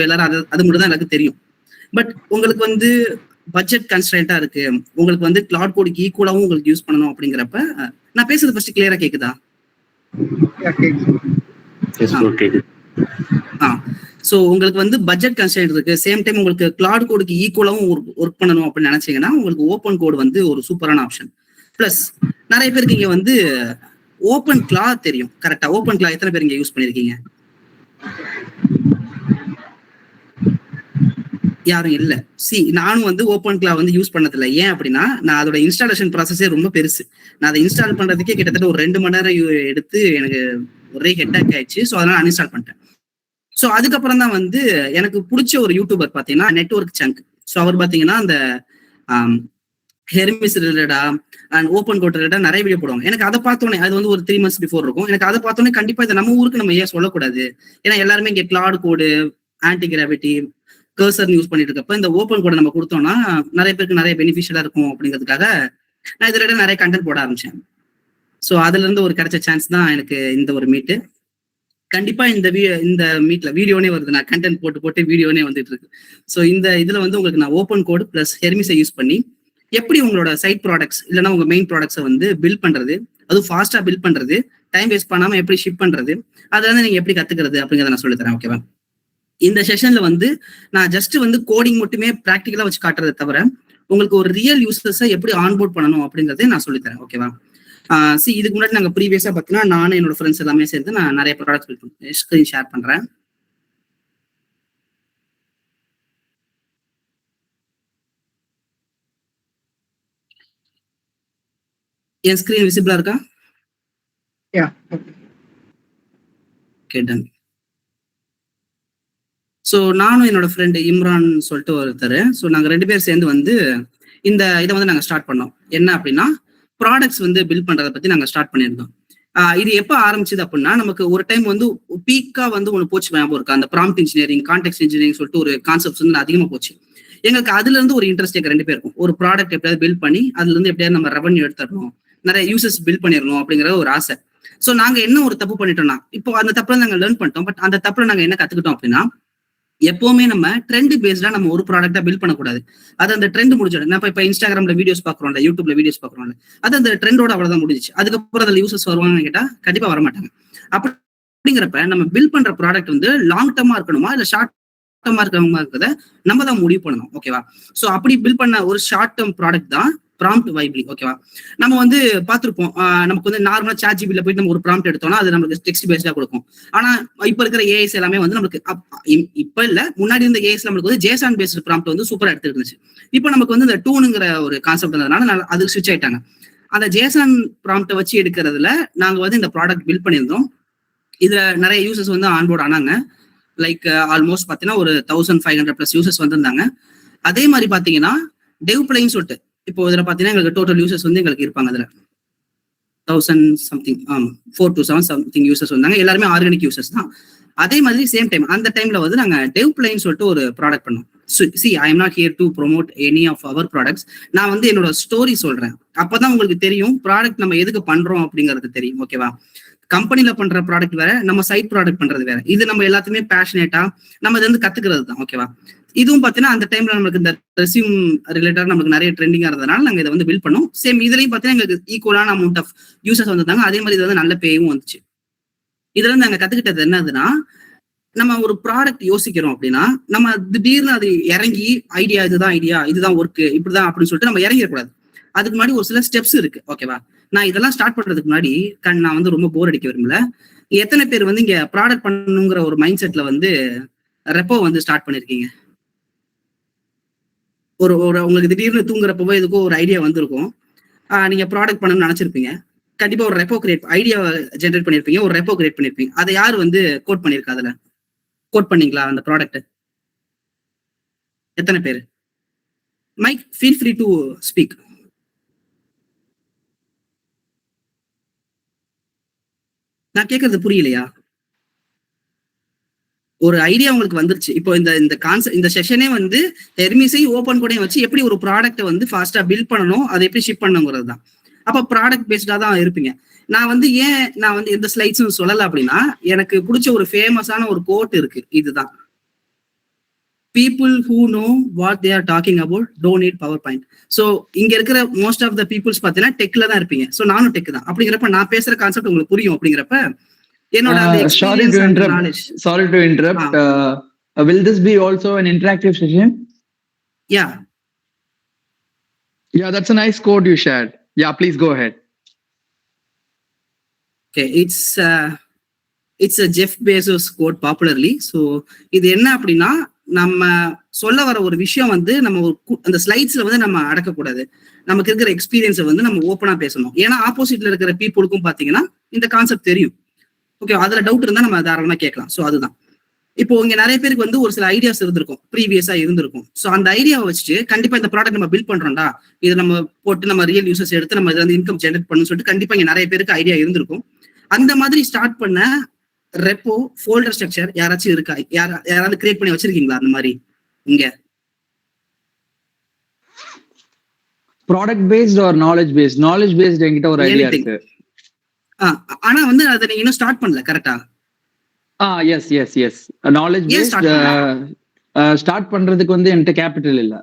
எல்லாரும் அது மட்டும் தான் எனக்கு தெரியும். பட் உங்களுக்கு வந்து பட்ஜெட் கன்ஸ்ட்ரெயின்ட்டா இருக்கு, உங்களுக்கு வந்து கிளவுட் கோடுக்கு ஈக்குவலாவும் உங்களுக்கு யூஸ் பண்ணணும் அப்படிங்கிறப்ப, நான் பேசுறது ஃபர்ஸ்ட் கிளியரா கேக்குதா? சோ உங்களுக்கு வந்து பட்ஜெட் கன்ஸ்ட்ரெயின்ட் இருக்கு, சேம் டைம் உங்களுக்கு கிளவுட் கோடுக்கு ஈக்குவலாவும் ஒர்க் பண்ணணும் அப்படின்னு நினைச்சீங்கன்னா உங்களுக்கு ஓப்பன் கோட் வந்து ஒரு சூப்பரான ஆப்ஷன். பிளஸ் நிறைய பேருக்கு இங்க வந்து ஓப்பன் கிளா தெரியும், கரெக்டா? ஓப்பன் கிளா எத்தனை பேர் இங்க யூஸ் பண்ணிருக்கீங்க? யாரும் இல்ல. நானும் வந்து ஓப்பன் கிளா வந்து யூஸ் பண்ணது இல்லை. ஏன் அப்படின்னா நான் அதோட இன்ஸ்டாலேஷன் ப்ராசஸே ரொம்ப பெருசு. நான் அதை இன்ஸ்டால் பண்றதுக்கே கிட்டத்தட்ட ஒரு 2 மணி நேரம் எடுத்து எனக்கு ஒரே ஹெட்டாக் ஆயிடுச்சு. ஸோ அதனால அன்இன்ஸ்டால் பண்ணிட்டேன். ஸோ அதுக்கப்புறம் தான் வந்து எனக்கு பிடிச்ச ஒரு யூடியூபர் பாத்தீங்கன்னா நெட்வொர்க் சங்க். ஸோ அவர் பாத்தீங்கன்னா அந்த ஹெர்மிஸ் ரிலேட்டடா அண்ட் ஓப்பன் கோட் ரிலேட்டடா நிறைய வீடியோ போடுவாங்க. எனக்கு அதை பார்த்தோன்னே, அது வந்து ஒரு 3 months பிஃபோர் இருக்கும், எனக்கு அதை பார்த்தோன்னே கண்டிப்பா இதை நம்ம ஊருக்கு நம்ம ஏன் சொல்லக்கூடாது, ஏன்னா எல்லாருமே இங்க கிளவுட் கோடு, ஆன்டி கிராவிட்டி, கர்சர் யூஸ் பண்ணிட்டு இருக்கப்ப இந்த ஓப்பன் கோடை நம்ம கொடுத்தோம்னா நிறைய பேருக்கு நிறைய பெனிஃபிஷியலா இருக்கும் அப்படிங்கிறதுக்காக நான் இதுல நிறைய கண்டென்ட் போட ஆரம்பிச்சேன். ஸோ அதுல இருந்து ஒரு கிடைச்ச சான்ஸ் தான் எனக்கு இந்த ஒரு மீட்டு. கண்டிப்பா இந்த மீட்ல வீடியோனே வருது, நான் கண்டென்ட் போட்டு வீடியோனே வந்துட்டு இருக்கு. ஸோ இந்த இதுல வந்து உங்களுக்கு நான் ஓப்பன் கோடு பிளஸ் ஹெர்மிஸை யூஸ் பண்ணி எப்படி உங்களோட சைட் ப்ராடக்ட்ஸ் இல்லைன்னா உங்க மெயின் ப்ராடக்ட்ஸை வந்து பில்ட் பண்றது, அதுவும் ஃபாஸ்டா பில்ட் பண்றது, டைம் வேஸ்ட் பண்ணாம எப்படி ஷிப் பண்றது, அதை வந்து நீங்க எப்படி கத்துக்கிறது அப்படிங்கிறத நான் சொல்லித்தரேன். ஓகேவா? இந்த செஷன்ல வந்து நான் ஜஸ்ட் வந்து கோடிங் மட்டுமே ப்ராக்டிகலா வச்சு காட்டுறதை தவிர உங்களுக்கு ஒரு ரியல் யூசர்ஸை எப்படி ஆன்போர்ட் பண்ணணும் அப்படிங்கறதே நான் சொல்லித்தரேன். ஓகேவா? இதுக்கு முன்னாடி நாங்க ப்ரீவியஸா பார்த்தீங்கன்னா நானும் என்னோட ஃப்ரெண்ட்ஸ் எல்லாமே சேர்ந்து நான் நிறைய ப்ராடக்ட்ஸ் பில்ட் பண்ணுறேன். ஸ்கிரீன் ஷேர் பண்றேன். என் ஸ்கிரீன் விசிபிளா இருக்கா? கேட்டேன். ஸோ நானும் என்னோட ஃப்ரெண்டு இம்ரான் சொல்லிட்டு ஒருத்தர், ஸோ நாங்கள் 2 பேர் சேர்ந்து வந்து இதை வந்து நாங்கள் ஸ்டார்ட் பண்ணோம். என்ன அப்படின்னா ப்ராடக்ட்ஸ் வந்து பில்ட் பண்றதை பத்தி நாங்கள் ஸ்டார்ட் பண்ணியிருந்தோம். இது எப்போ ஆரம்பிச்சது அப்படின்னா நமக்கு ஒரு டைம் வந்து பீக்கா வந்து ஒன்று போச்சு, ஞாபகம் இருக்கு, அந்த ப்ராம்ப்ட் இன்ஜினியரிங், கான்டெக்ஸ்ட் இன்ஜினியரிங் சொல்லிட்டு ஒரு கான்செப்ட்ஸ் வந்து அதிகமாக போச்சு. எங்களுக்கு அதுல இருந்து ஒரு இன்ட்ரெஸ்ட் 2 பேருக்கும், ஒரு ப்ராடக்ட் எப்படியாவது பில்ட் பண்ணி அதுல இருந்து எப்படியாவது நம்ம ரெவன்யூ எடுத்துடணும், நிறைய யூசர்ஸ் பில்ட் பண்ணிடணும் அப்படிங்கிற ஒரு ஆசை. ஸோ நாங்க என்ன ஒரு தப்பு பண்ணிட்டோம்னா, இப்போ அந்த தப்புல நாங்க லேர்ன் பண்ணிட்டோம். பட் அந்த தப்புல நாங்க என்ன கத்துக்கிட்டோம் அப்படின்னா, எப்பவுமே நம்ம ட்ரெண்ட் பேஸ்டா நம்ம ஒரு ப்ராடக்டா பில்ட் பண்ணக்கூடாது. அது அந்த ட்ரெண்ட் முடிஞ்சிடும். நான் இப்ப இன்ஸ்டாகிராம்ல வீடியோஸ் பாக்குறோம்ல, யூடியூப்ல வீடியோஸ் பாக்குறோம்ல, அது அந்த ட்ரெண்டோட அவ்வளவுதான் முடிஞ்சிச்சு. அதுக்கப்புறம் அதுல யூசர்ஸ் வருவாங்கன்னு கேட்டா கண்டிப்பா வரமாட்டாங்க. அப்படிங்கிறப்ப நம்ம பில்ட் பண்ற ப்ராடக்ட் வந்து லாங் டர்மா இருக்கணுமா இல்ல ஷார்ட் டர்மா இருக்கிறத நம்ம தான் முடிவு பண்ணணும். ஓகேவா? சோ அப்படி பில்ட் பண்ண ஒரு ஷார்ட் டர்ம் ப்ராடக்ட் தான் ப்ராம்ப்ட் வைப்லி. ஓகேவா? நம்ம வந்து பார்த்திருப்போம், நமக்கு வந்து நார்மலா சாட் ஜிபில போயிட்டு நம்ம ஒரு ப்ராம்ப்ட் எடுத்தோம்னா அது நமக்கு டெக்ஸ்ட் பேஸ்டா கொடுக்கும். ஆனா இப்ப இருக்கிற ஏஐஸ் எல்லாமே வந்து நமக்கு இப்ப இல்ல, முன்னாடி இருந்த ஏஐஸ் நமக்கு வந்து ஜேசான் பேஸ்ட் ப்ராம்ப்ட் வந்து சூப்பரா எடுத்துட்டு இருந்துச்சு. இப்போ நமக்கு வந்து இந்த டூனுங்கிற ஒரு கான்செப்ட் இருந்ததுனால அது ஸ்விட்ச் ஆயிட்டாங்க. அந்த ஜேசான் ப்ராம்ப்டை வச்சு எடுக்கிறதுல நாங்க வந்து இந்த ப்ராடக்ட் பில்ட் பண்ணியிருந்தோம். இதுல நிறைய யூசர்ஸ் வந்து ஆன்போர்ட் ஆனாங்க. லைக் ஆல்மோஸ்ட் பாத்தீங்கன்னா ஒரு 1500+ யூசர்ஸ் வந்திருந்தாங்க. அதே மாதிரி பாத்தீங்கன்னா டெவ் பிளைன்னு சொல்லிட்டு இப்போ இதுல பாத்தீங்கன்னா எங்களுக்கு டோட்டல் யூசர்ஸ் வந்து எங்களுக்கு இருப்பாங்க. அதுல 1000 சம்திங் 4 to 7 சம்திங் யூசர்ஸ் வந்தாங்க. எல்லாருமே ஆர்கானிக் யூசர்ஸ் தான். அதே மாதிரி சேம் டைம் அந்த டைம்ல வந்து நாங்க டெவ் பிளைன்னு சொல்லிட்டு ஒரு ப்ராடக்ட் பண்ணோம். I am not here to promote any of our products. நான் வந்து என்னோட ஸ்டோரி சொல்றேன். அப்பதான் உங்களுக்கு தெரியும் ப்ராடக்ட் நம்ம எதுக்கு பண்றோம் அப்படிங்கிறது தெரியும். ஓகேவா? கம்பெனில பண்ற ப்ராடக்ட் வேற, நம்ம சைட் ப்ராடக்ட் பண்றது வேற. இது நம்ம எல்லாத்தையுமே பேஷனேட்டா நம்ம இது வந்து கத்துக்கிறது தான். ஓகேவா? இதுவும் பாத்தீங்கன்னா அந்த டைம்ல நமக்கு இந்த ரெஸ்யூம் ரிலேட்டட் நமக்கு நிறைய ட்ரெண்டிங்கா இருந்ததுனால நாங்க இதை வந்து பில்ட் பண்ணோம். சேம் இதுலயும் பாத்தீங்கன்னா எங்களுக்கு ஈக்குவலான அமௌண்ட் ஆஃப் யூசர்ஸ் வந்திருந்தாங்க. அதே மாதிரி இது வந்து நல்ல பேவும் வந்துச்சு. இதுல இருந்து நாங்க கத்துக்கிட்டது என்னதுன்னா, நம்ம ஒரு ப்ராடக்ட் யோசிக்கிறோம் அப்படின்னா நம்ம திடீர்னு அது இறங்கி இதுதான் ஒர்க் இப்படிதான் அப்படின்னு சொல்லிட்டு நம்ம இறங்கிடக்கூடாது. அதுக்கு முன்னாடி ஒரு சில ஸ்டெப்ஸ் இருக்கு. ஓகேவா? நான் இதெல்லாம் ஸ்டார்ட் பண்றதுக்கு முன்னாடி நான் வந்து ரொம்ப போர் அடிக்க விரும்பல. எத்தனை பேர் வந்து இங்க ப்ராடக்ட் பண்ணணுங்கிற ஒரு மைண்ட் செட்ல வந்து ரெப்போ வந்து ஸ்டார்ட் பண்ணிருக்கீங்க? ஒரு உங்களுக்கு திடீர்னு தூங்குறப்போ எதுக்கோ ஒரு ஐடியா வந்திருக்கும். நீங்க ப்ராடக்ட் பண்ணணும்னு நினைச்சிருப்பீங்க. கண்டிப்பா ஒரு ரெப்போ ஐடியா ஜென்ரேட் பண்ணிருப்பீங்க, ஒரு ரெப்போ கிரியேட் பண்ணிருப்பீங்க. அதை யார் வந்து கோட் பண்ணிருக்கா? அதுல கோட் பண்ணீங்களா அந்த ப்ராடக்ட்? எத்தனை பேர்? Mic feel free to speak. நான் கேட்கறது புரியலையா? ஒரு ஐடியா உங்களுக்கு வந்துருச்சு. இப்போ இந்த கான்செப்ட் இந்த செஷனே வந்து ஹெர்மிஸை ஓப்பன் கோடையும் வச்சு எப்படி ஒரு ப்ராடக்ட்டை வந்து ஃபாஸ்டா பில்ட் பண்ணணும், அதை எப்படி ஷிப் பண்ணுங்கிறது தான். அப்ப ப்ராடக்ட் பேஸ்டா தான் இருப்பீங்க. நான் வந்து எந்த ஸ்லைட்ஸும் சொல்லல அப்படின்னா, எனக்கு பிடிச்ச ஒரு ஃபேமஸான ஒரு கோட் இருக்கு. இதுதான் people who know what they are talking about don't need PowerPoint. So இங்க இருக்கிற மோஸ்ட் ஆஃப் த பீப்புள்ஸ் பாத்தீங்கன்னா டெக்ல தான் இருப்பீங்க. சோ நானும் டெக் தான். அப்படிங்கிறப்ப நான் பேசுற கான்செப்ட் உங்களுக்கு புரியும். அப்படிங்கிறப்ப என்னோட sorry to interrupt. Will this be also an interactive session? Yeah, that's a nice code you shared. Yeah, please go ahead. Okay, it's a Jeff Bezos quote popularly. So இது என்ன அப்படின்னா, நம்ம சொல்ல வர ஒரு விஷயம் வந்து நம்ம அந்த ஸ்லைட்ஸ்ல வந்து நம்ம அடக்கக்கூடாது. நமக்கு இருக்கிற எக்ஸ்பீரியன்ஸை வந்து நம்ம ஓப்பனா பேசணும். ஏன்னா ஆப்போசிட்ல இருக்கிற பீப்புளுக்கும் பாத்தீங்கன்னா இந்த கான்செப்ட் தெரியும். ஓகே, அதுல டவுட் இருந்தா நம்ம தாராளமா கேட்கலாம். ஸோ அதுதான் இப்போ இங்க நிறைய பேருக்கு வந்து ஒரு சில ஐடியாஸ் இருந்திருக்கும், ப்ரீவியஸா இருந்திருக்கும். ஸோ அந்த ஐடியாவை வச்சுட்டு கண்டிப்பா இந்த ப்ராடக்ட் நம்ம பில்ட் பண்றோம்டா, இதை நம்ம போட்டு நம்ம ரியல் யூசர்ஸ் எடுத்து நம்ம இதுல இருந்து இன்கம் ஜெனரேட் பண்ணணும்னு சொல்லிட்டு கண்டிப்பா இங்க நிறைய பேருக்கு ஐடியா இருந்திருக்கும். அந்த மாதிரி ஸ்டார்ட் பண்ண ரெப்போ ஃபோல்டர் ஸ்ட்ரக்சர் யாராச்சும் இருக்கா? யாராவது கிரியேட் பண்ணி வச்சிருக்கீங்களா அந்த மாதிரி? இங்க product based or knowledge based என்கிட்ட ஒரு ஐடியா இருக்கு. ஆனா வந்து அதை நீங்க இன்னும் ஸ்டார்ட் பண்ணல, கரெக்டா? எஸ் நாலேஜ் பேஸ்ட் ஸ்டார்ட் பண்றதுக்கு வந்து என்கிட்ட கேபிட்டல் இல்ல.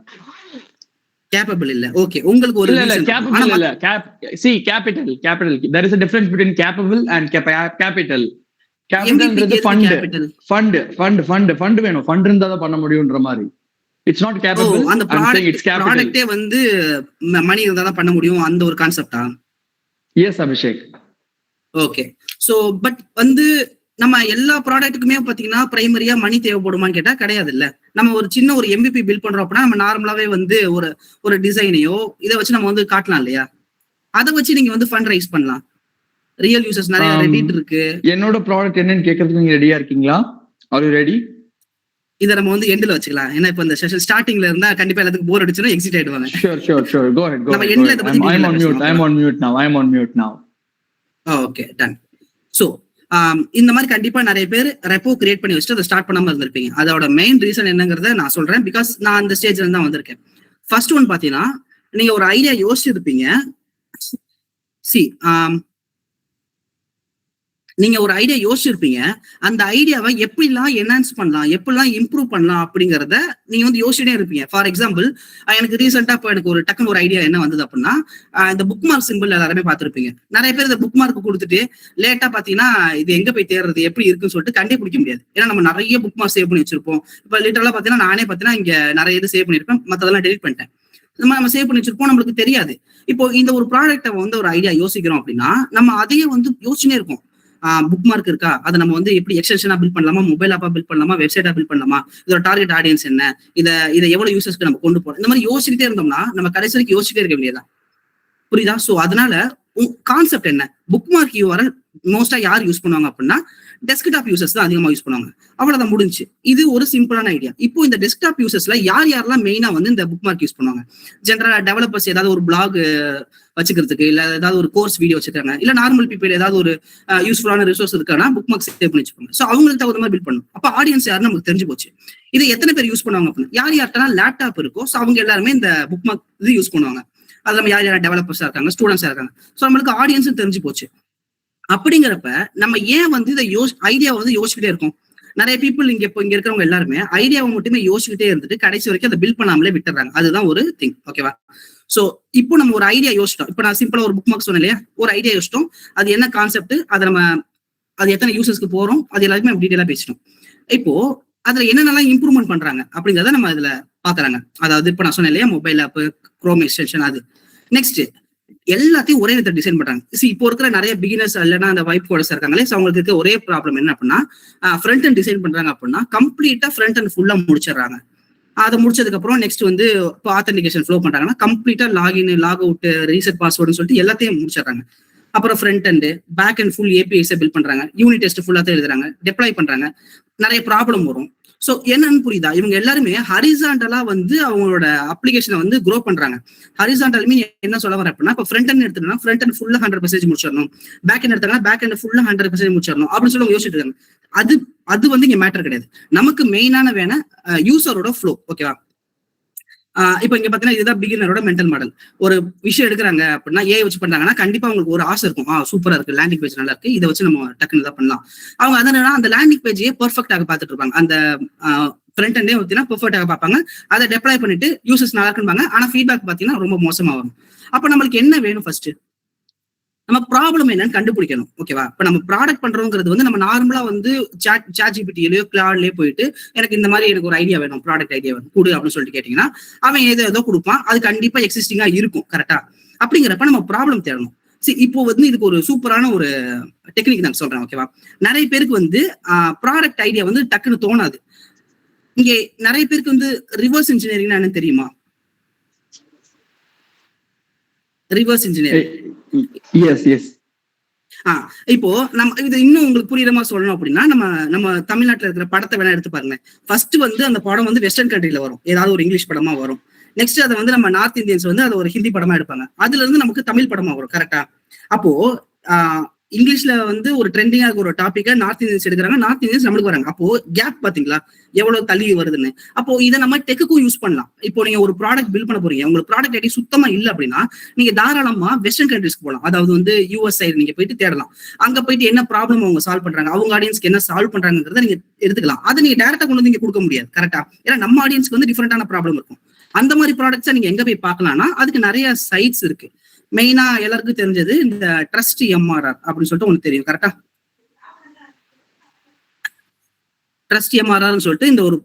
கேப்பபிள் இல்ல. ஓகே, உங்களுக்கு ஒரு கேபிட்டல் இல்ல. Capital there is a difference between capable and capital. கேபிட்டல்ன்றது ஃபண்ட் வேணும். ஃபண்ட் இருந்தா தான் பண்ண முடியும்ன்ற மாதிரி. It's not capable. அந்த ப்ராடக்ட்டே வந்து மணி இருந்தா தான் பண்ண முடியும், அந்த ஒரு கான்செப்டா? Yes Abhishek. Okay, so but வந்து நம்ம எல்லா ப்ராடக்ட்டுக்குமே பாத்தீங்கன்னா பிரைமரியா மணி தேவைப்படுமான்னு கேட்டா கிடையாது இல்ல. நம்ம ஒரு சின்ன ஒரு MVP பில்ட் பண்றோம் அப்படின்னா நம்ம நார்மலாவே வந்து ஒரு டிசைனையோ இதை வச்சு நம்ம வந்து காட்டலாம் இல்லையா? அதை வச்சு நீங்க வந்து ஃபண்ட் ரைஸ் பண்ணலாம். ரியல் யூசர்ஸ் நிறைய ரெடிட் இருக்கு. என்னோட ப்ராடக்ட் என்னன்னு கேட்கறதுக்கு நீங்க ரெடியா இருக்கீங்களா? Are you ready? இத நம்ம வந்து எண்ட்ல வச்சுக்கலாம். ஏன்னா இப்ப இந்த செஷன் ஸ்டார்டிங்ல இருந்தா கண்டிப்பா எல்லாத்துக்கும் போர் அடிச்சுனா எக்ஸிட் ஆயிடுவாங்க. Sure. Go ahead. நம்ம எண்ட்ல இத பத்தி I'm on mute now. Okay, done. So இந்த மாதிரி கண்டிப்பா நிறைய பேர் ரெப்போ கிரியேட் பண்ணி வச்சுட்டு அதை ஸ்டார்ட் பண்ணாம இருந்திருப்பீங்க. அதோட மெயின் ரீசன் என்னங்கறத நான் சொல்றேன். பிகாஸ் நான் அந்த ஸ்டேஜ்ல தான் வந்திருக்கேன். ஃபர்ஸ்ட் ஒன் பாத்தீங்கன்னா, நீங்க ஒரு ஐடியா யோசிச்சிருப்பீங்க. நீங்க ஒரு ஐடியா யோசிச்சிருப்பீங்க. அந்த ஐடியாவை எப்படிலாம் என்ஹான்ஸ் பண்ணலாம், எப்படிலாம் இம்ப்ரூவ் பண்ணலாம் அப்படிங்கறத நீங்க வந்து யோசிச்சுட்டே இருப்பீங்க. ஃபார் எக்ஸாம்பிள், எனக்கு ரீசெண்டா இப்போ எனக்கு ஒரு டக்குன்னு ஒரு ஐடியா என்ன வந்தது அப்படின்னா, இந்த புக் மார்க் சிம்பிள் எல்லாருமே பார்த்திருப்பீங்க. நிறைய பேர் இந்த புக் மார்க் கொடுத்துட்டு லேட்டா பாத்தீங்கன்னா இது எங்க போய் தேடுறது, எப்படி இருக்குன்னு சொல்லிட்டு கண்டுபிடிக்க முடியாது. ஏன்னா நம்ம நிறைய புக் மார்க் சேவ் பண்ணி வச்சிருப்போம். இப்போ லிட்டரலா பாத்தீங்கன்னா நானே பாத்தீங்கன்னா இங்க நிறைய இது சேவ் பண்ணிருப்பேன், மத்ததெல்லாம் டெலிட் பண்ணிட்டேன். நம்ம சேவ் பண்ணி வச்சிருப்போம், நம்மளுக்கு தெரியாது. இப்போ இந்த ஒரு ப்ராடக்ட்டை வந்து ஒரு ஐடியா யோசிக்கிறோம் அப்படின்னா நம்ம அதையே வந்து யோசிச்சுனே இருக்கோம். புக் மார்க் இருக்கா, அதை நம்ம வந்து எப்படி எக்ஸ்டென்ஷனா பில்ட் பண்ணலாமா, மொபைல் ஆப்பா பில்ட் பண்ணலாமா, வெப்சைட்டா பில்ட் பண்ணலாமா, இதோட டார்கெட் ஆடியன்ஸ் என்ன, இதை எவ்வளவு யூசர்ஸ்க்கு நம்ம கொண்டு போறோம், இந்த மாதிரி யோசிச்சுட்டே இருந்தோம்னா நம்ம கடைசி வரைக்கும் யோசிச்சுட்டே இருக்க வேண்டியதான். புரியுதா? சோ அதனால கான்செப்ட் என்ன, புக் மார்க் யூஆர்எல் மோஸ்டா யார் யூஸ் பண்ணுவாங்க அப்படின்னா டெஸ்க்டாப் யூசர்ஸ் தான் அதிகமா யூஸ் பண்ணுவாங்க. அவ்வளவுதான், முடிஞ்சு. இது ஒரு சிம்பிளான ஐடியா. இப்போ இந்த டெஸ்க்டாப் யூசர்ஸ்ல யாரெல்லாம் மெயினா வந்து இந்த புக் மார்க் யூஸ் பண்ணுவாங்க? ஜென்ரலா டெவலப்பர்ஸ் ஏதாவது ஒரு பிளாக் வச்சுக்கிறதுக்கு, இல்ல ஏதாவது ஒரு கோர்ஸ் வீடியோ வச்சிருக்காங்க, இல்ல நார்மல் பீப்பிள் ஏதாவது ஒரு யூஸ்ஃபுல்லான ரிசோர்ஸ் இருக்கானா புக் மார்க் சேவ் பண்ணி வச்சுப்பாங்க. சோ அவங்களுக்கு தகுந்த மாதிரி பில்ட் பண்ணும். அப்ப ஆடியன்ஸ் யாருன்னு நமக்கு தெரிஞ்சு போச்சு. இதை எத்தனை பேர் யூஸ் பண்ணுவாங்க அப்படின்னா, யார்கிட்ட லேப்டாப் இருக்கோ சோ அவங்க எல்லாருமே இந்த புக் மார்க் இது யூஸ் பண்ணுவாங்க. அது நம்ம யார் டெவலப்பர்ஸா இருக்காங்க, ஸ்டூடெண்ட்ஸா இருக்காங்க. சோ நம்மளுக்கு ஆடியன்ஸும் தெரிஞ்சு போச்சு. அப்படிங்கிறப்ப நம்ம ஏன் வந்து இதை ஐடியாவை வந்து யோசிச்சுட்டே இருக்கோம்? நிறைய பீப்புள் இங்க இருக்கிறவங்க எல்லாருமே ஐடியாவை மட்டுமே யோசிச்சுட்டே இருந்துட்டு கடைசி வரைக்கும் அதை பில்ட் பண்ணாமலே விட்டுறாங்க. அதுதான் ஒரு திங். ஓகேவா? சோ இப்போ நம்ம ஒரு ஐடியா யோசிச்சிட்டோம். இப்போ நான் சிம்பிளா ஒரு புக் மார்க் சொன்னேன் இல்லையா, ஒரு ஐடியா யோசிச்சிட்டோம். அது என்ன கான்செப்ட், அது எத்தனை யூசர்ஸ்க்கு போறோம், அது எல்லாருமே நம்ம டீடைலா பேசிட்டோம். இப்போ அதுல என்னென்னலாம் இம்ப்ரூவ்மெண்ட் பண்றாங்க அப்படிங்கறத நம்ம இதுல பாக்குறாங்க. அதாவது இப்போ நான் சொன்னேன் இல்லையா, மொபைல் ஆப், குரோம் எக்ஸ்டென்ஷன், அது நெக்ஸ்ட் எல்லாத்தையும் ஒரே விதத்தை டிசைன் பண்றாங்க. இப்போ இருக்கிற நிறைய பிகினர்ஸ் இல்லைன்னா அந்த வைப் கோடர்ஸ் இருக்காங்களே, அவங்களுக்கு இருக்க ஒரே ப்ராப்ளம் என்ன அப்படின்னா, ஃப்ரண்ட் அண்ட் டிசைன் பண்றாங்க அப்படின்னா கம்ப்ளீட்டா ஃப்ரண்ட் அண்ட் ஃபுல்லா முடிச்சிடறாங்க. அதை முடிச்சதுக்கு அப்புறம் நெக்ஸ்ட் வந்து இப்போ ஆத்தென்டிகேஷன் ஃப்ளோ பண்றாங்கன்னா கம்ப்ளீட்டா லாகின், லாக் அவுட், ரீசெட் பாஸ்வேர்டுன்னு சொல்லிட்டு எல்லாத்தையும் முடிச்சிடறாங்க. அப்புறம் front and back and full ஏபிஐஸை பில்ட் பண்றாங்க, யூனிட் டெஸ்ட் ஃபுல்லா தான் எழுதுறாங்க, டெப்ளாய் பண்றாங்க. நிறைய ப்ராப்ளம் வரும். சோ என்னன்னு புரியுதா? இவங்க எல்லாருமே ஹரிசாண்டலா வந்து அவங்களோட அப்ளிகேஷனை வந்து க்ரோ பண்றாங்க. ஹரிசாண்டல் மீன் என்ன சொல்ல வர அப்படின்னா, இப்போ ஃப்ரண்ட் அண்ட் எடுத்துட்டா ஃப்ரண்ட் அண்ட் ஃபுல்லா 100% முடிச்சிடணும், பேக் அண்ட் எடுத்தாங்கன்னா பேக் அண்ட் ஃபுல்லா 100% முடிச்சிடணும் அப்படின்னு சொல்லி யோசிச்சுட்டு இருக்காங்க. அது வந்து இங்க மேட்டர் கிடையாது. நமக்கு மெயினான வேணா யூசரோட ஃப்ளோ. ஓகேவா? இப்போ இங்க பாத்தீங்கன்னா இதுதான் பிகினரோட மென்டல் மாடல். ஒரு விஷயம் எடுக்கிறாங்க அப்படின்னா ஏஐ வச்சு பண்றாங்கன்னா கண்டிப்பா அவங்களுக்கு ஒரு ஆசை இருக்கும். சூப்பரா இருக்கு, லேண்டிங் பேஜ் நல்லா இருக்கு, இதை வச்சு நம்ம டக்குன்னு தான் பண்ணலாம். அவங்க அதனால அந்த லேண்டிங் பேஜையே பெர்ஃபெக்டாக பார்த்துட்டு இருப்பாங்க. அந்த ஃப்ரண்ட் எண்டே பார்த்தீங்கன்னா பெர்ஃபெக்டாக பார்ப்பாங்க. அதை டெப்ளாய் பண்ணிட்டு யூசர்ஸ் நல்லா இருக்குன்னு, ஆனா ஃபீட்பேக் பாத்தீங்கன்னா ரொம்ப மோசமா வரும். அப்ப நம்மளுக்கு என்ன வேணும்? ஃபர்ஸ்ட் நம்ம ப்ராப்ளம் என்னன்னு கண்டுபிடிக்கணும். ஓகேவா? இப்ப நம்ம ப்ராடக்ட் பண்றோங்கிறது வந்து நம்ம நார்மலா வந்து சாட் ஜிபிடிலயோ கிளாட்லயோ போயிட்டு எனக்கு இந்த மாதிரி எனக்கு ஒரு ஐடியா வேணும், ப்ராடக்ட் ஐடியா வேணும் கொடு அப்படின்னு சொல்லிட்டு கேட்டீங்கன்னா அவன் ஏதோ கொடுப்பான். அது கண்டிப்பா எக்ஸிஸ்டிங்கா இருக்கும். கரெக்டா? அப்படிங்கிறப்ப நம்ம ப்ராப்ளம் தேடணும். இப்போ வந்து இதுக்கு ஒரு சூப்பரான ஒரு டெக்னிக் நான் சொல்றேன். ஓகேவா? நிறைய பேருக்கு வந்து ப்ராடக்ட் ஐடியா வந்து டக்குன்னு தோணாது. இங்க நிறைய பேருக்கு வந்து ரிவர்ஸ் இன்ஜினியரிங் என்னன்னு தெரியுமா? Reverse engineering. இப்போ நம்ம இது இன்னும் உங்களுக்கு புரியுற மாதிரி சொல்லணும் அப்படின்னா நம்ம தமிழ்நாட்டுல இருக்கிற படத்தை வேணா எடுத்து பாருங்க. ஃபர்ஸ்ட் வந்து அந்த படம் வந்து வெஸ்டர்ன் கண்ட்ரில வரும், ஏதாவது ஒரு இங்கிலீஷ் படமா வரும். நெக்ஸ்ட் அதை வந்து நம்ம நார்த் இந்தியன்ஸ் வந்து அதை ஒரு ஹிந்தி படமா எடுப்பாங்க. அதுல இருந்து நமக்கு தமிழ் படமா வரும். கரெக்டா? அப்போ இங்கிலீஷ்ல வந்து ஒரு ட்ரெண்டிங்கா இருக்க ஒரு டாபிக்கை நார்த் இந்தியன்ஸ் எடுக்கிறாங்க, நார்த் இந்தியன்ஸ் நம்மளுக்கு வராங்க. அப்போ கேப் பாத்தீங்களா எவ்வளவு தள்ளி வருதுன்னு. அப்போ இதை நம்ம டெக்குக்கும் யூஸ் பண்ணலாம். இப்போ நீங்க ஒரு ப்ராடக்ட் பில்ட் பண்ண போறீங்க, உங்களுக்கு ப்ராடக்ட் ஐடி சுத்தமா இல்லை அப்படின்னா நீங்க தாராளமா வெஸ்டர்ன் கண்ட்ரிஸ்க்கு போகலாம். அதாவது வந்து யூஎஸ் சைடு நீங்க போயிட்டு தேடலாம். அங்க போயிட்டு என்ன ப்ராப்ளம் அவங்க சால்வ் பண்றாங்க, அவங்க ஆடியன்ஸ்க்கு என்ன சால்வ் பண்றாங்கிறத நீங்க எடுத்துக்கலாம். அதை நீங்க டேரக்டா கொண்டு வந்து இங்க கொடுக்க முடியாது. கரெக்டா? ஏன்னா நம்ம ஆடியன்ஸ்க்கு வந்து டிஃபரெண்டான ப்ராப்ளம் இருக்கும். அந்த மாதிரி ப்ராடக்ட்ஸை நீங்க எங்க போய் பார்க்கலாம்னா அதுக்கு நிறைய சைட்ஸ் இருக்கு. மெயினா எல்லாருக்கும் தெரிஞ்சது இந்த ட்ரஸ்ட் எம்ஆர்ஆர் அப்படின்னு சொல்லிட்டு உங்களுக்கு தெரியும். கரெக்டா? ட்ரஸ்ட் எம்ஆர்ஆர்னு சொல்லிட்டு இந்த ஒரு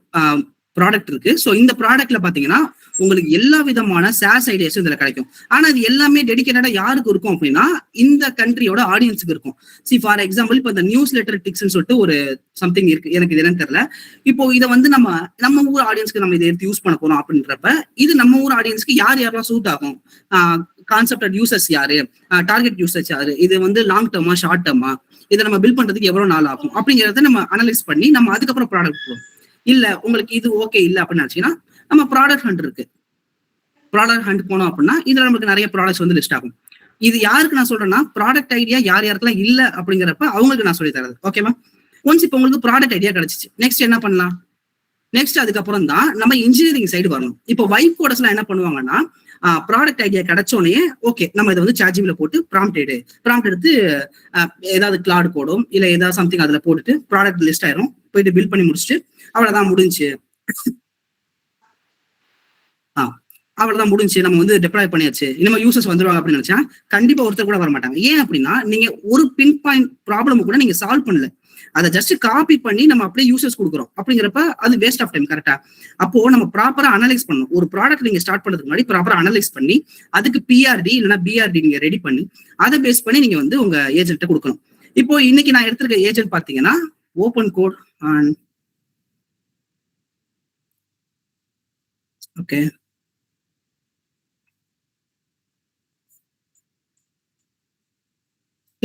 ப்ராடக்ட் இருக்கு. ஸோ இந்த ப்ராடக்ட்ல பாத்தீங்கன்னா உங்களுக்கு எல்லா விதமான சாஸ் ஐடியாஸும் இதுல கிடைக்கும். ஆனா இது எல்லாமே டெடிகேட்டடா யாருக்கு இருக்கும் அப்படின்னா இந்த கண்ட்ரியோட ஆடியன்ஸுக்கு இருக்கும். ஃபார் எக்ஸாம்பிள் இப்போ இந்த நியூஸ் லெட்டர் டிக்ஸ்ன்னு சொல்லிட்டு ஒரு சம்திங் இருக்கு, எனக்கு இது என்னன்னு தெரியல. இப்போ இதை வந்து நம்ம ஊர் ஆடியன்ஸ்க்கு நம்ம இதை எடுத்து யூஸ் பண்ண போறோம் அப்படின்றப்ப இது நம்ம ஊர் ஆடியன்ஸ்க்கு யாரெல்லாம் சூட் ஆகும், கான்செப்ட் யூசர்ஸ் யாரு, டார்கெட் யூசர்ஸ் யாரு, இது வந்து லாங் டேர்மா ஷார்ட் டேர்மா, இதை நம்ம பில்ட் பண்றதுக்கு எவ்வளவு நாள் ஆகும் அப்படிங்கறத நம்ம அனலைஸ் பண்ணி நம்ம அதுக்கப்புறம் ப்ராடக்ட் போவோம். இல்ல உங்களுக்கு இது ஓகே இல்ல அப்படின்னு நினைச்சீங்கன்னா நம்ம ப்ராடக்ட் ஹண்ட் இருக்கு. ப்ராடக்ட் ஹண்ட் போனோம் அப்படின்னா இதுல நமக்கு நிறைய ப்ராடக்ட்ஸ் வந்து லிஸ்ட் ஆகும். இது யாருக்கு நான் சொல்றேன்னா ப்ராடக்ட் ஐடியா யாருக்கெல்லாம் இல்ல அப்படிங்கிறப்ப அவங்களுக்கு நான் சொல்லி தரது. ஓகேவா? ஒன்ஸ் இப்போ உங்களுக்கு ப்ராடக்ட் ஐடியா கிடைச்சிச்சு, நெக்ஸ்ட் என்ன பண்ணலாம்? நெக்ஸ்ட் அதுக்கப்புறம் தான் நம்ம இன்ஜினியரிங் சைடு வரணும். இப்போ வைப் கோடர்ஸ் எல்லாம் என்ன பண்ணுவாங்கன்னா ப்ராடக்ட் ஐடியா கிடைச்சோடனே ஓகே நம்ம இதை வந்து சாட்ஜிபில போட்டு ப்ராம்ப்ட் எடுத்து ஏதாவது கிளாட் கோடும் இல்ல ஏதாவது சம்திங் அதுல போட்டுட்டு ப்ராடக்ட் லிஸ்ட் ஆயிரும், போயிட்டு பில் பண்ணி முடிச்சுட்டு அவ்வளவுதான் முடிஞ்சு அவ்வளவுதான் முடிஞ்சு நம்ம வந்து டெப்ளாய் பண்ணியாச்சு, இனிமே யூசர்ஸ் வந்துருவாங்க அப்படின்னு நினைச்சா கண்டிப்பா ஒருத்தர் கூட வர மாட்டாங்க. ஏன் அப்படின்னா நீங்க ஒரு பின் பாயிண்ட் ப்ராப்ளம் கூட நீங்க சால்வ் பண்ணல, அதை ஜஸ்ட் காப்பி பண்ணி நம்ம அப்படியே யூசர்ஸ் கொடுக்குறோம். அப்படிங்கிறப்ப அது வேஸ்ட் ஆஃப் டைம். கரெக்டா? அப்போ நம்ம ப்ராப்பரா அனலைஸ் பண்ணணும். ஒரு ப்ராடக்ட் நீங்க ஸ்டார்ட் பண்றதுக்கு முன்னாடி ப்ராப்பரா அனலைஸ் பண்ணி அதுக்கு பிஆர்டி இல்லைன்னா பிஆர்டி நீங்க ரெடி பண்ணி அதை பேஸ் பண்ணி நீங்க வந்து உங்க ஏஜென்ட்ட கொடுக்கணும். இப்போ இன்னைக்கு நான் எடுத்திருக்க ஏஜென்ட் பாத்தீங்கன்னா ஓப்பன் கோட் ஓகே.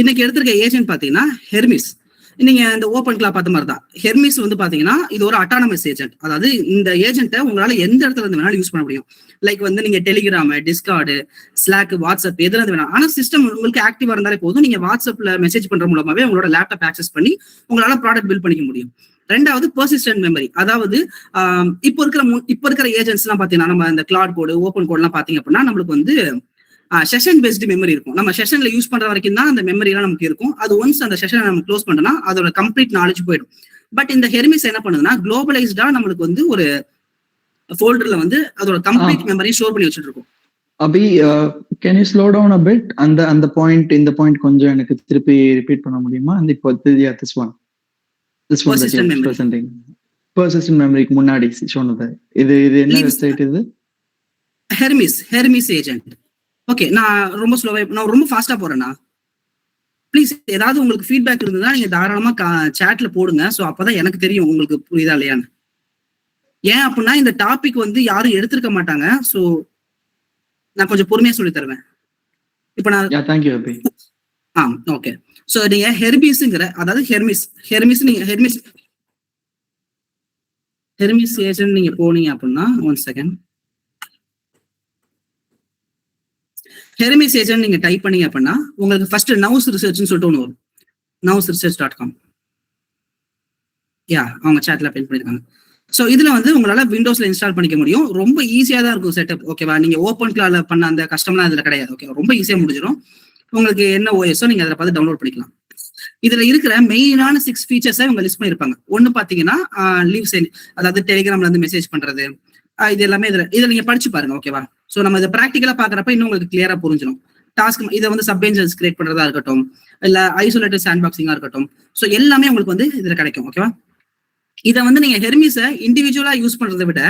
இன்னைக்கு எடுத்திருக்க ஏஜென்ட் பாத்தீங்கன்னா ஹெர்மிஸ். நீங்க இந்த ஓப்பன் கிளா பார்த்த மாதிரி தான் ஹெர்மிஸ் வந்து பாத்தீங்கன்னா இது ஒரு அட்டானமஸ் ஏஜென்ட். அதாவது இந்த ஏஜென்ட்டை உங்களால எந்த இடத்துல இருந்து வேணாலும் யூஸ் பண்ண முடியும். லைக் வந்து நீங்க டெலிகிராம், டிஸ்கார்டு, ஸ்லாக், வாட்ஸ்அப் எதுல இருந்து வேணாம். ஆனா சிஸ்டம் உங்களுக்கு ஆக்டிவா இருந்தாலே போதும். நீங்க வாட்ஸ்அப்ல மெசேஜ் பண்ற மூலமாவே உங்களோட லேப்டாப் ஆக்சஸ் பண்ணி உங்களால ப்ராடக்ட் பில்ட் பண்ணிக்க முடியும். ரெண்டாவது பெர்சிஸ்டன்ட் மெமரி. அதாவது இப்போ இருக்கிற ஏஜென்ட்ஸ் எல்லாம் பாத்தீங்கன்னா நம்ம இந்த கிளாட் கோடு, ஓப்பன் கோட் எல்லாம் பாத்தீங்க அப்படின்னா நம்மளுக்கு வந்து செஷன் பேஸ்டு மெமரி இருக்கும். நம்ம செஷன்ல யூஸ் பண்ற வரைக்கும் தான் அந்த மெமரி எல்லாம் நமக்கு இருக்கும். அது ஒன்ஸ் அந்த செஷனை நம்ம க்ளோஸ் பண்ணோம்னா அதோட கம்ப்ளீட் நாலேஜ் போயிடும். பட் இந்த ஹெர்மிஸ் என்ன பண்ணுதுன்னா குளோபலைஸ்டா நம்மளுக்கு வந்து ஒரு ஃபோல்டர்ல வந்து அதோட கம்ப்ளீட் மெமரி ஸ்டோர் பண்ணி வச்சுட்டு இருக்கும். Abhi can you slow down a bit? அந்த பாயிண்ட் இந்த பாயிண்ட் கொஞ்சம் எனக்கு திருப்பி ரிப்பீட் பண்ண முடியுமா? அந்த இப்போ this one persistent memoryக்கு முன்னாடி சொன்னது இது என்ன வெப்சைட்? இது ஹெர்மிஸ் ஏஜென்ட். ஓகே, நான் ரொம்ப ஃபாஸ்டா போறேன்னா ப்ளீஸ் ஏதாவது உங்களுக்கு ஃபீட்பேக் இருந்ததுன்னா நீங்க தாராளமா சாட்ல போடுங்க. ஸோ அப்பதான் எனக்கு தெரியும் உங்களுக்கு புரியுதா இல்லையான்னு. ஏன் அப்படின்னா இந்த டாபிக் வந்து யாரும் எடுத்திருக்க மாட்டாங்க. ஸோ நான் கொஞ்சம் பொறுமையா சொல்லி தருவேன். இப்ப நான் ஓகே. ஸோ நீங்க ஹெர்மிஸ்ங்கிற அதாவது ஹெர்மிஸ் ஏஜென்ட் நீங்க போனீங்க அப்படின்னா ஒன் செகண்ட். ஹெர்மிஸ் ஏஜென்ட் நீங்க டைப் பண்ணீங்க அப்படின்னா உங்களுக்கு ஃபர்ஸ்ட் நவுஸ் ரிசர்ச்னு சொல்லிட்டு ஒன்று வரும். nowsresearch.com. அவங்க சாட்ல பின் பண்ணிருக்காங்க. ஸோ இதுல வந்து உங்களால விண்டோஸ்ல இன்ஸ்டால் பண்ணிக்க முடியும். ரொம்ப ஈஸியா தான் இருக்கும் செட்டப். ஓகேவா? நீங்க ஓப்பன் கிளால பண்ண அந்த கஷ்டம்லாம் இதுல கிடையாது. ஓகே, ரொம்ப ஈஸியா முடிஞ்சிடும். உங்களுக்கு என்ன ஓஎஸோ நீங்க அதில் பார்த்து டவுன்லோட் பண்ணிக்கலாம். இதுல இருக்கிற மெயினான 6 ஃபீச்சர்ஸை இவங்க லிஸ்ட் பண்ணிருப்பாங்க. ஒன்னு பாத்தீங்கன்னா லீவ் சென்ட், அதாவது டெலிகிராம்ல இருந்து மெசேஜ் பண்றது. இது எல்லாமே இதுல நீங்க படிச்சு பாருங்க. ஓகேவா? சோ நம்ம இதை ப்ராக்டிகலா பாக்குறப்ப இன்னும் உங்களுக்கு கிளியரா புரிஞ்சிடும். டாஸ்க் இதை வந்து சப்ஏஞ்சல்ஸ் கிரியேட் பண்றதா இருக்கட்டும், இல்ல ஐசோலேட்டட் சாண்ட் பாக்ஸிங்கா இருக்கட்டும். ஸோ எல்லாமே உங்களுக்கு வந்து இதுல கிடைக்கும். ஓகேவா? இதை வந்து நீங்க ஹெர்மிஸை இண்டிவிஜுவலா யூஸ் பண்றதை விட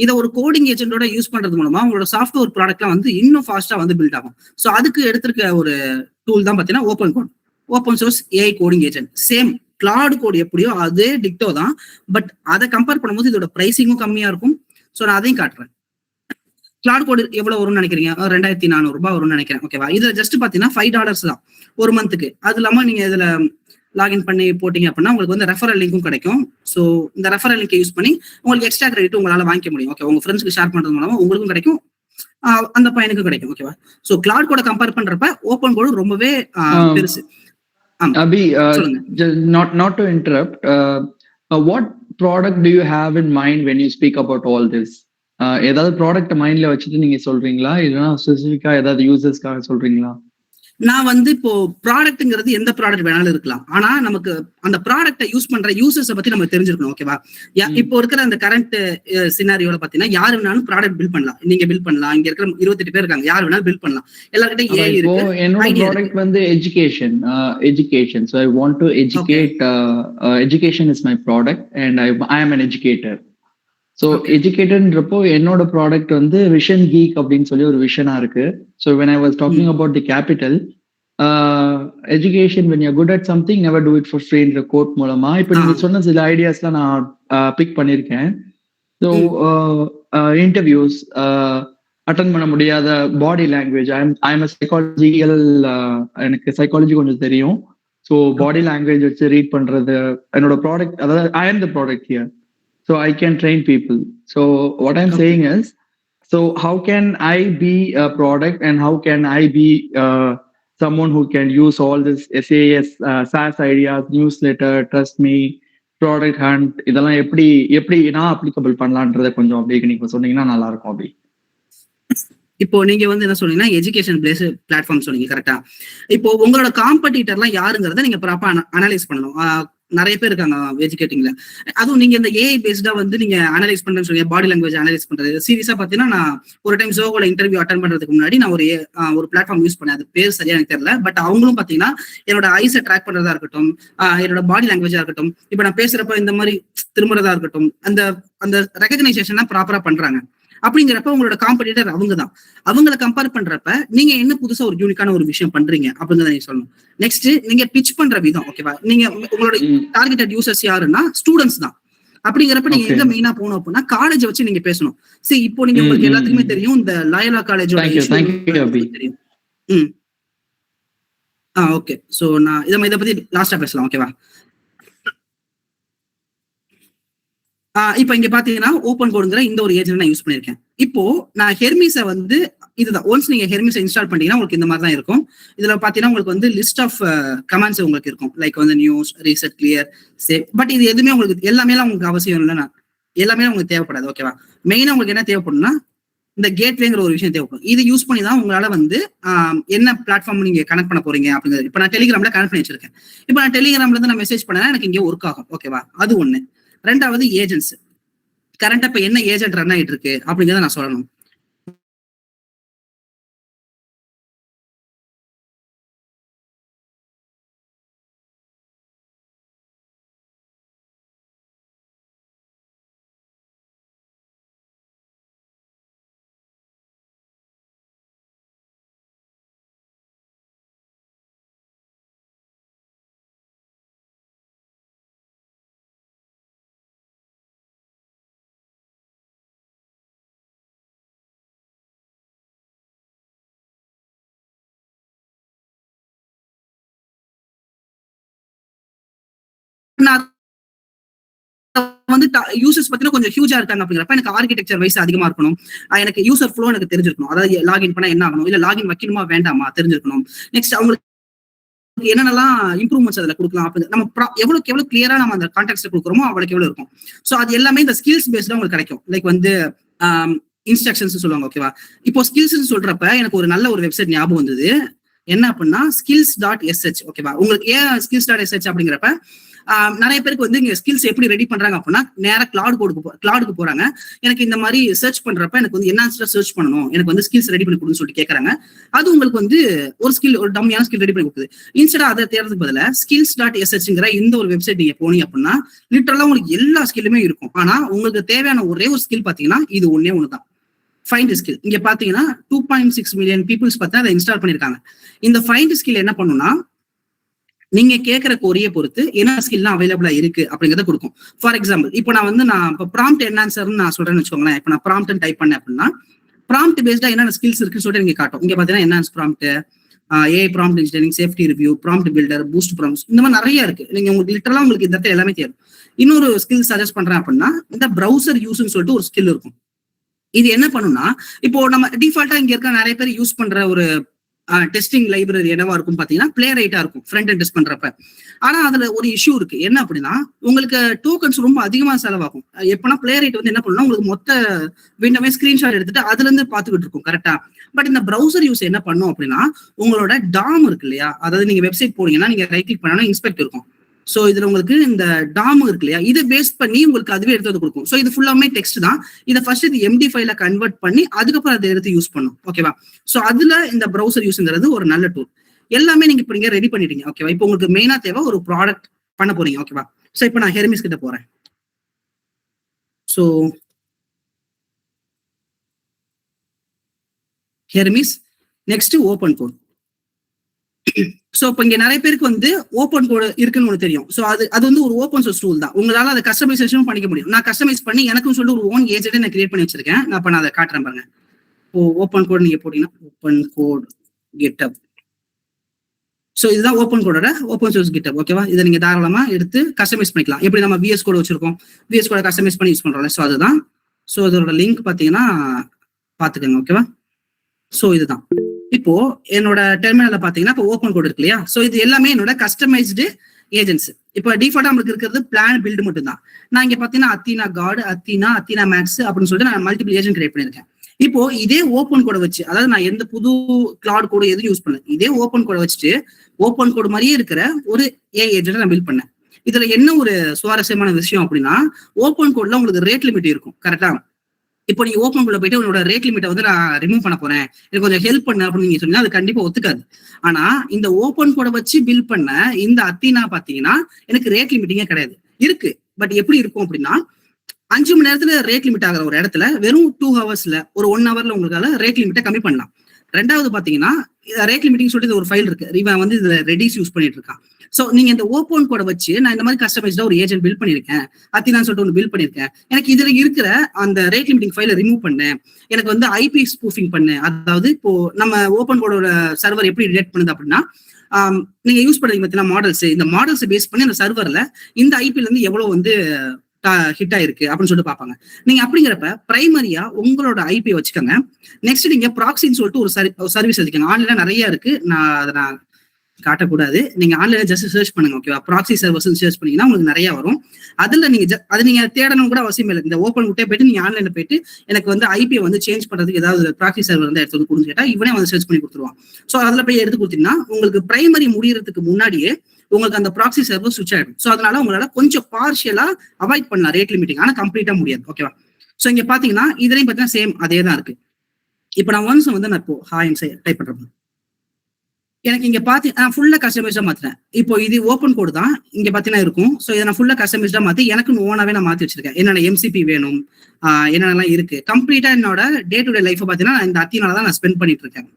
இதை ஒரு கோடிங் ஏஜென்ட்டோட யூஸ் பண்றது மூலமா உங்களோட சாஃப்ட்வேர் ப்ராடக்ட்லாம் வந்து இன்னும் ஃபாஸ்டா வந்து பில்ட் ஆகும். ஸோ அதுக்கு எடுத்திருக்க ஒரு டூல் தான் பாத்தீங்கன்னா open code, open source AI coding agent. Same Claude code எப்படியோ அதே டிக்டோ தான். பட் அதை கம்பேர் பண்ணும்போது இதோட பிரைசிங்கும் கம்மியா இருக்கும். ஸோ நான் அதையும் காட்டுறேன். கிளாட் கோட் எவ்வளவு வரும்னு நினைக்கிறீங்க? 2400 ரூபாய் வரும்னு நினைக்கிறேன். ஓகேவா? இதுல ஜஸ்ட் பாத்தீங்கன்னா $5 தான் ஒரு மந்த்துக்கு. அது இல்லாம நீங்க இதுல லாகின் பண்ணி போட்டீங்க அப்படின்னா உங்களுக்கு வந்து ரெஃபரல் லிங்க்கும் கிடைக்கும். ஸோ இந்த ரெஃபரல் லிங்கை யூஸ் பண்ணி உங்களுக்கு எக்ஸ்ட்ரா கிரெடிட் உங்களால வாங்கிக்க முடியும். ஓகே, உங்க ஃப்ரெண்ட்ஸ்க்கு ஷேர் பண்றது மூலமா உங்களுக்கும் கிடைக்கும், அந்த பையனுக்கும் கிடைக்கும். ஓகேவா? ஸோ கிளாட் கோட கம்பேர் பண்றப்ப ஓப்பன் கோடு ரொம்பவே பெருசு. Abhi, not to interrupt, what product do you have in mind when you speak about all this? ஏதாவது ப்ராடக்ட் மைண்ட்ல வச்சுட்டு நீங்க சொல்றீங்களா, இல்லைன்னா ஸ்பெசிஃபிக்கா ஏதாவது யூசர்ஸ்க்காக சொல்றீங்களா? நான் வந்து இப்போ ப்ராடக்ட்ங்கிறது எந்த ப்ராடக்ட் வேணாலும் இருக்கலாம். ஆனா நமக்கு அந்த ப்ராடக்ட்டை யூஸ் பண்ற யூசர்ஸை பத்தி நம்ம தெரிஞ்சிருக்கணும். ஓகேவா? இப்போ இருக்கிற அந்த கரண்ட் சினாரியோல பாத்தீங்கன்னா யாரு வேணாலும் ப்ராடக்ட் பில்ட் பண்ணலாம். நீங்க பில்ட் பண்ணலாம். இங்க இருக்கிற 28 பேர் இருக்காங்க, யாரு வேணாலும் பில்ட் பண்ணலாம். எல்லார்கிட்ட ஏஐ இருக்கு. என்னோட ப்ராடக்ட் வந்து education. So I want to educate. Education is my product and I am an educator. So எஜுகேட்டர்ன்றப்போ என்னோட ப்ராடக்ட் வந்து விஷன் கீக் அப்படின்னு சொல்லி ஒரு விஷனா இருக்கு. So when I was talking about the capital education, when you good at something never do it for ஃப்ரீன்ற code மூலமா இப்போ நீங்க சொன்ன சில ஐடியாஸ்லாம் நான் பிக் பண்ணியிருக்கேன். ஸோ இன்டர்வியூஸ் அட்டன் பண்ண முடியாத body language, I am psychological, எனக்கு சைக்காலஜி கொஞ்சம் தெரியும். ஸோ பாடி லாங்குவேஜ் வச்சு ரீட் பண்றது என்னோட ப்ராடக்ட், அதாவது I am the product here. So I can train people. So what I'm saying is, so how can I be a product and how can I be someone who can use all this SAS, SaaS ideas, newsletter, trust me, product hunt, இதெல்லாம் எப்படி நான் applicable பண்ணலான்றதை கொஞ்சம் அப்படியே நீங்க சொன்னீங்கன்னா நல்லா இருக்கும். அப்படி இப்போ நீங்க வந்து என்ன சொன்னீங்கன்னா எஜுகேஷன் பேஸ் பிளாட்ஃபார்ம் சொன்னீங்க. கரெக்டா? இப்போ உங்களோட காம்படிட்டர்லாம் யாருங்கிறத நீங்க ப்ராப்பரா அனலைஸ் பண்ணணும். நிறைய பேர் இருக்காங்க எஜுகேட்டிங்ல. அதுவும் நீங்க இந்த ஏஐ பேஸ்டா வந்து நீங்க அனலைஸ் பண்றேன்னு சொல்லி பாடி லாங்குவேஜ் அனலைஸ் பண்றது சீரியஸா பாத்தீங்கன்னா, நான் ஒரு டைம் ஜோகோல இன்டர்வியூ அட்டன் பண்றதுக்கு முன்னாடி நான் ஒரு பிளாட்ஃபார்ம் யூஸ் பண்ணேன். அது பேர் சரியா எனக்கு தெரியல. பட் அவங்களும் பாத்தீங்கன்னா என்னோட ஐஸை ட்ராக் பண்றதா இருக்கட்டும், என்னோட பாடி லாங்குவேஜா இருக்கட்டும், இப்ப நான் பேசுறப்ப இந்த மாதிரி திரும்புறதா இருக்கட்டும், அந்த ரெகக்னைசேஷன் ப்ராப்பரா பண்றாங்க. அப்படிங்கிறப்ப உங்களோட காம்படிட்டர் அவங்கதான். அவங்களை கம்பேர் பண்றப்ப நீங்க என்ன புதுசா ஒரு யூனிக்கான ஒரு விஷயம் பண்றீங்க அப்படிங்கிறத நீங்க சொல்லணும். நெக்ஸ்ட் நீங்க பிட்ச் பண்ற விதம். ஓகேவா? நீங்க உங்களோட டார்கெட்டட் யூசர்ஸ் யாருன்னா ஸ்டூடெண்ட்ஸ் தான். அப்படிங்கிறப்ப நீங்க எங்க மெயினா போகணும் அப்படின்னா காலேஜ் வச்சு நீங்க பேசணும். சரி, இப்போ நீங்க உங்களுக்கு எல்லாத்துக்குமே தெரியும் இந்த லயோலா காலேஜோட தெரியும். ஓகே. சோ நான் இதை பத்தி லாஸ்டா பேசலாம். ஓகேவா? இப்ப இங்க பாத்தீங்கன்னா ஓப்பன் கோடுங்கிற இந்த ஒரு ஏஜென்ட் நான் யூஸ் பண்ணிருக்கேன். இப்போ நான் ஹெர்மிஸை வந்து இதுதான். ஒன்ஸ் நீங்க ஹெர்மிஸை இன்ஸ்டால் பண்ணீங்கன்னா உங்களுக்கு இந்த மாதிரி தான் இருக்கும். இதுல பாத்தீங்கன்னா உங்களுக்கு வந்து லிஸ்ட் ஆஃப் கமாண்ட்ஸ் உங்களுக்கு இருக்கும். லைக் வந்து news, reset, clear, save. But இது எதுவுமே உங்களுக்கு எல்லாமே உங்களுக்கு அவசியம் இல்லைன்னா எல்லாமே உங்களுக்கு தேவைப்படாது. ஓகேவா? மெயினா உங்களுக்கு என்ன தேவைப்படும்னா இந்த கேட்வேங்கிற ஒரு விஷயம் தேவைப்படும். இது யூஸ் பண்ணி தான் உங்களால வந்து என்ன பிளாட்ஃபார்ம் நீங்க கனெக்ட் பண்ண போறீங்க அப்படிங்கிறது. இப்ப நான் டெலிகிராம்ல கனெக்ட் பண்ணி வச்சிருக்கேன். இப்ப நான் டெலிகிராம்ல இருந்து நான் மெசேஜ் பண்ணேன்னா எனக்கு இங்கே ஒர்க் ஆகும். ஓகேவா? அது ஒண்ணு. ரெண்டாவது ஏஜென்ட்ஸ். கரண்டா இப்ப என்ன ஏஜென்ட் ரன் ஆயிட்டு இருக்கு அப்படிங்கிறத நான் சொல்லணும். வந்து யூசர்ஸ் பத்தின கொஞ்சம் ஹியூஜா இருக்காங்க அப்படிங்கிறப்ப எனக்கு ஆர்கிடெக்சர் வைஸ் அதிகமா இருக்கணும். எனக்கு யூசர் ஃப்ளோ எனக்கு தெரிஞ்சிருக்கணும். அதாவது லாகின் பண்ணா என்ன ஆகணும், இல்ல லாகின் வைக்கணுமா வேண்டாமா தெரிஞ்சிருக்கணும். நெக்ஸ்ட் அவங்களுக்கு என்னென்னலாம் இம்ப்ரூவ்மெண்ட்ஸ் அதுல கொடுக்கலாம் அப்படின்னு நம்ம எவ்வளவுக்கு எவ்வளவு கிளியரா நம்ம அந்த கான்டெக்ட் கொடுக்குறோமோ அவளுக்கு எவ்வளவு இருக்கும். ஸோ அது எல்லாமே இந்த ஸ்கில்ஸ் பேஸ்டா உங்களுக்கு கிடைக்கும். லைக் வந்து இன்ஸ்ட்ரக்ஷன்ஸ் சொல்லுவாங்க. ஓகேவா? இப்போ ஸ்கில்ஸ் சொல்றப்ப எனக்கு ஒரு நல்ல ஒரு வெப்சைட் ஞாபகம் வந்தது. என்ன அப்படின்னா skills.sh. ஓகேவா? உங்களுக்கு ஏன் skills.sh அப்படிங்கிறப்ப நிறைய பேருக்கு வந்து இங்க ஸ்கில்ஸ் எப்படி ரெடி பண்றாங்க அப்படின்னா நேரா கிளாடுக்கு போறாங்க. எனக்கு இந்த மாதிரி சர்ச் பண்றப்ப எனக்கு வந்து என்ன சர்ச் பண்ணணும், எனக்கு வந்து ஸ்கில்ஸ் ரெடி பண்ணி கொடுன்னு சொல்லிட்டு கேட்கறாங்க. அது உங்களுக்கு வந்து ஒரு ஸ்கில், ஒரு டம்மியான ஸ்கில் ரெடி பண்ணி கொடுக்குது. இன்ஸ்டா அதை தேர்றதுக்கு பதிலா skills.shங்கிற இந்த ஒரு வெப்சைட் நீங்க போனீங்க அப்படின்னா லிட்டரலா உங்களுக்கு எல்லா ஸ்கில்லுமே இருக்கும். ஆனா உங்களுக்கு தேவையான ஒரே ஒரு ஸ்கில் பாத்தீங்கன்னா இது ஒன்னே ஒண்ணுதான், ஃபைண்ட் ஸ்கில். இங்க பாத்தீங்கன்னா 2.6 மில்லியன் பீப்புள்ஸ் பார்த்தா அதை இன்ஸ்டால் பண்ணிருக்காங்க. இந்த ஃபைண்ட் ஸ்கில் என்ன பண்ணுன்னா நீங்க கேட்கிற கொரிய பொறுத்து என்ன ஸ்கில்லாம் அவைலபிளா இருக்கு அப்படிங்கறத கொடுக்கும். ஃபார் எக்ஸாம்பிள் இப்போ நான் இப்போ ப்ராம்ப்ட் என்ஹான்சர்னு நான் சொல்றேன்னு வச்சுக்கோங்களேன். இப்போ நான் ப்ராம்ப்ட் டைப் பண்ணேன் அப்படின்னா ப்ராம்ப்ட் பேஸ்டா என்னென்ன ஸ்கில்ஸ் இருக்குன்னு சொல்லிட்டு நீங்க காட்டும். இங்க பாத்தீங்கன்னா enhance prompt, AI prompt engineering, safety review, prompt builder, boost prompts, இந்த மாதிரி நிறைய இருக்கு. நீங்க உங்களுக்கு லிட்டரலா உங்களுக்கு இந்த எல்லாமே தேரும். இன்னொரு ஸ்கில் சஜஸ்ட் பண்றேன் அப்படின்னா இந்த ப்ரௌசர் யூஸ்ன்னு சொல்லிட்டு ஒரு ஸ்கில் இருக்கும். இது என்ன பண்ணுன்னா இப்போ நம்ம டிஃபால்ட்டா இங்க இருக்க நிறைய பேர் யூஸ் பண்ற ஒரு டெஸ்டிங் லைப்ரரி என்னவா இருக்கும் பாத்தீங்கன்னா பிளே ரைட்டா இருக்கும் ஃப்ரண்ட் எண்ட் டெஸ்ட் பண்றப்ப. ஆனா அதுல ஒரு இஷ்யூ இருக்கு. என்ன அப்படின்னா உங்களுக்கு டோக்கன்ஸ் ரொம்ப அதிகமா செலவாகும். எப்பனா பிளே ரைட் வந்து என்ன பண்ணுன்னா உங்களுக்கு மொத்த விண்டோவே ஸ்கிரீன்ஷாட் எடுத்துட்டு அதுல இருந்து பாத்துக்கிட்டு இருக்கும் கரெக்டா. பட் இந்த ப்ரௌசர் யூஸ் என்ன பண்ணும் அப்படின்னா உங்களோட டாம் இருக்கு இல்லையா, அதாவது நீங்க வெப்சைட் போனீங்கன்னா நீங்க ரைட் கிளிக் பண்ணா இன்ஸ்பெக்ட் இருக்கும். சோ இதுல உங்களுக்கு இந்த டாம் இருக்கு இல்லையா, இதை பேஸ் பண்ணி உங்களுக்கு அதுவே எடுத்து வந்து கொடுக்கும். சோ இது ஃபுல்லாமே டெக்ஸ்ட் தான். இதை ஃபர்ஸ்ட் இது எம்டி ஃபைல கன்வெர்ட் பண்ணி அதுக்கப்புறம் அதை எடுத்து யூஸ் பண்ணும். ஓகேவா? சோ அதுல இந்த ப்ரௌசர் யூஸ்ங்கிறது ஒரு நல்ல டூல். எல்லாமே நீங்க இப்ப நீங்க ரெடி பண்ணிட்டீங்க. ஓகேவா? இப்போ உங்களுக்கு மெயினா தேவை ஒரு ப்ராடக்ட் பண்ண போறீங்க. ஓகேவா? சோ இப்போ நான் ஹெர்மிஸ் கிட்ட போறேன். So Hermes next open code. So இப்ப இங்க நிறைய பேருக்கு வந்து ஓபன் கோட் இருக்குன்னு ஒண்ணு தெரியும். சோ அது வந்து ஒரு ஓபன் சோர்ஸ் டூல் தான். உங்களால அதை கஸ்டமைசேஷனும் பண்ணிக்க முடியும். நான் கஸ்டமைஸ் பண்ணி எனக்கும் சொல்லிட்டு ஒரு ஓன் ஏஜென்ட் நான் கிரியேட் பண்ணி வச்சிருக்கேன். நான் அதை காட்டுறேன் பாருங்க. இப்போ ஓபன் கோட் நீங்க போட்டீங்கன்னா ஓபன் கோட் GitHub. சோ இதுதான் ஓபன் கோடோட ஓபன் சோர்ஸ் GitHub. ஓகேவா? இதை நீங்க தாராளமா எடுத்து கஸ்டமைஸ் பண்ணிக்கலாம். எப்படி நம்ம VS கோட் வச்சிருக்கோம், VS கோட கஸ்டமைஸ் பண்ணி யூஸ் பண்றோம்ல, சோ அதுதான். சோ இதோட லிங்க் பாத்தீங்கன்னா பாத்துக்கோங்க. ஓகேவா? சோ இதுதான். இப்போ என்னோட டெர்மினல்ல பாத்தீங்கன்னா இப்போ ஓபன் கோட் இருக்கு இல்லையா, சோ இது எல்லாமே என்னோட கஸ்டமைஸ்டு ஏஜென்ட்ஸ். இப்போ டிஃபால்ட்டா நமக்கு இருக்கிறது பிளான் பில்டு மட்டும் தான். நான் இங்க பாத்தீங்கன்னா அத்தீனா காட், அத்தீனா மேக்ஸ் அப்படின்னு சொல்லிட்டு நான் மல்டிபிள் ஏஜென்ட் கிரியேட் பண்ணிருக்கேன். இப்போ இதே ஓபன் கோட வச்சு, அதாவது நான் எந்த புது கிளாட் கோட எதுவும் யூஸ் பண்ணல, இதே ஓபன் கோட வச்சுட்டு ஓபன் கோட் மாதிரியே இருக்கிற ஒரு ஏஐ ஏஜென்ட் நான் பில்ட் பண்ணேன். இதுல என்ன ஒரு சுவாரஸ்யமான விஷயம் அப்படின்னா ஓபன் கோட்ல உங்களுக்கு ரேட் லிமிட் இருக்கும் கரெக்டா. இப்போ நீங்க ஓப்பன் குள்ள போயிட்டு உங்களோட ரேட் லிமிட்டை வந்து நான் ரிமூவ் பண்ண போறேன், எனக்கு கொஞ்சம் ஹெல்ப் பண்ண அப்படின்னு நீங்க சொன்னா அது கண்டிப்பா ஒத்துக்காது. ஆனா இந்த ஓப்பன் கோட வச்சு பில்ட் பண்ண இந்த அத்தீனா பாத்தீங்கன்னா எனக்கு ரேட் லிமிட்டிங்கே கிடையாது. இருக்கு, பட் எப்படி இருக்கும் அப்படின்னா 5 மணி நேரத்துல ரேட் லிமிட் ஆகிற ஒரு இடத்துல வெறும் 2 ஹவர்ஸ்ல ஒரு 1 ஹவர்ல உங்களால ரேட் லிமிட்டை கம்மி பண்ணலாம். ரெண்டாவது பாத்தீங்கன்னா ரேட் லிமிட்டிங் சொல்லிட்டு ஒரு ஃபைல் இருக்கு, இவன் வந்து இதுல ரெடியூஸ் யூஸ் பண்ணிட்டு இருக்கான். சோ நீங்க இந்த ஓப்பன் கோட வச்சு நான் இந்த மாதிரி கஸ்டமைஸ்டா ஒரு ஏஜென்ட் பில்ட் பண்ணிருக்கேன், அத்தினான்னு சொல்லிட்டு ஒன்று பில்ட் பண்ணிருக்கேன், எனக்கு இதுல இருக்கிற அந்த ரேட் லிமிட்டிங் ஃபைலை ரிமூவ் பண்ணேன், எனக்கு வந்து ஐபி ஸ்பூஃபிங் பண்ணு. அதாவது இப்போ நம்ம ஓப்பன் கோடோட சர்வர் எப்படி ரிலேட் பண்ணுது அப்படின்னா நீங்க யூஸ் பண்றீங்க பார்த்தீங்கன்னா மாடல்ஸ், இந்த மாடல்ஸ் பேஸ் பண்ணி அந்த சர்வர்ல இந்த ஐபில இருந்து எவ்வளவு வந்து ஹிட் ஆயிருக்கு அப்படின்னு சொல்லிட்டு பார்ப்பாங்க. நீங்க அப்படிங்கிறப்ப பிரைமரியா உங்களோட ஐபி வச்சுக்கோங்க. நெக்ஸ்ட் நீங்க ப்ராக்ஸின்னு சொல்லிட்டு ஒரு சர்வீஸ் வச்சுக்கோங்க. ஆன்லைன்ல நிறைய இருக்கு, நான் காட்டக்கூடாது. நீங்க ஆன்லைன்ல ஜஸ்ட் சர்ச் பண்ணுங்க. ஓகேவா? ப்ராக்ஸி சர்வர்ஸ் சர்ச் பண்ணீங்கன்னா உங்களுக்கு நிறைய வரும். அதுல நீங்க தேடணும் கூட அவசியம் இல்லை. இந்த ஓப்பன் விட்டே போயிட்டு நீங்க ஆன்லைன்ல போயிட்டு எனக்கு வந்து ஐபி வந்து சேஞ்ச் பண்றதுக்கு ஏதாவது ப்ராக்ஸி சர்வர் வந்து எடுத்து வந்து கொடுத்து கேட்டா இவனே வந்து சர்ச் பண்ணி கொடுத்துருவான். சோ அதுல போய் எடுத்து கொடுத்தீங்கன்னா உங்களுக்கு பிரைமரி முடியறதுக்கு முன்னாடியே உங்களுக்கு அந்த ப்ராக்ஸி சர்வர் சுவிட்ச் ஆயிடும். சோ அதனால உங்களால கொஞ்சம் பார்ஷியலா அவாய்ட் பண்ணலாம் ரேட் லிமிட்டிங், ஆனா கம்ப்ளீட்டா முடியாது. ஓகேவா? சோ இங்க பாத்தீங்கன்னா இதுலயும் பாத்தீங்கன்னா சேம் அதே தான் இருக்கு. இப்போ நான் ஒன்ஸ் வந்து நான் இப்போ ஹாய் டைப் பண்றேன், எனக்கு இங்க பாத்தீங்கன்னா ஃபுல்லா கஸ்டமைஸ்டா மாத்துறேன். இப்போ இது ஓப்பன் கோட் தான் இங்க பாத்தீங்கன்னா இருக்கும். சோ இதை நான் ஃபுல்லா கஸ்டமைஸ்டா மாத்தி எனக்கு ஓனாவே நான் மாத்தி வச்சிருக்கேன். என்னென்ன எம்சிபி வேணும், என்னென்னலாம் இருக்கு, கம்ப்ளீட்டா என்னோட டே டு டே லைஃப் பாத்தீங்கன்னா இந்த அத்தினால தான் நான் ஸ்பெண்ட் பண்ணிட்டு இருக்கேன்.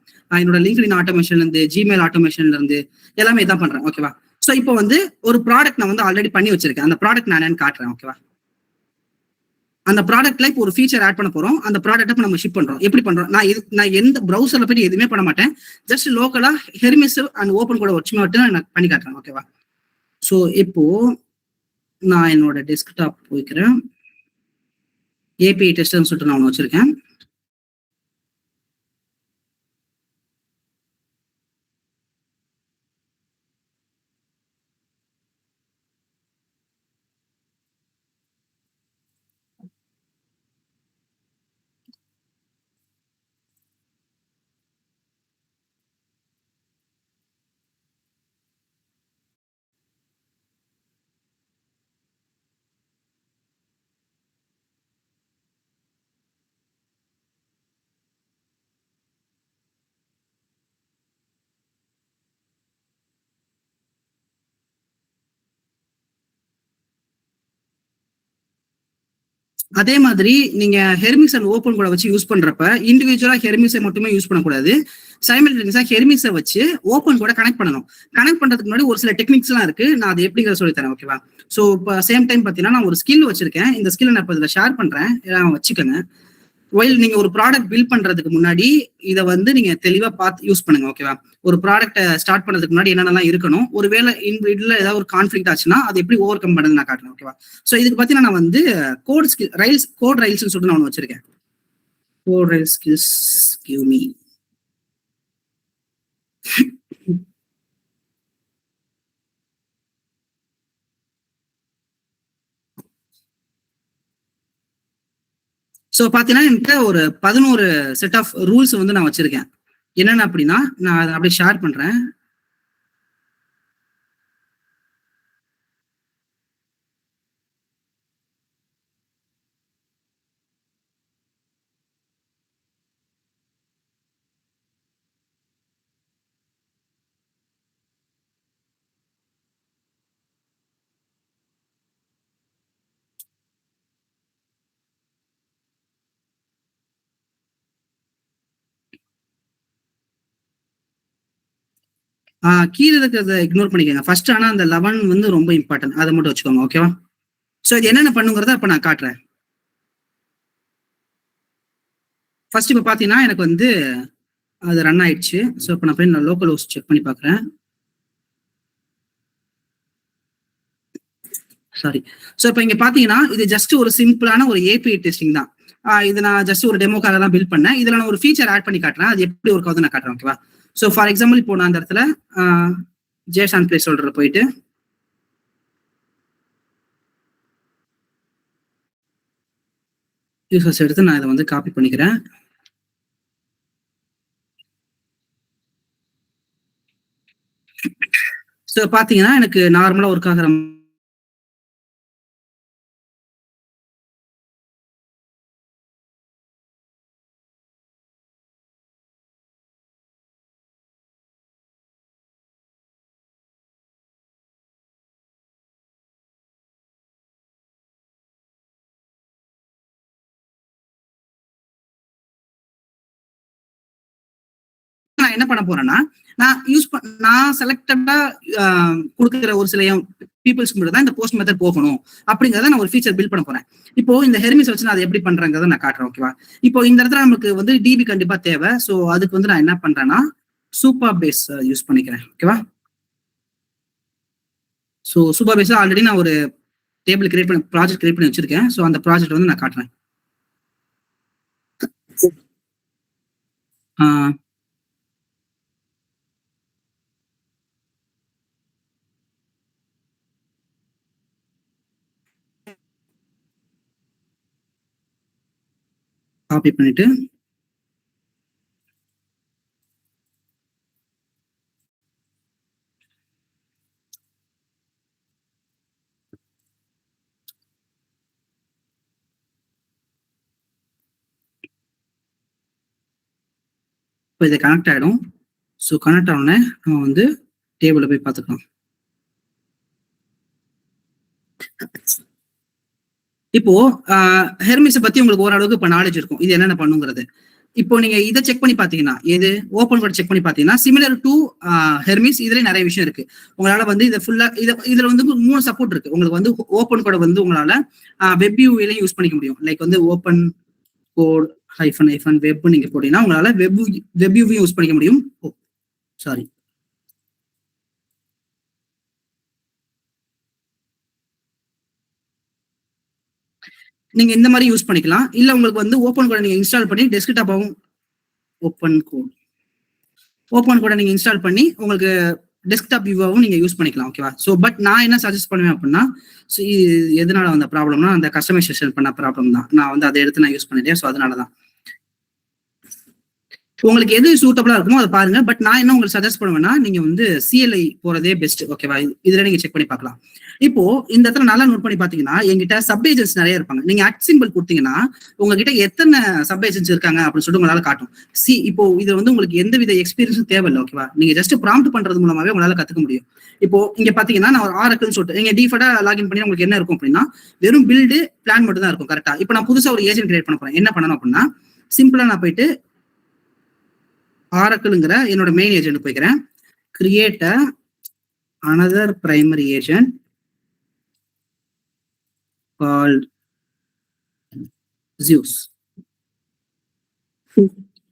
என்னோட லிங்க்டின் ஆட்டோமேஷன்ல இருந்து ஜிமெயில் ஆட்டோமேஷன்ல இருந்து எல்லாமே இதான் பண்றேன். ஓகேவா? சோ இப்போ வந்து ஒரு ப்ராடக்ட் நான் வந்து ஆல்ரெடி பண்ணி வச்சிருக்கேன். அந்த ப்ராடக்ட் நான் என்னன்னு காட்டுறேன். ஓகேவா? அந்த ப்ராடக்ட்ல இப்போ ஒரு ஃபீச்சர் ஆட் பண்ண போறோம். அந்த ப்ராடக்ட் நம்ம ஷிப் பண்றோம். எப்படி பண்றோம், நான் எந்த ப்ரௌசர்ல போய் எதுவுமே பண்ண மாட்டேன். ஜஸ்ட் லோக்கலா ஹெர்மிஸ் அண்ட் ஓப்பன் கூட வச்சு மட்டும் நான் பண்ணி காட்டுறேன். ஓகேவா? சோ இப்போ நான் என்னோட டெஸ்க்டாப் போய்க்கிறேன். ஏபிஐ டெஸ்டர்னு சொல்லிட்டு நான் ஒன்று வச்சிருக்கேன். அதே மாதிரி நீங்க ஹெர்மிஸ் அண்ட் ஓப்பன் கூட வச்சு யூஸ் பண்றப்ப இண்டிவிஜுவலா ஹெர்மிஸை மட்டுமே யூஸ் பண்ணக்கூடாது. சைமல்டேனியஸா ஹெர்மிஸை வச்சு ஓப்பன் கூட கனெக்ட் பண்ணணும். கனெக்ட் பண்றதுக்கு முன்னாடி ஒரு சில டெக்னிக்ஸ் எல்லாம் இருக்கு. நான் அது எப்படிங்கிற சொல்லி தரேன். ஓகேவா? ஸோ இப்போ சேம் டைம் பார்த்தீங்கன்னா நான் ஒரு ஸ்கில் வச்சிருக்கேன். இந்த ஸ்கில் நான் இப்போ இதில் ஷேர் பண்றேன். வச்சுக்கோங்க. ஒயில் நீங்க ஒரு ப்ராடக்ட் பில்ட் பண்றதுக்கு முன்னாடி இதை வந்து நீங்க தெளிவா பார்த்து யூஸ் பண்ணுங்க. ஓகேவா? ஒரு ப்ராடக்ட்டை ஸ்டார்ட் பண்ணதுக்கு முன்னாடி என்னென்னலாம் இருக்கணும், ஒருவேளை இதுல ஏதாவது ஒரு கான்ஃபிளிக்ட் ஆச்சுன்னா அது எப்படி ஓவர் கம் பண்ணது நான் காட்டுறேன். ஓகேவா? ஸோ இதுக்கு பார்த்தீங்கன்னா நான் வந்து கோட் ஸ்கில் ரைல்ஸ் கோட் ரைல்ஸ்னு சொல்லிட்டு நான் ஒன்று வச்சிருக்கேன். Code rules skills give me. So பார்த்தீங்கன்னா என்கிட்ட ஒரு 11 செட் ஆஃப் ரூல்ஸ் வந்து நான் வச்சிருக்கேன். என்னென்ன அப்படின்னா நான் அதை அப்படியே ஷேர் பண்றேன். கீழே இருக்கிறத இக்னோர் பண்ணிக்கோங்க ஃபர்ஸ்ட். ஆனா அந்த 11 வந்து ரொம்ப இம்பார்ட்டன்ட், அதை மட்டும் வச்சுக்கோங்க. ஓகேவா? ஸோ இது என்னென்ன பண்ணுங்கிறத அப்ப நான் காட்டுறேன். ஃபர்ஸ்ட் இப்போ பார்த்தீங்கன்னா எனக்கு வந்து அது ரன் ஆயிடுச்சு. ஸோ இப்போ நான் போய் நான் லோக்கல் ஹோஸ்ட் செக் பண்ணி பார்க்குறேன். சாரி. ஸோ இப்போ இங்க பார்த்தீங்கன்னா இது ஜஸ்ட் ஒரு சிம்பிளான ஒரு ஏபிஐ டெஸ்டிங் தான். இது நான் ஜஸ்ட் ஒரு டெமோக்காக தான் பில்ட் பண்ணேன். இதுல நான் ஒரு ஃபீச்சர் ஆட் பண்ணி காட்டுறேன். அது எப்படி ஒர்க் ஆகுது நான் காட்டுறேன். ஓகேவா? ஸோ ஃபார் எக்ஸாம்பிள் இப்போ நான் அந்த இடத்துல ஜேசன் பிளேஸ் ஹோல்டர் போயிட்டு யூசர்ஸ் எடுத்து நான் இதை வந்து காப்பி பண்ணிக்கிறேன். ஸோ பார்த்தீங்கன்னா எனக்கு நார்மலாக ஒர்க் ஆகிற நான் என்ன பண்ண போறேன்னா நான் செலக்டடா கொடுக்குற ஒரு சில பீப்புள்ஸ்க்கு மட்டும் தான் இந்த போஸ்ட் மெத்தட் போகணும் அப்படிங்கறத நான் ஒரு ஃபீச்சர் பில்ட் பண்ண போறேன். இப்போ இந்த ஹெர்மிஸ் வச்சு நான் அதை எப்படி பண்றேங்கிறத நான் காட்டுறேன். ஓகேவா? இப்போ இந்த இடத்துல நமக்கு வந்து டிபி கண்டிப்பா தேவை. ஸோ அதுக்கு வந்து நான் என்ன பண்றேன்னா சூப்பர் பேஸ் யூஸ் பண்ணிக்கிறேன். ஓகேவா? ஸோ சூப்பர் பேஸ் ஆல்ரெடி நான் ஒரு டேபிள் கிரியேட் பண்ணி ப்ராஜெக்ட் கிரியேட் பண்ணி வச்சிருக்கேன். ஸோ அந்த ப்ராஜெக்ட் வந்து நான் காட்டுறேன். காப்பி பண்ணிட்டு இப்போ இதை கனெக்ட் ஆகிடும். ஸோ கனெக்ட் ஆனோடனே நம்ம வந்து டேபிளில் போய் பார்த்துக்கலாம். இப்போ ஹெர்மிஸை பத்தி உங்களுக்கு ஓரளவுக்கு இப்போ நாலேஜ் இருக்கும், இது என்னென்ன பண்ணுங்கிறது. இப்போ நீங்க இதை செக் பண்ணி பாத்தீங்கன்னா, எது ஓப்பன் கூட செக் பண்ணி பாத்தீங்கன்னா சிமிலர் டு ஹெர்மிஸ் இதுல நிறைய விஷயம் இருக்கு. உங்களால வந்து இதை ஃபுல்லா இதுல வந்து 3 சப்போர்ட் இருக்கு. உங்களுக்கு வந்து ஓப்பன் கூட வந்து உங்களால வெப் யூவிலையும் யூஸ் பண்ணிக்க முடியும். லைக் வந்து ஓப்பன் கோட் -- வெப் நீங்க போட்டீங்கன்னா உங்களால வெப் யூவையும் யூஸ் பண்ணிக்க முடியும். சாரி, நீங்க இந்த மாதிரி யூஸ் பண்ணிக்கலாம். இல்ல உங்களுக்கு வந்து ஓப்பன் கூட நீங்க இன்ஸ்டால் பண்ணி டெஸ்க்டாப்பாவும் ஓப்பன் கூட நீங்க இன்ஸ்டால் பண்ணி உங்களுக்கு டெஸ்க்டாப் வியூவாவும் நீங்க யூஸ் பண்ணிக்கலாம். ஓகேவா? ஸோ பட் நான் என்ன சஜஸ்ட் பண்ணுவேன் அப்படின்னா, எதனால வந்த ப்ராப்ளம்னா அந்த கஸ்டமைசேஷன் பண்ண ப்ராப்ளம் தான். நான் வந்து அதை எடுத்து நான் யூஸ் பண்ணிட்டேன். ஸோ அதனாலதான் உங்களுக்கு எது சூட்டபிளா இருக்குமோ அதை பாருங்க. பட் நான் என்ன உங்களுக்கு சஜஸ்ட் பண்ணுவேன்னா, நீங்க வந்து CLI போறதே பெஸ்ட். ஓகேவா? இதுல நீங்க செக் பண்ணி பார்க்கலாம். இப்போ இந்த இடத்துல நல்லா நோட் பண்ணி பாத்தீங்கன்னா, என்கிட்ட சப் ஏஜென்ட்ஸ் நிறைய இருப்பாங்க. நீங்க @ கொடுத்தீங்கன்னா உங்ககிட்ட எத்தனை சப் ஏஜென்ட்ஸ் இருக்காங்க அப்படின்னு சொல்லிட்டு உங்களால காட்டும். இப்போ இது வந்து உங்களுக்கு எந்தவித எக்ஸ்பீரியன்ஸும் தேவையில்லை. ஓகேவா? நீங்க ஜஸ்ட் ப்ராம்ப்ட் பண்றது மூலமாவே உங்களால கத்துக்க முடியும். இப்போ இங்க பாத்தீங்கன்னா நான் ஒரு Oracleன்னு சொல்லிட்டு நீங்க டிஃபால்ட்டா லாகின் பண்ணி உங்களுக்கு என்ன இருக்கும் அப்படின்னா, வெறும் பில்டு பிளான் மட்டும் தான் இருக்கும். கரெக்டா? இப்போ நான் புதுசா ஒரு ஏஜென்ட் கிரியேட் பண்ண போறேன். என்ன பண்ணணும் அப்படின்னா, சிம்பிளா நான் போயிட்டு Oracleங்கிற என்னோட மெயின் ஏஜென்ட் போய்க்கிறேன். Create another primary agent called Zeus.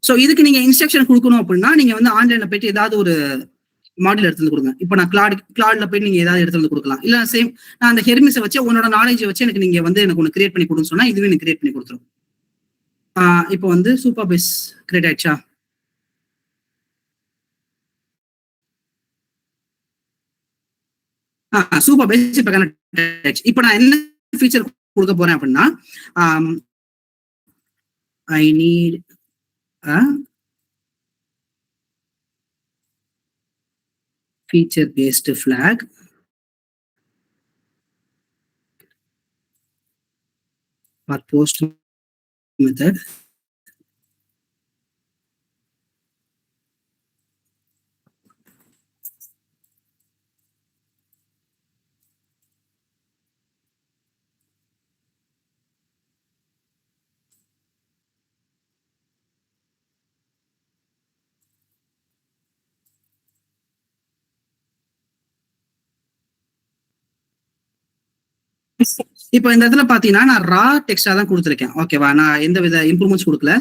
So இதுக்கு நீங்க இன்ஸ்ட்ரக்ஷன் கொடுக்கணும் அப்படின்னா, நீங்க வந்து ஆன்லைன்ல போயிட்டு ஏதாவது ஒரு மாடல் எடுத்து கொடுங்க. இப்போ நான் கிளாட்ல போய் நீங்க ஏதாவது எடுத்து வந்து கொடுக்கலாம். இல்ல சேம் நான் அந்த ஹெர்மிஸை வச்சு உன்னோட நாலேஜ் வச்சு எனக்கு நீங்க வந்து எனக்கு ஒன்று கிரியேட் பண்ணி கொடுன்னு சொன்னா இதுவே எனக்கு கிரியேட் பண்ணி கொடுத்துரும். இப்போ வந்து சூப்பர் பேஸ் கிரியேட் ஆயிடுச்சா? சூப்பர் பேஸ் இப்ப கனெக்ட் ஆயிடுச்சு. இப்போ நான் என்ன ஃபீச்சர் கொடுக்க போறேன் அப்படின்னா, I need feature based flag or post method. இப்போ இந்த இடத்துல பாத்தீங்கன்னா நான் ரா டெக்ஸ்டா தான் கொடுத்துருக்கேன். ஓகேவா? நான் எந்த வித இம்ப்ரூவ்மெண்ட்ஸ் கொடுக்கல.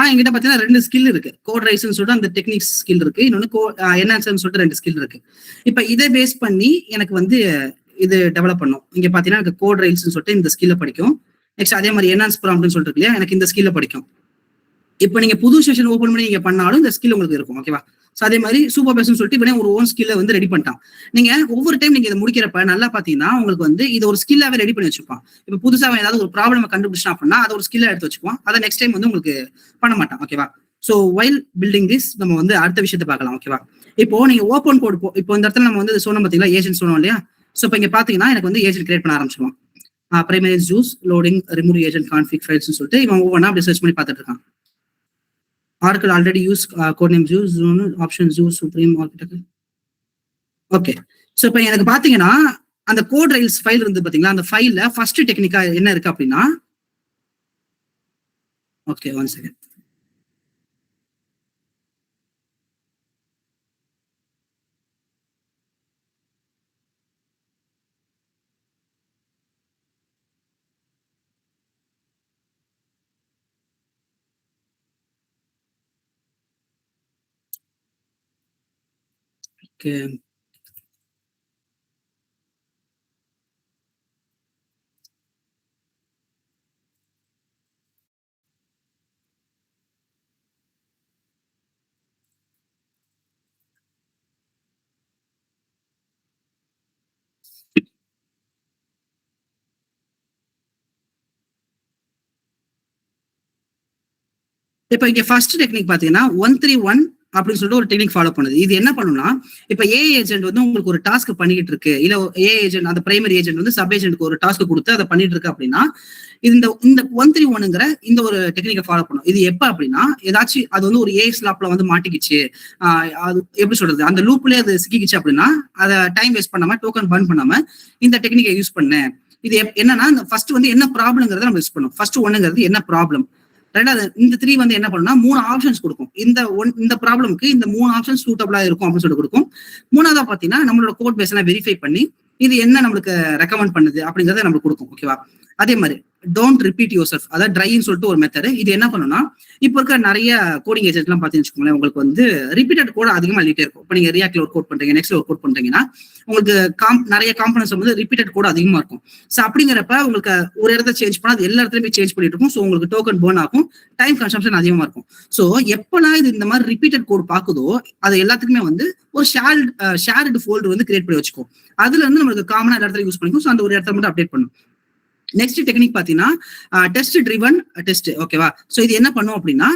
என்கிட்ட பாத்தீங்கன்னா 2 ஸ்கில் இருக்கு. கோட் ரைஸ்ன்னு சொல்லிட்டு அந்த டெக்னிக்ஸ் ஸ்கில் இருக்கு. இன்னொன்னு என்ஹான்சர்னு சொல்லிட்டு 2 ஸ்கில் இருக்கு. இப்போ இதை பேஸ் பண்ணி எனக்கு வந்து இது டெவலப் பண்ணும். இங்க பாத்தீங்கன்னா எனக்கு கோட் ரைல்ஸ்ன்னு சொல்லிட்டு இந்த ஸ்கில்ல படிக்கும். நெக்ஸ்ட் அதே மாதிரி என்ஹான்ஸ் ப்ராம்ப்ட்னு சொல்லிட்டு இல்லையா, எனக்கு இந்த ஸ்கில்ல படிக்கும். இப்போ நீங்க புது செஷன் ஓபன் பண்ணி நீங்க பண்ணாலும் இந்த ஸ்கில் உங்களுக்கு இருக்கும். ஓகேவா? சோ அதே மாதிரி சூப்பர் பேஸ்ன்னு சொல்லிட்டு இவனே ஒரு ஓன் ஸ்கில்ல வந்து ரெடி பண்ணிட்டான். நீங்க ஒவ்வொரு டைம் நீங்க இதை முடிக்கிறப்ப நல்லா பாத்தீங்கன்னா உங்களுக்கு வந்து இது ஒரு ஸ்கில்லாவே ரெடி பண்ணி வச்சுப்பான். இப்போ புதுசா ஏதாவது ஒரு ப்ராப்ளம் கண்டுபிடிச்சான் அப்படின்னா அதை ஒரு ஸ்கில்ல எடுத்து வச்சுக்குவான். அதை நெக்ஸ்ட் டைம் வந்து உங்களுக்கு பண்ண மாட்டான். ஓகேவா? சோ வைல் பில்டிங் திஸ் நம்ம வந்து அடுத்த விஷயத்தை பார்க்கலாம். ஓகேவா? இப்போ நீங்க ஓப்பன் கோட் இப்போ இந்த இடத்துல நம்ம வந்து சொன்னோம் பாத்தீங்களா, ஏஜென்ட் சொன்னோம் இல்லையா? சோ இப்போ இங்க பாத்தீங்கன்னா எனக்கு வந்து ஏஜென்ட் கிரியேட் பண்ண ஆரம்பிச்சிருவான். Primary juice loading remove agent config ஃபைல்ஸ்னு சொல்லிட்டு இவன் ஒவ்வொன்றா அப்படி சர்ச் பண்ணி பார்த்துட்டு இருக்கான். Oracle already use codename Zeus, option Zeus, Supreme Architect. Okay. So இப்போ எனக்கு பாத்தீங்கன்னா அந்த கோட் ரைல்ஸ் ஃபைல் இருந்து பாத்தீங்களா, அந்த ஃபைல்ல ஃபர்ஸ்ட் டெக்னிக்கா என்ன இருக்கு அப்படின்னா, ஓகே ஒன் செகண்ட். ஓகே. இப்போ இங்க ஃபர்ஸ்ட் டெக்னிக் பாத்தீங்கன்னா 131 அப்படின்னு சொல்லிட்டு ஒரு டெக்னிக் ஃபாலோ பண்ணுது. இது என்ன பண்ணும்னா, இப்ப ஏஐ ஏஜென்ட் வந்து உங்களுக்கு ஒரு டாஸ்க் பண்ணிட்டு இருக்கு, இல்ல ஏஐ ஏஜென்ட் அந்த பிரைமரி ஏஜென்ட் வந்து சப் ஏஜென்ட்க்கு ஒரு டாஸ்க் கொடுத்து அதை பண்ணிட்டு இருக்கு அப்படின்னா, இந்த 131ங்கிற இந்த ஒரு டெக்னிக்கை ஃபாலோ பண்ணும். இது எப்ப அப்படின்னா, ஏதாச்சும் அது வந்து ஒரு ஏஐ ஸ்லாப்ல வந்து மாட்டிக்கிச்சு, அது எப்படி சொல்றது, அந்த லூப்லயே அது சிக்கிக்கிச்சு அப்படின்னா அதை டைம் வேஸ்ட் பண்ணாம டோக்கன் பர்ன் பண்ணாம இந்த டெக்னிக்கை யூஸ் பண்ணு. இது என்னன்னா, ஃபர்ஸ்ட் வந்து என்ன ப்ராப்ளம்ங்கிறத நம்ம யூஸ் பண்ணும். ஃபர்ஸ்ட் 1ங்கிறது என்ன ப்ராப்ளம், ரெண்டாவது இந்த 3 வந்து என்ன பண்ணும்னா 3 ஆப்ஷன்ஸ் கொடுக்கும். இந்த ப்ராப்ளம்க்கு இந்த 3 ஆப்ஷன்ஸ் சூட்டபிளா இருக்கும் அப்படின்னு சொல்லிட்டு கொடுக்கும். மூணாவதா பாத்தீங்கன்னா நம்மளோட கோட் பேஸ் எல்லாம் வெரிஃபை பண்ணி இது என்ன நம்மளுக்கு ரெக்கமெண்ட் பண்ணுது அப்படிங்கறத நம்மளுக்கு கொடுக்கும். ஓகேவா? அதே மாதிரி டோன்ட் ரிப்பீட் யுவர் செல்ஃப், அதாவது ட்ரைன்னு சொல்லிட்டு ஒரு மெத்தட். இது என்ன பண்ணும்னா, இப்போ இருக்க நிறைய கோடிங் ஏஜென்ட் எல்லாம் பாத்தீங்கன்னு வச்சுக்கோங்களேன், உங்களுக்கு வந்து ரிப்பீட்டட் கோட் அதிகமா எழுதிட்டே இருக்கும். இப்போ நீங்க ரியாக்ட்ல ஒரு கோட் பண்றீங்க, நெக்ஸ்ட்ல ஒரு கோட் பண்றீங்கன்னா உங்களுக்கு நிறைய காம்பனன்ட்ஸ் வந்து ரிப்பீட்டட் கோட் அதிகமா இருக்கும். ஸோ அப்படிங்கிறப்ப உங்களுக்கு ஒரு இடத்த சேஞ்ச் பண்ணா அது எல்லா இடத்துலயுமே சேஞ்ச் பண்ணிட்டு இருக்கும். ஸோ உங்களுக்கு டோக்கன் பர்ன் ஆகும், டைம் கன்சம்ஷன் அதிகமா இருக்கும். ஸோ எப்பெல்லாம் இது இந்த மாதிரி ரிப்பீட்டட் கோட் பாக்குதோ அது எல்லாத்துக்குமே வந்து ஒரு ஷேர்டு ஃபோல்டர் வந்து கிரியேட் பண்ணி வச்சுக்கும். அதுல இருந்து நம்மளுக்கு காமனா எல்லா இடத்துல யூஸ் பண்ணிக்கும். ஸோ அந்த ஒரு இடத்துல மட்டும் அப்டேட் பண்ணும். நெக்ஸ்ட் டெக்னிக் பாத்தீங்கன்னா டெஸ்ட் ட்ரிவன் டெஸ்ட். ஓகேவா? சோ இது என்ன பண்ணும் அப்படின்னா,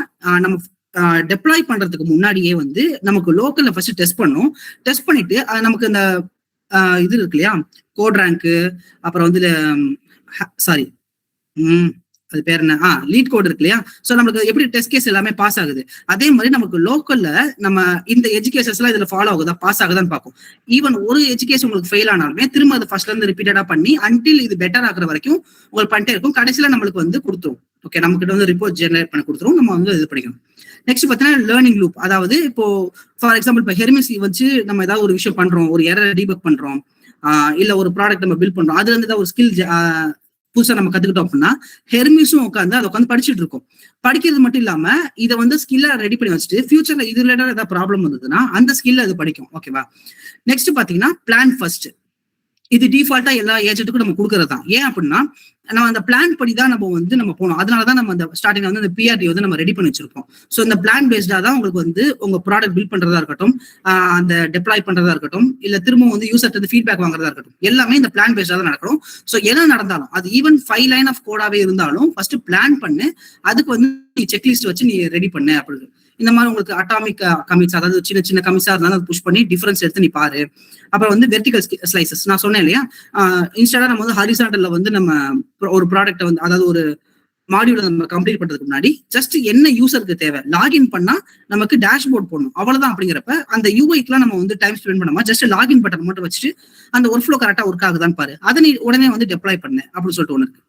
நம்ம டெப்ளாய் பண்றதுக்கு முன்னாடியே வந்து நமக்கு லோக்கல்ல ஃபர்ஸ்ட் டெஸ்ட் பண்ணும். டெஸ்ட் பண்ணிட்டு நமக்கு இந்த இது இருக்கு இல்லையா, கோட் ரேங்க், அப்புறம் வந்து சாரி அது பேர் என்ன, லீட் கோட் இருக்கு இல்லையா. சோ நமக்கு எப்படி டெஸ்ட் கேஸ் எல்லாமே பாஸ் ஆகுது, அதே மாதிரி நமக்கு லோக்கல்ல நம்ம இந்த எஜுகேஷன்ஸ் எல்லாம் இதுல ஃபாலோ ஆகுதா, பாஸ் ஆகுதான்னு பார்க்கும். ஈவன் ஒரு எஜுகேஷன் உங்களுக்கு ஃபெயில் ஆனாலுமே திரும்ப அது ஃபர்ஸ்ட்ல இருந்து ரிப்பீட்டடா பண்ணி அன்டில் இது பெட்டர் ஆகுற வரைக்கும் உங்களுக்கு பண்ணிட்டே இருக்கும். கடைசியில நம்மளுக்கு வந்து கொடுத்துரும். ஓகே, நம்ம கிட்ட வந்து ரிப்போர்ட் ஜெனரேட் பண்ணி கொடுத்துரும். நம்ம வந்து இது பண்ணிக்கணும். நெக்ஸ்ட் பார்த்தீங்கன்னா லேர்னிங் லூப். அதாவது இப்போ ஃபார் எக்ஸாம்பிள் இப்போ ஹெர்மிஸ் வச்சு நம்ம ஏதாவது ஒரு விஷயம் பண்றோம், ஒரு எரர் டீபக் பண்றோம், இல்ல ஒரு ப்ராடக்ட் நம்ம பில்ட் பண்றோம், அதுல இருந்து ஒரு ஸ்கில் புதுசா நம்ம கத்துக்கிட்டோம் அப்படின்னா ஹெர்மிஸும் உட்காந்து அதை உட்காந்து படிச்சுட்டு இருக்கும். படிக்கிறது மட்டும் இல்லாம இதை வந்து ஸ்கில்ல ரெடி பண்ணி வச்சுட்டு ஃபியூச்சர்ல இது ரிலேட்டட் ஏதாவது ப்ராப்ளம் வந்ததுன்னா அந்த ஸ்கில்ல அது படிக்கும். ஓகேவா. நெக்ஸ்ட் பாத்தீங்கன்னா பிளான் ஃபர்ஸ்ட். இது டிஃபால்ட்டா எல்லா ஏஜென்ட்டுக்கும் நம்ம கொடுக்கறது தான். ஏன் அப்படின்னா நம்ம அந்த பிளான் படி தான் நம்ம வந்து நம்ம போனோம். அதனாலதான் நம்ம அந்த ஸ்டார்டிங்ல வந்து அந்த பிஆர்டி வந்து நம்ம ரெடி பண்ணி வச்சிருக்கோம். ஸோ இந்த பிளான் பேஸ்டா தான் உங்களுக்கு வந்து உங்க ப்ராடக்ட் பில்ட் பண்றதா இருக்கட்டும், அந்த டெப்ளாய் பண்றதா இருக்கட்டும், இல்ல திரும்ப வந்து யூசர்ட்டு ஃபீட்பேக் வாங்குறதா இருக்கட்டும், எல்லாமே இந்த பிளான் பேஸ்டா தான் நடக்கணும். ஸோ என்ன நடந்தாலும் அது ஈவன் 5 லைன் ஆஃப் கோடாவே இருந்தாலும் ஃபர்ஸ்ட் பிளான் பண்ணு, அதுக்கு வந்து நீ செக்லிஸ்ட் வச்சு நீ ரெடி பண்ணு. அப்படி இந்த மாதிரி உங்களுக்கு அட்டாமிக் கமிட்ஸ், அதாவது சின்ன சின்ன கமிட்ஸா இருந்தாலும் புஷ் பண்ணி டிஃபரன்ஸ் எடுத்து நீ பாரு. அப்புறம் வந்து வெர்டிகல் ஸ்லைசஸ் நான் சொன்னேன் இல்லையா, இன்ஸ்டால நம்ம வந்து ஹரிசாண்டல்ல வந்து நம்ம ஒரு ப்ராடக்ட் வந்து அதாவது ஒரு மாடியூல நம்ம கம்ப்ளீட் பண்றதுக்கு முன்னாடி ஜஸ்ட் என்ன யூசருக்கு தேவை, லாகின் பண்ணா நமக்கு டேஷ்போர்ட் போடணும், அவ்வளவுதான். அப்படிங்கிறப்ப அந்த யூஐக்குலாம் நம்ம வந்து டைம் ஸ்பெண்ட் பண்ணாம ஜஸ்ட் லாகின் பட்டன் மட்டும் வச்சுட்டு அந்த ஒர்க் ஃப்ளோ கரெக்டா ஒர்க் ஆகுதான்னு பாரு, அதை நீ உடனே வந்து டெப்ளாய் பண்ணு அப்படின்னு சொல்லிட்டு ஒன்று இருக்கு.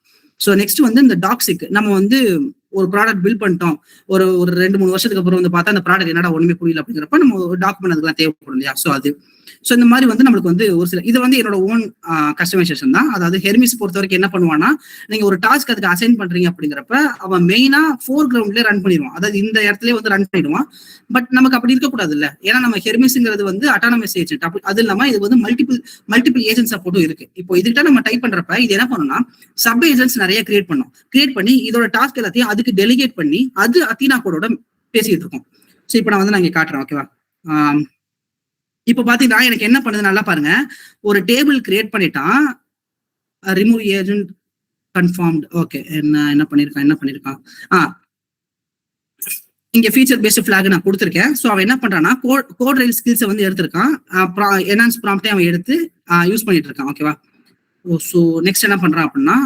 ஸோ நெக்ஸ்ட் வந்து இந்த டாக்ஸிக். நம்ம வந்து ஒரு ப்ராடக்ட் பில்ட் பண்ணிட்டோம், ஒரு 2-3 வருஷத்துக்கு அப்புறம் வந்து பார்த்தா அந்த ப்ராடக்ட் என்னடா ஒண்ணுமே புரியல அப்படிங்கிறப்ப நம்ம ஒரு டாக்குமெண்ட் அதுக்கெல்லாம் தேவைப்படும் இல்லையா. ஸோ அது ஸோ இந்த மாதிரி வந்து நம்மளுக்கு வந்து ஒரு சில இது வந்து என்னோட ஓன் கஸ்டமைசேஷன் தான். அதாவது ஹெர்மிஸ் பொறுத்த வரைக்கும் என்ன பண்ணுவான்னா, நீங்க ஒரு டாஸ்க் அதுக்கு அசைன் பண்றீங்க அப்படிங்கிறப்ப அவன் மெயினா ஃபோர் கிரவுண்ட்லேயே ரன் பண்ணிடுவான். அதாவது இந்த இடத்துல வந்து ரன் பண்ணிடுவான். பட் நமக்கு அப்படி இருக்கக்கூடாது இல்ல. ஏன்னா நம்ம ஹெர்மிஸ்ங்கிறது வந்து அட்டானமஸ் ஏஜென்ட். அப்படி அது இல்லாம இது வந்து மல்டிபிள் ஏஜென்ட் சப்போர்ட்டும் இருக்கு. இப்போ இதுக்கிட்ட நம்ம டைப் பண்றப்ப இது என்ன பண்ணணும்னா சப் ஏஜென்ட்ஸ் நிறைய கிரியேட் பண்ணி இதோட டாஸ்க் எல்லாத்தையும் அதுக்கு டெலிகேட் பண்ணி அது அத்தீனா கோடோட பேசிட்டு இருக்கோம். ஸோ இப்போ நான் இங்க காட்டுறேன். ஓகேவா. இப்போ பாத்தீங்கன்னா எனக்கு என்ன பண்ணுது நல்லா பாருங்க. ஒரு டேபிள் கிரியேட் பண்ணிட்டான், ரிமூவ் ஏஜென்ட் கன்ஃபார்ம்டு. ஓகே, என்ன பண்ணிருக்கான் இங்க ஃபீச்சர் பேஸ்ட் ஃபிளாக் நான் கொடுத்துருக்கேன். ஸோ அவன் என்ன பண்றான்னா கோட் ரயில் ஸ்கில்ஸை வந்து எடுத்திருக்கான், என்ஹான்ஸ் ப்ராம்ப்டே அவன் எடுத்து யூஸ் பண்ணிட்டு இருக்கான். ஓகேவா. ஸோ நெக்ஸ்ட் என்ன பண்றான் அப்படின்னா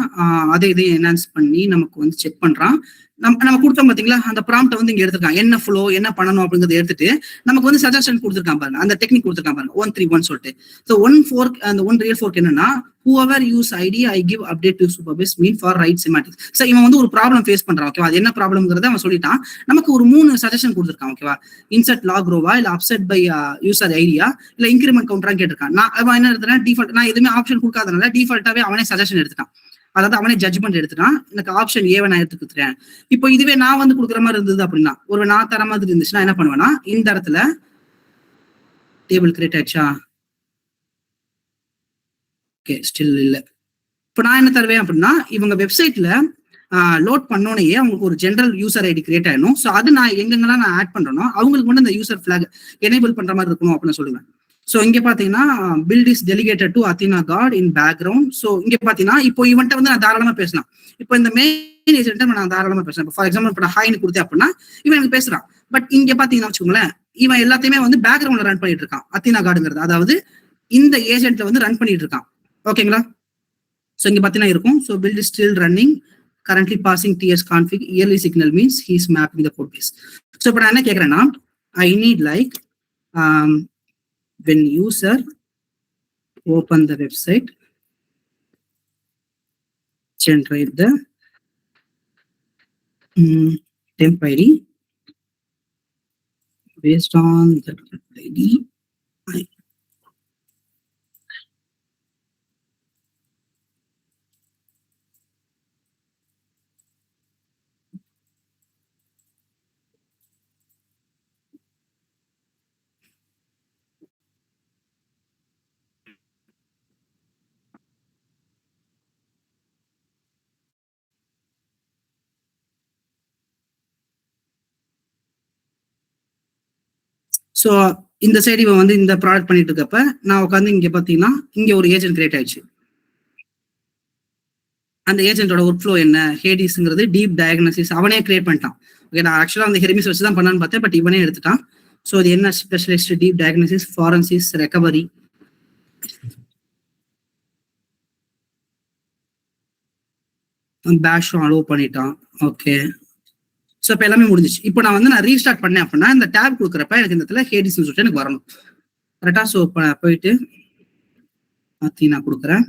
இதையும் என்ஹான்ஸ் பண்ணி நமக்கு வந்து செக் பண்றான். நம்ம கொடுத்தோம் பாத்தீங்களா, அந்த ப்ராம்ப்டை வந்து இங்க எடுத்துருக்கான், என்ன ஃப்ளோ என்ன பண்ணணும் அப்படிங்கறத எடுத்துட்டு நமக்கு வந்து சஜஷன் கொடுத்துருக்கான் பாருங்க, அந்த டெக்னிக் கொடுத்துருக்கான் பாருங்க 131 சொல்லிட்டு. ஸோ 1 fork அந்த 1 real fork என்னன்னா whoever use ID I give update to superbase mean for right semantics. So இவன் வந்து ஒரு ப்ராப்ளம் ஃபேஸ் பண்றான். ஓகேவா. அது என்ன ப்ராப்ளம்ங்கிறத அவன் சொல்லிட்டான். நமக்கு ஒரு 3 சஜஷன் கொடுத்துருக்கான். ஓகேவா. இன்சர்ட் லாக் ரோவா, இல்ல அப்செட் பை யூசர் ஐடியா, இல்ல இன்கிரிமெண்ட் கவுண்டரா கேட்டிருக்கான். நான் அவன் என்ன எடுத்துட்டேன், டிஃபால்ட் நான் எதுவுமே ஆப்ஷன் கொடுக்காதனால டிஃபால்ட்டாவே அவனே சஜஷன் எடுத்துட்டான். அதாவது அவனே ஜட்ஜ்மெண்ட் எடுத்துட்டான். எனக்கு ஆப்ஷன் ஏவை நான் எடுத்துக்கிறேன். இப்போ இதுவே நான் வந்து கொடுக்குற மாதிரி இருந்தது அப்படின்னா, ஒரு நான் தர மாதிரி இருந்துச்சுன்னா என்ன பண்ணுவேன்னா, இந்த இடத்துல டேபிள் கிரியேட் ஆயிடுச்சா, ஓகே ஸ்டில் இல்ல. இப்போ நான் என்ன தருவேன் அப்படின்னா, இவங்க வெப்சைட்ல லோட் பண்ணோன்னே அவங்களுக்கு ஒரு ஜென்ரல் யூசர் ஐடி கிரியேட் ஆயிடணும். ஸோ அது நான் எங்கெங்கெல்லாம் நான் ஆட் பண்றேனோ அவங்களுக்கு மட்டும் இந்த யூசர் ஃபிளாக் எனேபிள் பண்ற மாதிரி இருக்கணும் அப்படின்னு சொல்லுவேன். ஸோ இங்க பாத்தீங்கன்னா build is delegated to Athena got in background. So இங்க பாத்தீங்கன்னா இப்போ இவன்ட்ட வந்து நான் தாராளமா பேசலாம். இப்போ இந்த மெயின் ஏஜென்ட்டை நான் தாராளமா பேசுறேன். ஃபார் எக்ஸாம்பிள் இப்போ நான் ஹாய்னு கொடுத்தேன் அப்படின்னா இவன் எனக்கு பேசுறான். பட் இங்க பாத்தீங்கன்னா வச்சுக்கோங்களேன், இவன் எல்லாத்தையுமே வந்து பேக்ரவுண்ட்ல ரன் பண்ணிட்டு இருக்கான். அத்தீனா கார்டுங்கிறது அதாவது இந்த ஏஜென்ட்ல வந்து ரன் பண்ணிட்டு இருக்கான். ஓகேங்களா. ஸோ இங்க பாத்தீங்கன்னா இருக்கும். So build is still running, currently passing TS config, yearly signal means he's mapping the code base. So இப்போ நான் என்ன கேட்கறேன்னா, I need like when user open the website, generate the temp ID based on the ID. So இந்த side இவன் வந்து இந்த product பண்ணிட்டு இருக்கப்ப நான் உட்காந்து இங்க பாத்தீங்கன்னா இங்க ஒரு ஏஜென்ட் கிரியேட் ஆயிடுச்சு. அந்த ஏஜென்ட்டோட ஒர்க் ஃப்ளோ என்ன, ஹேடிஸ்ங்கிறது டீப் டயக்னோசிஸ் அவனே கிரியேட் பண்ணிட்டான். ஓகே, நான் ஆக்சுவலா அந்த ஹெர்மிஸ் வச்சு தான் பண்ணான்னு பார்த்தேன், பட் இவனே எடுத்துட்டான். ஸோ அது என்ன specialist, deep diagnosis, forensics, recovery, பேஷும் அலோவ் பண்ணிட்டான். ஓகே, ஸோ இப்போ எல்லாமே முடிஞ்சிச்சு. இப்போ நான் ரீஸ்டார்ட் பண்ணேன் அப்படின்னா இந்த டேப் கொடுக்குறப்ப எனக்கு இந்த இடத்துல ஹேடிஸ்னு சொல்லிட்டு எனக்கு வரணும் கரெக்டா. ஸோ போயிட்டு நான் கொடுக்குறேன்.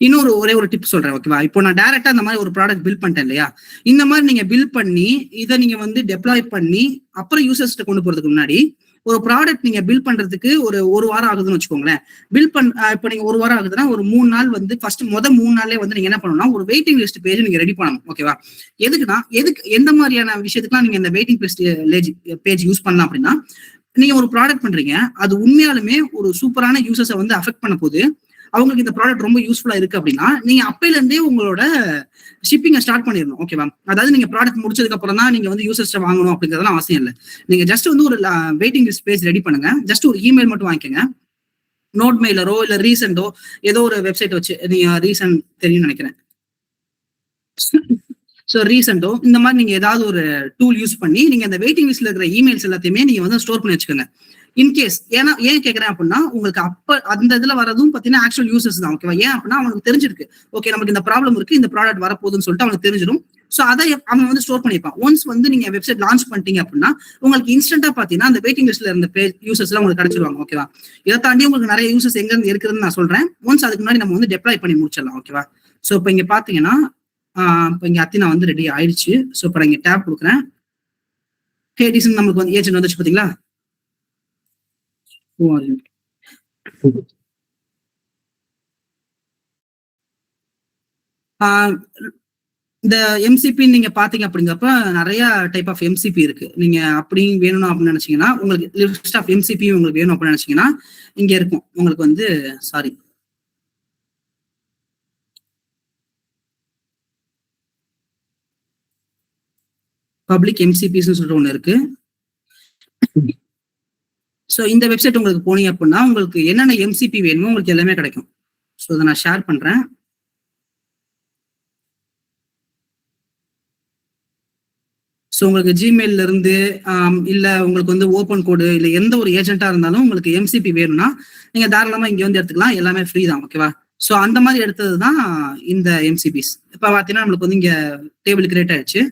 இன்னொரு ஒரே ஒரு டிப் சொல்றேன், ஓகேவா. இப்போ நான் டைரக்டா இந்த மாதிரி ஒரு ப்ராடக்ட் பில் பண்ணிட்டேன் இல்லையா, இந்த மாதிரி நீங்க பில் பண்ணி இதை நீங்க டெப்ளாய் பண்ணி அப்புறம் யூசர்ஸ்ட கொண்டு போறதுக்கு முன்னாடி ஒரு ப்ராடக்ட் நீங்க பில் பண்றதுக்கு ஒரு வாரம் ஆகுதுன்னு வச்சுக்கோங்களேன். பில் இப்போ நீங்க ஒரு வாரம் ஆகுதுன்னா ஒரு 3 நாள் ஃபர்ஸ்ட் 3 நாள்லயே நீங்க என்ன பண்ணணும்னா ஒரு வெயிட்டிங் லிஸ்ட் பேஜ் நீங்க ரெடி பண்ணணும், ஓகேவா. எதுக்குன்னா எந்த மாதிரியான விஷயத்துக்குலாம் நீங்க இந்த வெயிட்டிங் லிஸ்ட் பேஜ் யூஸ் பண்ணலாம் அப்படின்னா, நீங்க ஒரு ப்ராடக்ட் பண்றீங்க, அது உண்மையாலுமே ஒரு சூப்பரான யூசர்ஸை அஃபெக்ட் பண்ண போது, அவங்களுக்கு இந்த ப்ராடக்ட் ரொம்ப யூஸ்ஃபுல்லா இருக்கு அப்படின்னா நீங்க அப்பையில இருந்தே உங்களோட ஷிப்பிங்கை ஸ்டார்ட் பண்ணிடணும், ஓகேவா. அதாவது நீங்க ப்ராடக்ட் முடிச்சதுக்கு அப்புறம் தான் நீங்க யூசர்ஸ் வாங்கணும் அப்படிங்கிறதுலாம் அவசியம் இல்லை. நீங்க ஜஸ்ட் ஒரு வெயிட்டிங் லிஸ்ட் பேஜ் ரெடி பண்ணுங்க. ஜஸ்ட் ஒரு இமெயில் மட்டும் வாங்கிக்கோங்க. நோட் மெயிலரோ இல்ல ரீசெண்டோ ஏதோ ஒரு வெப்சைட் வச்சு, நீங்க ரீசெண்ட் தெரியும் நினைக்கிறேன். ஸோ ரீசெண்டோ இந்த மாதிரி நீங்க ஏதாவது ஒரு டூல் யூஸ் பண்ணி நீங்க அந்த வெயிட்டிங் லிஸ்ட்ல இருக்கிற இமெயில்ஸ் எல்லாத்தையுமே நீங்க ஸ்டோர் பண்ணி வச்சுக்கோங்க. இன்கேஸ் ஏன் கேட்கறேன் அப்படின்னா உங்களுக்கு அந்த இதுல வரதும் பாத்தீங்கன்னா ஆக்சுவல் யூசர்ஸ் தான், ஓகேவா. ஏன் அப்படின்னா அவனுக்கு தெரிஞ்சிருக்கு, ஓகே நமக்கு இந்த ப்ராப்ளம் இருக்கு, இந்த ப்ராடக்ட் வரப்போகுதுன்னு சொல்லிட்டு அவனுக்கு தெரிஞ்சிடும். ஸோ அதை அவன் ஸ்டோர் பண்ணிப்பான். ஒன்ஸ் நீங்க வெப்சைட் லான்ச் பண்ணிட்டீங்க அப்படின்னா உங்களுக்கு இன்ஸ்டன்டா பாத்தீங்கன்னா அந்த வெயிட்டிங் லிஸ்ட்ல இருந்த யூசர்ஸ் எல்லாம் உங்களுக்கு கிடைச்சிருவாங்க, ஓகேவா. இதை தாண்டி உங்களுக்கு நிறைய யூசர்ஸ் எங்க இருந்து இருக்குதுன்னு நான் சொல்றேன். ஒன்ஸ் அதுக்கு முன்னாடி நம்ம டெப்ளாய் பண்ணி முடிச்சிடலாம், ஓகேவா. ஸோ இப்போ இங்க பாத்தீங்கன்னா இப்போ இங்க அத்தினா ரெடி ஆயிடுச்சு. ஸோ இப்போ இங்க டேப் கொடுக்குறேன். ஹேடிஸ் நமக்கு ஏஜென்ட் வந்துச்சு பாத்தீங்களா. இந்த எம்சிபி நீங்க பாத்தீங்க அப்படிங்கிறப்ப நிறைய டைப் ஆஃப் எம்சிபி இருக்கு. நீங்க அப்படி வேணும் அப்படின்னு நினைச்சீங்கன்னா உங்களுக்கு லிஸ்ட் ஆஃப் எம்சிபி உங்களுக்கு வேணும் அப்படின்னு நினைச்சீங்கன்னா இங்க இருக்கும். உங்களுக்கு சாரி பப்ளிக் எம்சிபிஸ் சொல்லிட்டு ஒண்ணு இருக்கு. ஸோ இந்த வெப்சைட் உங்களுக்கு போனீங்க அப்படின்னா உங்களுக்கு என்னென்ன எம்சிபி வேணுமோ உங்களுக்கு எல்லாமே கிடைக்கும். ஸோ அதை நான் ஷேர் பண்றேன். ஸோ உங்களுக்கு ஜிமெயில இருந்து இல்ல உங்களுக்கு ஓப்பன் கோடு இல்ல எந்த ஒரு ஏஜென்ட்டா இருந்தாலும் உங்களுக்கு எம்சிபி வேணும்னா நீங்க தாராளமா இங்க எடுத்துக்கலாம். எல்லாமே ஃப்ரீ தான், ஓகேவா. ஸோ அந்த மாதிரி எடுத்தது தான் இந்த எம்சிபிஸ். இப்போ பார்த்தீங்கன்னா நம்மளுக்கு இங்க டேபிள் கிரியேட் ஆயிடுச்சு.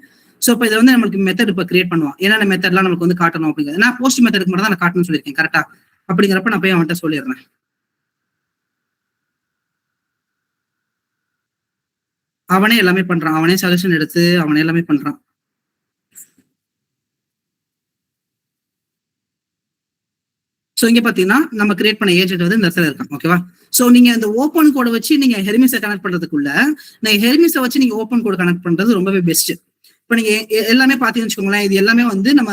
ஸோ இப்போ இதை நம்மளுக்கு மெத்தட் இப்போ கிரியேட் பண்ணுவான். என்னென்ன மெத்தட்லாம் நம்மளுக்கு காட்டணும் அப்படிங்கிறது. நான் போஸ்ட் மெத்தடுக்கு மட்டும் தான் நான் காட்டணும்னு சொல்லியிருக்கேன், கரெக்டா. அப்படிங்கிறப்ப நான் போய் அவன்கிட்ட சொல்லிடுறேன். அவனே எல்லாமே பண்றான். அவனே சஜஷன் எடுத்து அவனே எல்லாமே பண்றான். ஸோ இங்க பாத்தீங்கன்னா நம்ம கிரியேட் பண்ண ஏஜென்ட் இந்த இடத்துல இருக்கான், ஓகேவா. ஸோ நீங்க அந்த ஓப்பன் கோடை வச்சு நீங்க ஹெர்மிஸை கனெக்ட் பண்றதுக்குள்ள நீங்க ஹெர்மிஸை வச்சு நீங்க ஓப்பன் கோட் கனெக்ட் பண்றது ரொம்பவே பெஸ்ட். இப்போ நீங்க எல்லாமே பாத்தீங்கன்னு வச்சுக்கோங்களேன், இது எல்லாமே நம்ம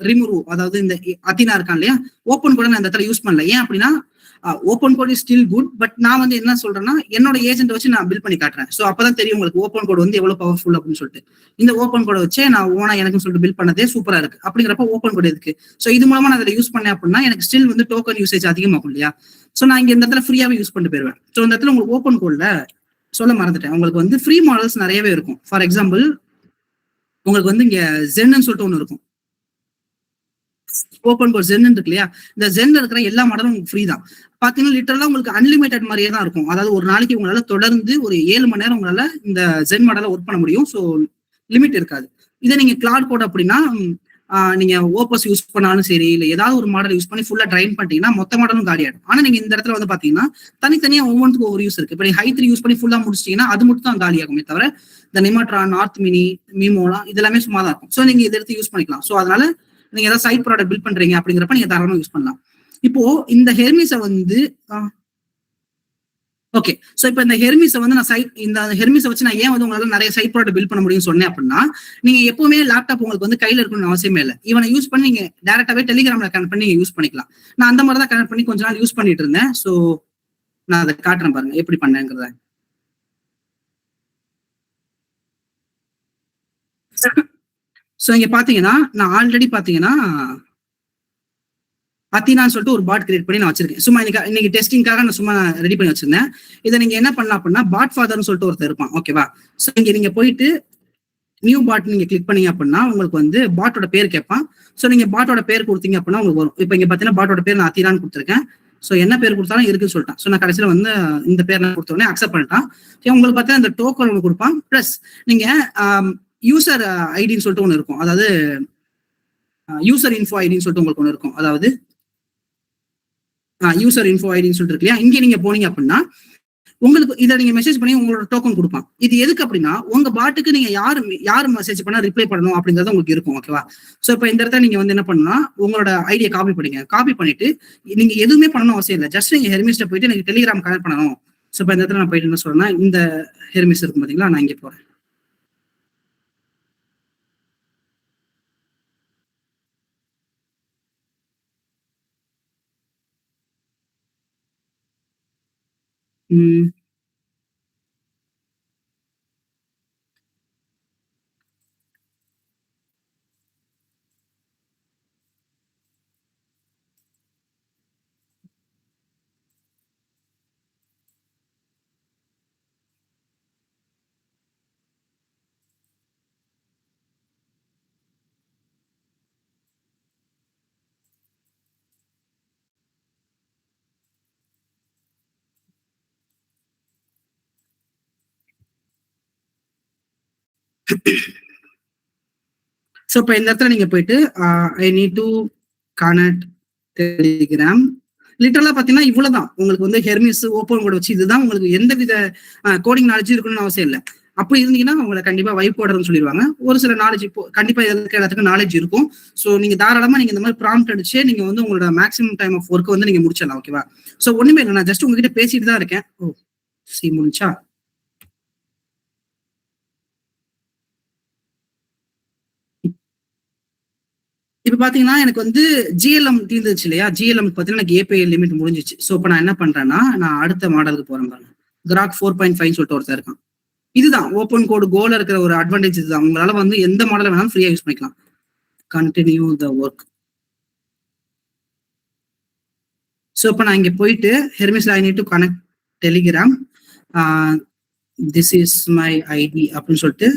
ரிமூவ், அதாவது இந்த அத்தினா இருக்கான் இல்லையா, ஓப்பன் கோட நான் இந்த இடத்துல யூஸ் பண்ணல. ஏன் அப்படின்னா open code is still good, but நான் என்ன சொல்றேன்னா என்னோட ஏஜென்ட் வச்சு நான் பில் பண்ணி காட்டுறேன். ஸோ அப்பதான் தெரியும் உங்களுக்கு ஓப்பன் கோட் எவ்வளவு பவர்ஃபுல் அப்படின்னு சொல்லிட்டு. இந்த ஓப்பன் கோட வச்சே நான் ஓனா எனக்கு சொல்லிட்டு பில் பண்ணதே சூப்பரா இருக்கு. அப்படிங்கிறப்ப ஓப்பன் கோட் இருக்கு. ஸோ இது மூலமா நான் அதை யூஸ் பண்ணேன் அப்படின்னா எனக்கு ஸ்டில் டோக்கன் யூசேஜ் அதிகமாகும் இல்லையா. ஸோ நான் இங்க இந்த இடத்துல ஃப்ரீயாவே யூஸ் பண்ணிட்டு போயிருவேன். ஸோ இந்த இடத்துல உங்களுக்கு ஓப்பன் கோட்ல சொல்ல மறந்துட்டேன், உங்களுக்கு ஃப்ரீ மாடல்ஸ் நிறையவே இருக்கும். ஃபார் எக்ஸாம்பிள் உங்களுக்கு இங்க ஜென்னு சொல்லிட்டு ஒண்ணு இருக்கும். ஓப்பன் கோட் ஜென் இருக்கு இல்லையா, இந்த ஜென்ல இருக்கிற எல்லா மாடலும் உங்களுக்கு ஃப்ரீ தான். பாத்தீங்கன்னா லிட்டரலா உங்களுக்கு அன்லிமிட்டட் மாதிரியே தான் இருக்கும். அதாவது ஒரு நாளைக்கு உங்களால தொடர்ந்து ஒரு 7 மணி நேரம் உங்களால இந்த ஜென் மாடலை ஒர்க் பண்ண முடியும். ஸோ லிமிட் இருக்காது. இதை நீங்க கிளாட் கோட் அப்படின்னா நீங்க ஓப்பஸ் யூஸ் பண்ணாலும் சரி, இல்ல ஏதாவது ஒரு மாடல் யூஸ் பண்ணி ஃபுல்லா ட்ரைன் பண்ணிட்டீங்கன்னா மொத்த மாடலும் காலி ஆயிடும். ஆனா நீங்க இந்த இடத்துல பாத்தீங்கன்னா தனித்தனியா ஒவ்வொன்றுக்கும் ஒவ்வொரு யூஸ் இருக்கு. இப்போ நீங்க ஹை 3 யூஸ் பண்ணி ஃபுல்லா முடிச்சிட்டீங்கன்னா அது மட்டும் தான் காலி ஆகுமே தவிர இந்த நிமாட்ரான், நார்த் மினி, மீமோலாம் இதெல்லாமே சும்மா தான் இருக்கும். ஸோ நீங்க இதை எடுத்து யூஸ் பண்ணிக்கலாம். ஸோ அதனால நீங்க ஏதாவது சைட் ப்ராடக்ட் பில்ட் பண்றீங்க அப்படிங்கிறப்ப நீங்க தாராளமா யூஸ் பண்ணலாம். இப்போ இந்த ஹெர்மிஸை ஓகே, சோ இப்போ இந்த ஹெர்மிஸை இந்த ஹெர்மிஸை வச்சு நான் ஏன் உங்களால நிறைய சைட் ப்ராடக்ட் பில்ட் பண்ண முடியும்னு சொன்னேன் அப்படின்னா, நீங்க எப்பவுமே லேப்டாப் உங்களுக்கு கையில இருக்கணும்னு அவசியமே இல்லை. இவனை யூஸ் பண்ணி நீங்க டேரக்டாவே டெலிகிராம்ல கனெக்ட் பண்ணி யூஸ் பண்ணிக்கலாம். நான் அந்த மாதிரி தான் கனெக்ட் பண்ணி கொஞ்ச நாள் யூஸ் பண்ணிட்டு இருந்தேன். சோ நான் அதை காட்டுறேன் பாருங்க எப்படி பண்ணேங்கிறத. சோ இங்க பாத்தீங்கன்னா நான் ஆல்ரெடி பாத்தீங்கன்னா அத்தினான்னு சொல்லிட்டு ஒரு பாட் கிரியேட் பண்ணி நான் வச்சிருக்கேன். சும்மா இன்னைக்கு டெஸ்டிங்காக நான் சும்மா ரெடி பண்ணி வச்சிருந்தேன். இதை நீங்க என்ன பண்ணலாம் அப்படின்னா, பாட் ஃபாதர்னு சொல்லிட்டு ஒருத்தர் இருப்பான். ஓகேவா? ஸோ நீங்க போயிட்டு நியூ பாட் நீங்க கிளிக் பண்ணீங்க அப்படின்னா உங்களுக்கு வந்து பாட்டோட பேர் கேட்பான். ஸோ நீங்க பாட்டோட பேர் கொடுத்தீங்க அப்படின்னா உங்களுக்கு வரும். இப்போ இங்க பாத்தீங்கன்னா பாட்டோட பேர் நான் அத்தினான்னு கொடுத்துருக்கேன். ஸோ என்ன பேர் கொடுத்தாலும் இருக்குன்னு சொல்லிட்டான். ஸோ நான் கடைசியில் வந்து இந்த பேர் நான் கொடுத்தோடனே அக்செப்ட் பண்ணிட்டான். உங்களுக்கு பார்த்தீங்கன்னா இந்த டோக்கன் ஒன்று கொடுப்பான். ப்ளஸ் நீங்க யூசர் ஐடின்னு சொல்லிட்டு ஒன்று இருக்கும். அதாவது யூசர் இன்ஃபோ ஐடின்னு சொல்லிட்டு உங்களுக்கு ஒன்று இருக்கும். அதாவது யூசர் இன்ஃபோ ஐடின்னு சொல்லிட்டு இருக்கு இல்லையா, இங்கே நீங்க போனீங்க அப்படின்னா உங்களுக்கு இதை நீங்க மெசேஜ் பண்ணி உங்களோட டோக்கன் கொடுப்பான். இது எதுக்கு அப்படின்னா உங்க பாட்டுக்கு நீங்க யாரு மெசேஜ் பண்ணா ரிப்ளை பண்ணணும் அப்படிங்கறது உங்களுக்கு இருக்கும். ஓகேவா? சோ இப்போ இந்த இடத்துல நீங்க வந்து என்ன பண்ணணும்னா உங்களோட ஐடியா காப்பி பண்ணிங்க. காப்பி பண்ணிட்டு நீங்க எதுவுமே பண்ணணும் அவசியம் இல்லை. ஜஸ்ட் நீங்க ஹெர்மிஸ்ட போயிட்டு எனக்கு டெலிகிராம் கனெக்ட் பண்ணணும். சோ இப்போ இந்த இடத்துல நான் போயிட்டு என்ன சொல்றேன்னா, இந்த ஹெர்மிஸ் இருக்கும் பாத்தீங்களா, நான் இங்கே போறேன். ஸோ இப்போ இந்த இடத்துல நீங்க போயிட்டு I need to connect Telegram. லிட்டரலா பாத்தீங்கன்னா இவ்வளவுதான். உங்களுக்கு வந்து ஹெர்மிஸ் ஓப்பன் கோட் வச்சு இதுதான் உங்களுக்கு எந்த வித கோடிங் நாலேஜ் இருக்கணும்னு அவசியம் இல்லை. அப்படி இருந்தீங்கன்னா உங்களை கண்டிப்பா வைப் போடுறதுன்னு சொல்லிடுவாங்க. ஒரு சில நாலேஜ் இப்போ கண்டிப்பா எல்லாத்துக்கும் நாலேஜ் இருக்கும். ஸோ நீங்க தாராளமா நீங்க இந்த மாதிரி ப்ராம்ப்ட் அடிச்சு நீங்க வந்து உங்களோட மேக்ஸிமம் டைம் ஆஃப் ஒர்க் வந்து நீங்க முடிச்சிடலாம். ஓகேவா? ஸோ ஒண்ணுமே இல்லை, நான் ஜஸ்ட் உங்ககிட்ட பேசிட்டு தான் இருக்கேன். ஓ சி முடிச்சா. இப்ப பாத்தீங்கன்னா எனக்கு வந்து ஜிஎல்எம் தீர்ந்துச்சு இல்லையா, ஜிஎல்எம் பாத்தீங்கன்னா எனக்கு ஏபிஐ லிமிட் முடிஞ்சிச்சு. சோ இப்ப நான் என்ன பண்றேன்னா நான் அடுத்த மாடலுக்கு போறேன் பாருங்க. கிராக் 4.5 சொல்லிட்டு ஒருத்தர் இருக்கான். இதுதான் ஓப்பன் கோட் கோல இருக்கிற ஒரு அட்வான்டேஜ். இதுதான் உங்களால வந்து எந்த மாடலை வேணாலும் ஃப்ரீயா யூஸ் பண்ணிக்கலாம். Continue the work. சோ இப்ப நான் இங்க போயிட்டு ஹெர்மிஸ்ல I need to connect Telegram, this is my ID அப்படின்னு சொல்லிட்டு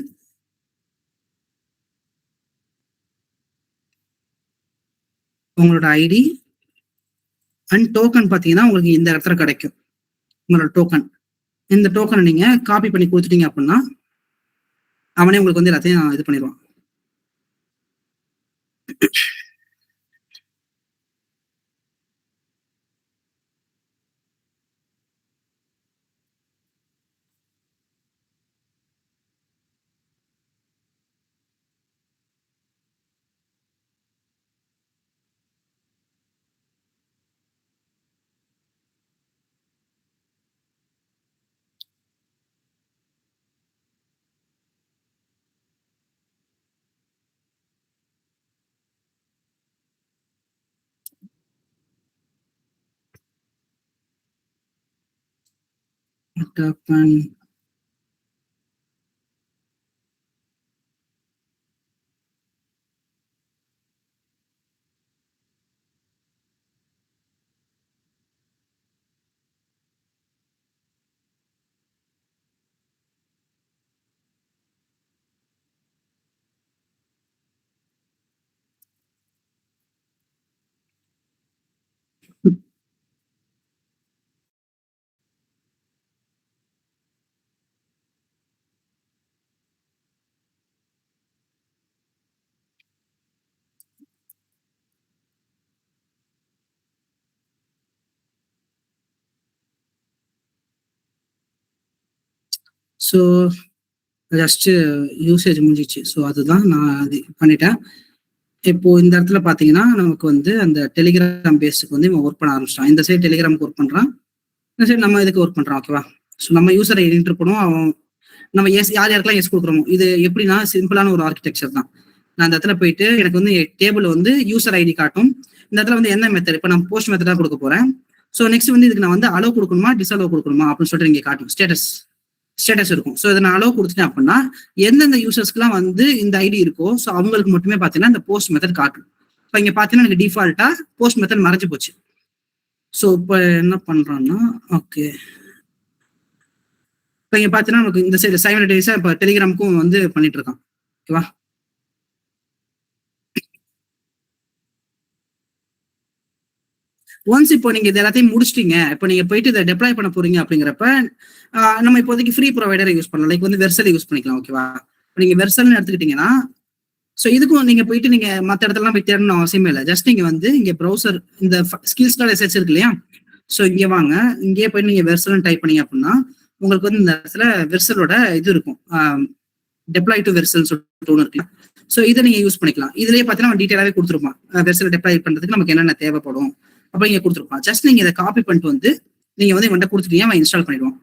உங்களோட ஐடி அண்ட் டோக்கன் பாத்தீங்கன்னா உங்களுக்கு இந்த இடத்துல கிடைக்கும். உங்களோட டோக்கன், இந்த டோக்கனை நீங்க காப்பி பண்ணி கொடுத்துட்டீங்க அப்படின்னா அவனே உங்களுக்கு வந்து எல்லாத்தையும் இது பண்ணிடுவான். டோக்கன் ஸோ ஜஸ்ட் யூசேஜ் முடிஞ்சிச்சு. ஸோ அதுதான் நான் அது பண்ணிட்டேன். இப்போ இந்த இடத்துல பாத்தீங்கன்னா நமக்கு வந்து அந்த டெலிகிராம் பேஸுக்கு வந்து இவன் ஒர்க் பண்ண ஆரம்பிச்சிட்டான். இந்த சைடு டெலிகிராமுக்கு ஒர்க் பண்றான், இந்த சைடு நம்ம இதுக்கு ஒர்க் பண்றான். ஓகேவா? ஸோ நம்ம யூசரை என்டர் பண்ணுவோம், அவன் நம்ம யார் யாருக்கெல்லாம் எஸ் கொடுக்குறோமோ. இது எப்படின்னா சிம்பிளான ஒரு ஆர்கிடெக்சர் தான். நான் அந்த இடத்துல போயிட்டு எனக்கு வந்து டேபிள் வந்து யூசர் ஐடி காட்டும். இந்த இடத்துல வந்து என்ன மெத்தட், இப்போ நான் போஸ்ட் மெத்தடா கொடுக்க போறேன். ஸோ நெக்ஸ்ட் வந்து இதுக்கு நான் வந்து அலோவ் கொடுக்கணுமா டிஸ்அலோவ் கொடுக்கணுமா அப்படின்னு சொல்லிட்டு இங்கே காட்டும். ஸ்டேட்டஸ் இருக்கும். ஸோ இதை நான் அலோவ் கொடுத்துட்டேன் அப்படின்னா எந்தெந்த யூசர்ஸ்க்குலாம் வந்து இந்த ஐடி இருக்கோ ஸோ அவங்களுக்கு மட்டுமே பார்த்தீங்கன்னா இந்த போஸ்ட் மெத்தட் காட்டும். இப்போ இங்க பாத்தீங்கன்னா எனக்கு டிஃபால்ட்டா போஸ்ட் மெத்தட் மறைஞ்சு போச்சு. ஸோ இப்போ என்ன பண்றோம்னா, ஓகே இப்போ இங்க பாத்தீங்கன்னா நமக்கு இந்த சைடு சைமல்டேனியஸா இப்போ டெலிகிராமுக்கும் வந்து பண்ணிட்டு இருக்கான். ஓகேவா? ஒன்ஸ் இப்போ நீங்க இது எல்லாத்தையும் முடிச்சிட்டீங்க, இப்போ நீங்க போயிட்டு இதை டெப்ளாய் பண்ண போறீங்க அப்படிங்கிறப்ப நம்ம இப்போதைக்கு ஃப்ரீ ப்ரொவைடரை யூஸ் பண்ணலாம். லைக் வந்து வெர்சல் யூஸ் பண்ணிக்கலாம். ஓகேவா? இப்போ நீங்க வெர்சல்னு எடுத்துக்கிட்டீங்கன்னா, ஸோ இதுக்கும் நீங்க போயிட்டு நீங்க மற்ற இடத்துலலாம் போய் தேடணும் அவசியமே இல்லை. ஜஸ்ட் நீங்க வந்து இங்க ப்ரௌசர் இந்த ஸ்கில்ஸ் டாட் எஸ்ஹெச் இருக்கு இல்லையா? ஸோ இங்கே வாங்க, இங்கேயே போயிட்டு நீங்க வெர்சல்னு டைப் பண்ணீங்க அப்படின்னா உங்களுக்கு வந்து இந்த இடத்துல வெர்சலோட இது இருக்கும், டெப்ளாய் டு வெர்சல் சொல்லிட்டு ஒன்று இருக்கு. ஸோ இதை நீங்க யூஸ் பண்ணிக்கலாம். இதுலயே பார்த்தீங்கன்னா டீட்டெயிலாவே கொடுத்துருப்பான் வெர்சல் டெப்ளாய் பண்றதுக்கு நமக்கு என்னென்ன தேவைப்படும் அப்ப இங்க கொடுத்துருப்பான். ஜஸ்ட் நீங்க இதை காப்பி பண்ணிட்டு வந்து நீங்க வந்து இவன்ட்ட கொடுத்துட்டீங்க, அவன் இன்ஸ்டால் பண்ணிடுவான்.